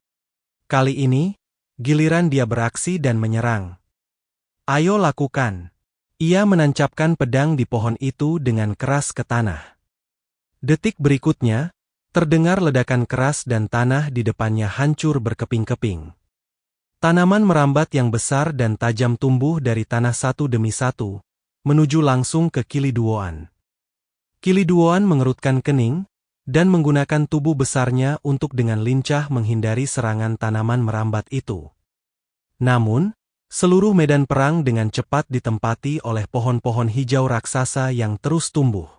Kali ini, giliran dia beraksi dan menyerang. Ayo lakukan. Ia menancapkan pedang di pohon itu dengan keras ke tanah. Detik berikutnya, terdengar ledakan keras dan tanah di depannya hancur berkeping-keping. Tanaman merambat yang besar dan tajam tumbuh dari tanah satu demi satu, menuju langsung ke Kili Duoan. Kili Duoan mengerutkan kening, dan menggunakan tubuh besarnya untuk dengan lincah menghindari serangan tanaman merambat itu. Namun, seluruh medan perang dengan cepat ditempati oleh pohon-pohon hijau raksasa yang terus tumbuh.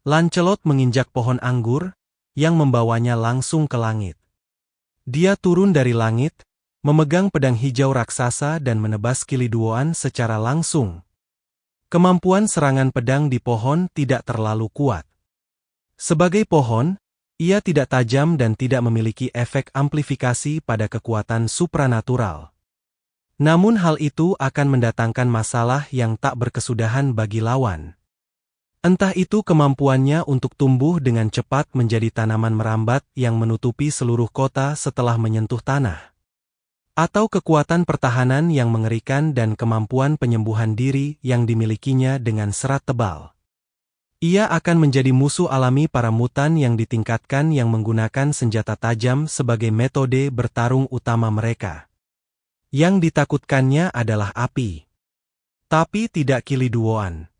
Lancelot menginjak pohon anggur, yang membawanya langsung ke langit. Dia turun dari langit, memegang pedang hijau raksasa dan menebas Kili Duoan secara langsung. Kemampuan serangan pedang di pohon tidak terlalu kuat. Sebagai pohon, ia tidak tajam dan tidak memiliki efek amplifikasi pada kekuatan supranatural. Namun hal itu akan mendatangkan masalah yang tak berkesudahan bagi lawan. Entah itu kemampuannya untuk tumbuh dengan cepat menjadi tanaman merambat yang menutupi seluruh kota setelah menyentuh tanah. Atau kekuatan pertahanan yang mengerikan dan kemampuan penyembuhan diri yang dimilikinya dengan serat tebal. Ia akan menjadi musuh alami para mutan yang ditingkatkan yang menggunakan senjata tajam sebagai metode bertarung utama mereka. Yang ditakutkannya adalah api. Tapi tidak Kiliduoan.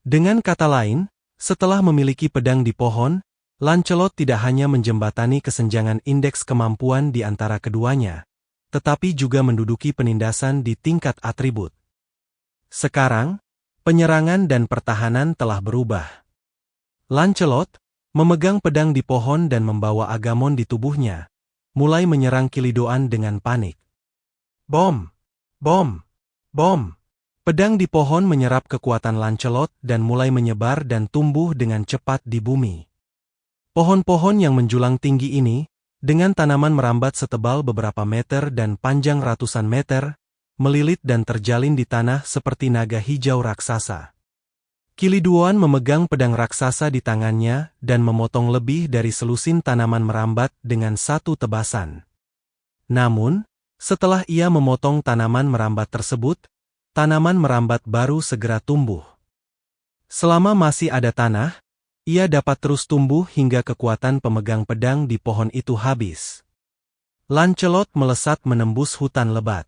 Dengan kata lain, setelah memiliki pedang di pohon, Lancelot tidak hanya menjembatani kesenjangan indeks kemampuan di antara keduanya, tetapi juga menduduki penindasan di tingkat atribut. Sekarang, penyerangan dan pertahanan telah berubah. Lancelot, memegang pedang di pohon dan membawa Agamon di tubuhnya, mulai menyerang Kilidoan dengan panik. Bom! Bom! Bom! Pedang di pohon menyerap kekuatan Lancelot dan mulai menyebar dan tumbuh dengan cepat di bumi. Pohon-pohon yang menjulang tinggi ini, dengan tanaman merambat setebal beberapa meter dan panjang ratusan meter, melilit dan terjalin di tanah seperti naga hijau raksasa. Kiliduoan memegang pedang raksasa di tangannya dan memotong lebih dari selusin tanaman merambat dengan satu tebasan. Namun, setelah ia memotong tanaman merambat tersebut, tanaman merambat baru segera tumbuh. Selama masih ada tanah, ia dapat terus tumbuh hingga kekuatan pemegang pedang di pohon itu habis. Lancelot melesat menembus hutan lebat.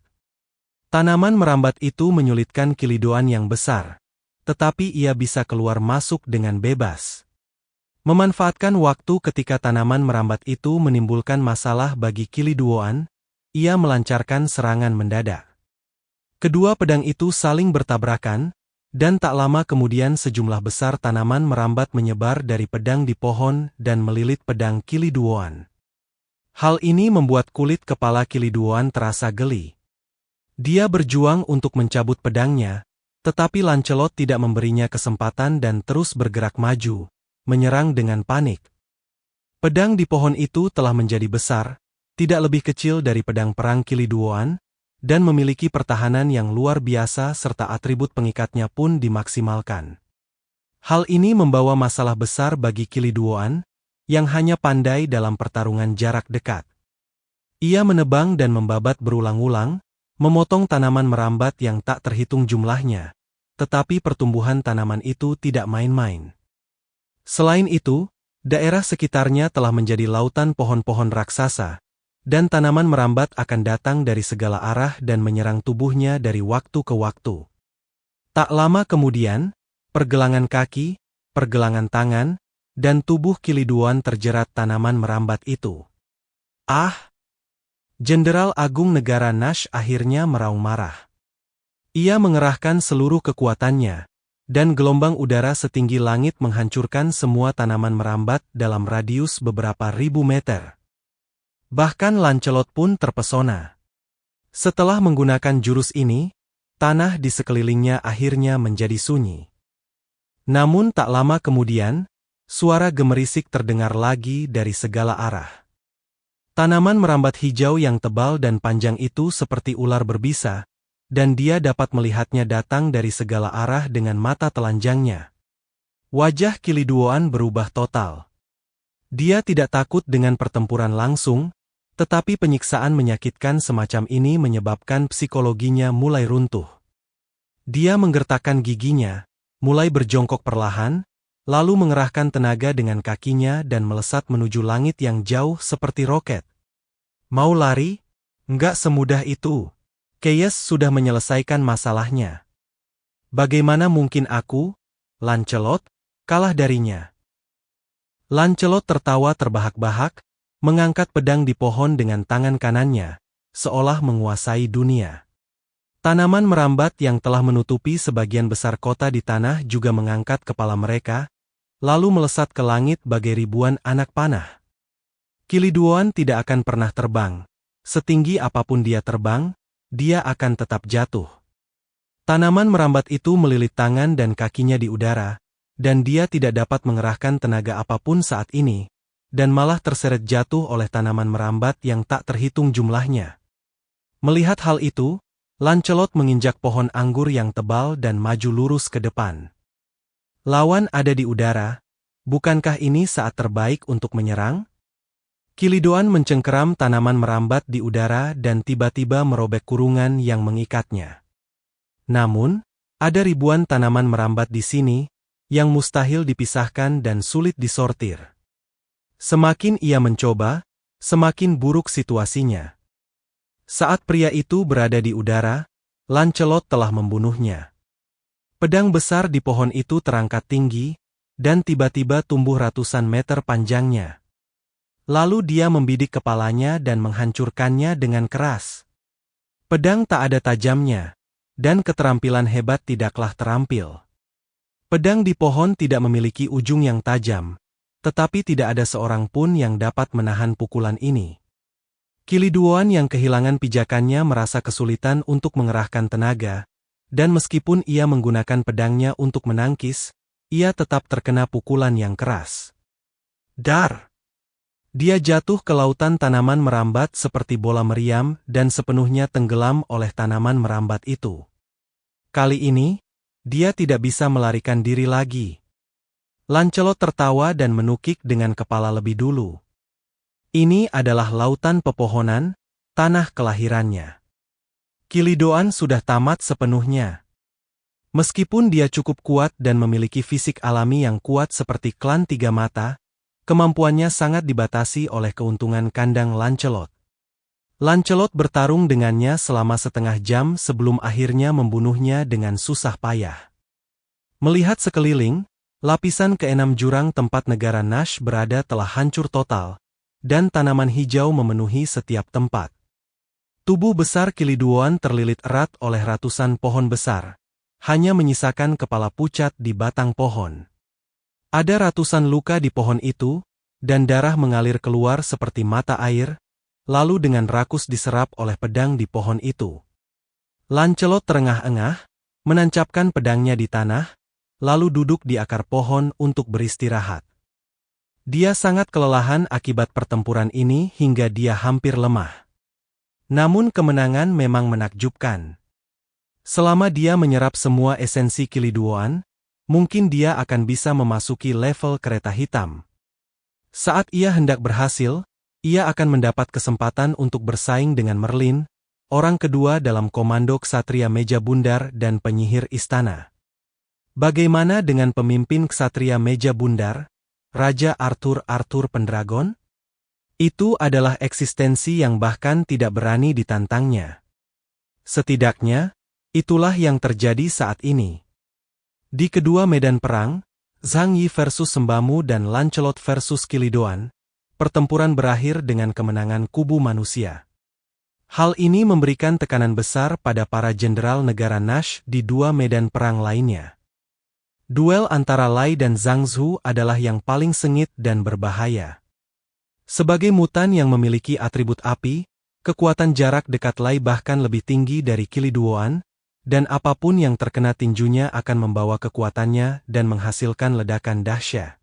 Tanaman merambat itu menyulitkan Kilidoan yang besar, tetapi ia bisa keluar masuk dengan bebas. Memanfaatkan waktu ketika tanaman merambat itu menimbulkan masalah bagi Kiliduoan, ia melancarkan serangan mendadak. Kedua pedang itu saling bertabrakan, dan tak lama kemudian sejumlah besar tanaman merambat menyebar dari pedang di pohon dan melilit pedang Kiliduoan. Hal ini membuat kulit kepala Kiliduoan terasa geli. Dia berjuang untuk mencabut pedangnya, tetapi Lancelot tidak memberinya kesempatan dan terus bergerak maju, menyerang dengan panik. Pedang di pohon itu telah menjadi besar, tidak lebih kecil dari pedang perang Kiliduoan, dan memiliki pertahanan yang luar biasa serta atribut pengikatnya pun dimaksimalkan. Hal ini membawa masalah besar bagi Kiliduoan, yang hanya pandai dalam pertarungan jarak dekat. Ia menebang dan membabat berulang-ulang, memotong tanaman merambat yang tak terhitung jumlahnya, tetapi pertumbuhan tanaman itu tidak main-main. Selain itu, daerah sekitarnya telah menjadi lautan pohon-pohon raksasa, dan tanaman merambat akan datang dari segala arah dan menyerang tubuhnya dari waktu ke waktu. Tak lama kemudian, pergelangan kaki, pergelangan tangan, dan tubuh Kiliduoan terjerat tanaman merambat itu. Ah! Jenderal Agung Negara Nash akhirnya meraung marah. Ia mengerahkan seluruh kekuatannya, dan gelombang udara setinggi langit menghancurkan semua tanaman merambat dalam radius beberapa ribu meter. Bahkan Lancelot pun terpesona. Setelah menggunakan jurus ini, tanah di sekelilingnya akhirnya menjadi sunyi. Namun tak lama kemudian, suara gemerisik terdengar lagi dari segala arah. Tanaman merambat hijau yang tebal dan panjang itu seperti ular berbisa, dan dia dapat melihatnya datang dari segala arah dengan mata telanjangnya. Wajah Kiliduoan berubah total. Dia tidak takut dengan pertempuran langsung, tetapi penyiksaan menyakitkan semacam ini menyebabkan psikologinya mulai runtuh. Dia menggertakkan giginya, mulai berjongkok perlahan, lalu mengerahkan tenaga dengan kakinya dan melesat menuju langit yang jauh seperti roket. Mau lari? Enggak semudah itu. Keyes sudah menyelesaikan masalahnya. Bagaimana mungkin aku, Lancelot, kalah darinya? Lancelot tertawa terbahak-bahak, mengangkat pedang di pohon dengan tangan kanannya, seolah menguasai dunia. Tanaman merambat yang telah menutupi sebagian besar kota di tanah juga mengangkat kepala mereka, lalu melesat ke langit bagai ribuan anak panah. Kiliduoan tidak akan pernah terbang. Setinggi apapun dia terbang, dia akan tetap jatuh. Tanaman merambat itu melilit tangan dan kakinya di udara, dan dia tidak dapat mengerahkan tenaga apapun saat ini, dan malah terseret jatuh oleh tanaman merambat yang tak terhitung jumlahnya. Melihat hal itu, Lancelot menginjak pohon anggur yang tebal dan maju lurus ke depan. Lawan ada di udara, bukankah ini saat terbaik untuk menyerang? Kilidoan mencengkeram tanaman merambat di udara dan tiba-tiba merobek kurungan yang mengikatnya. Namun, ada ribuan tanaman merambat di sini, yang mustahil dipisahkan dan sulit disortir. Semakin ia mencoba, semakin buruk situasinya. Saat pria itu berada di udara, Lancelot telah membunuhnya. Pedang besar di pohon itu terangkat tinggi, dan tiba-tiba tumbuh ratusan meter panjangnya. Lalu dia membidik kepalanya dan menghancurkannya dengan keras. Pedang tak ada tajamnya, dan keterampilan hebat tidaklah terampil. Pedang di pohon tidak memiliki ujung yang tajam, tetapi tidak ada seorang pun yang dapat menahan pukulan ini. Kiliduoan yang kehilangan pijakannya merasa kesulitan untuk mengerahkan tenaga, dan meskipun ia menggunakan pedangnya untuk menangkis, ia tetap terkena pukulan yang keras. Dar! Dia jatuh ke lautan tanaman merambat seperti bola meriam dan sepenuhnya tenggelam oleh tanaman merambat itu. Kali ini, dia tidak bisa melarikan diri lagi. Lancelot tertawa dan menukik dengan kepala lebih dulu. Ini adalah lautan pepohonan, tanah kelahirannya. Kilidoan sudah tamat sepenuhnya. Meskipun dia cukup kuat dan memiliki fisik alami yang kuat seperti klan Tiga Mata, kemampuannya sangat dibatasi oleh keuntungan kandang Lancelot. Lancelot bertarung dengannya selama setengah jam sebelum akhirnya membunuhnya dengan susah payah. Melihat sekeliling, lapisan keenam jurang tempat negara Nash berada telah hancur total, dan tanaman hijau memenuhi setiap tempat. Tubuh besar Kiliduoan terlilit erat oleh ratusan pohon besar, hanya menyisakan kepala pucat di batang pohon. Ada ratusan luka di pohon itu, dan darah mengalir keluar seperti mata air, lalu dengan rakus diserap oleh pedang di pohon itu. Lancelot terengah-engah, menancapkan pedangnya di tanah, lalu duduk di akar pohon untuk beristirahat. Dia sangat kelelahan akibat pertempuran ini hingga dia hampir lemah. Namun kemenangan memang menakjubkan. Selama dia menyerap semua esensi Kiliduoan, mungkin dia akan bisa memasuki level kereta hitam. Saat ia hendak berhasil, ia akan mendapat kesempatan untuk bersaing dengan Merlin, orang kedua dalam komando ksatria meja bundar dan penyihir istana. Bagaimana dengan pemimpin ksatria meja bundar, Raja Arthur Pendragon? Itu adalah eksistensi yang bahkan tidak berani ditantangnya. Setidaknya, itulah yang terjadi saat ini. Di kedua medan perang, Zhang Yi versus Sembamu dan Lancelot versus Kilidoan, pertempuran berakhir dengan kemenangan kubu manusia. Hal ini memberikan tekanan besar pada para jenderal negara Nash di dua medan perang lainnya. Duel antara Lai dan Zhang Zhu adalah yang paling sengit dan berbahaya. Sebagai mutan yang memiliki atribut api, kekuatan jarak dekat Lai bahkan lebih tinggi dari Kiliduoan, dan apapun yang terkena tinjunya akan membawa kekuatannya dan menghasilkan ledakan dahsyat.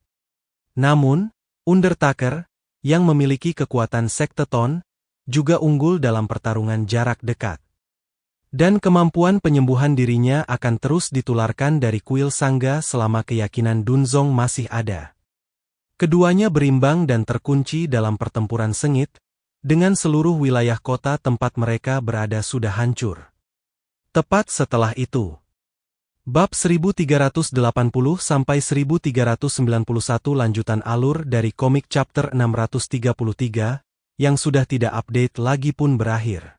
Namun, Undertaker, yang memiliki kekuatan sekteton, juga unggul dalam pertarungan jarak dekat. Dan kemampuan penyembuhan dirinya akan terus ditularkan dari kuil Sangga selama keyakinan Dunzong masih ada. Keduanya berimbang dan terkunci dalam pertempuran sengit, dengan seluruh wilayah kota tempat mereka berada sudah hancur. Tepat setelah itu, Bab 1380-1391 lanjutan alur dari komik chapter 633, yang sudah tidak update lagi pun berakhir.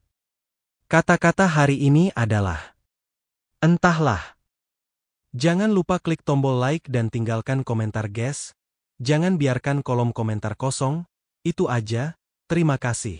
Kata-kata hari ini adalah entahlah. Jangan lupa klik tombol like dan tinggalkan komentar guys. Jangan biarkan kolom komentar kosong. Itu aja, terima kasih.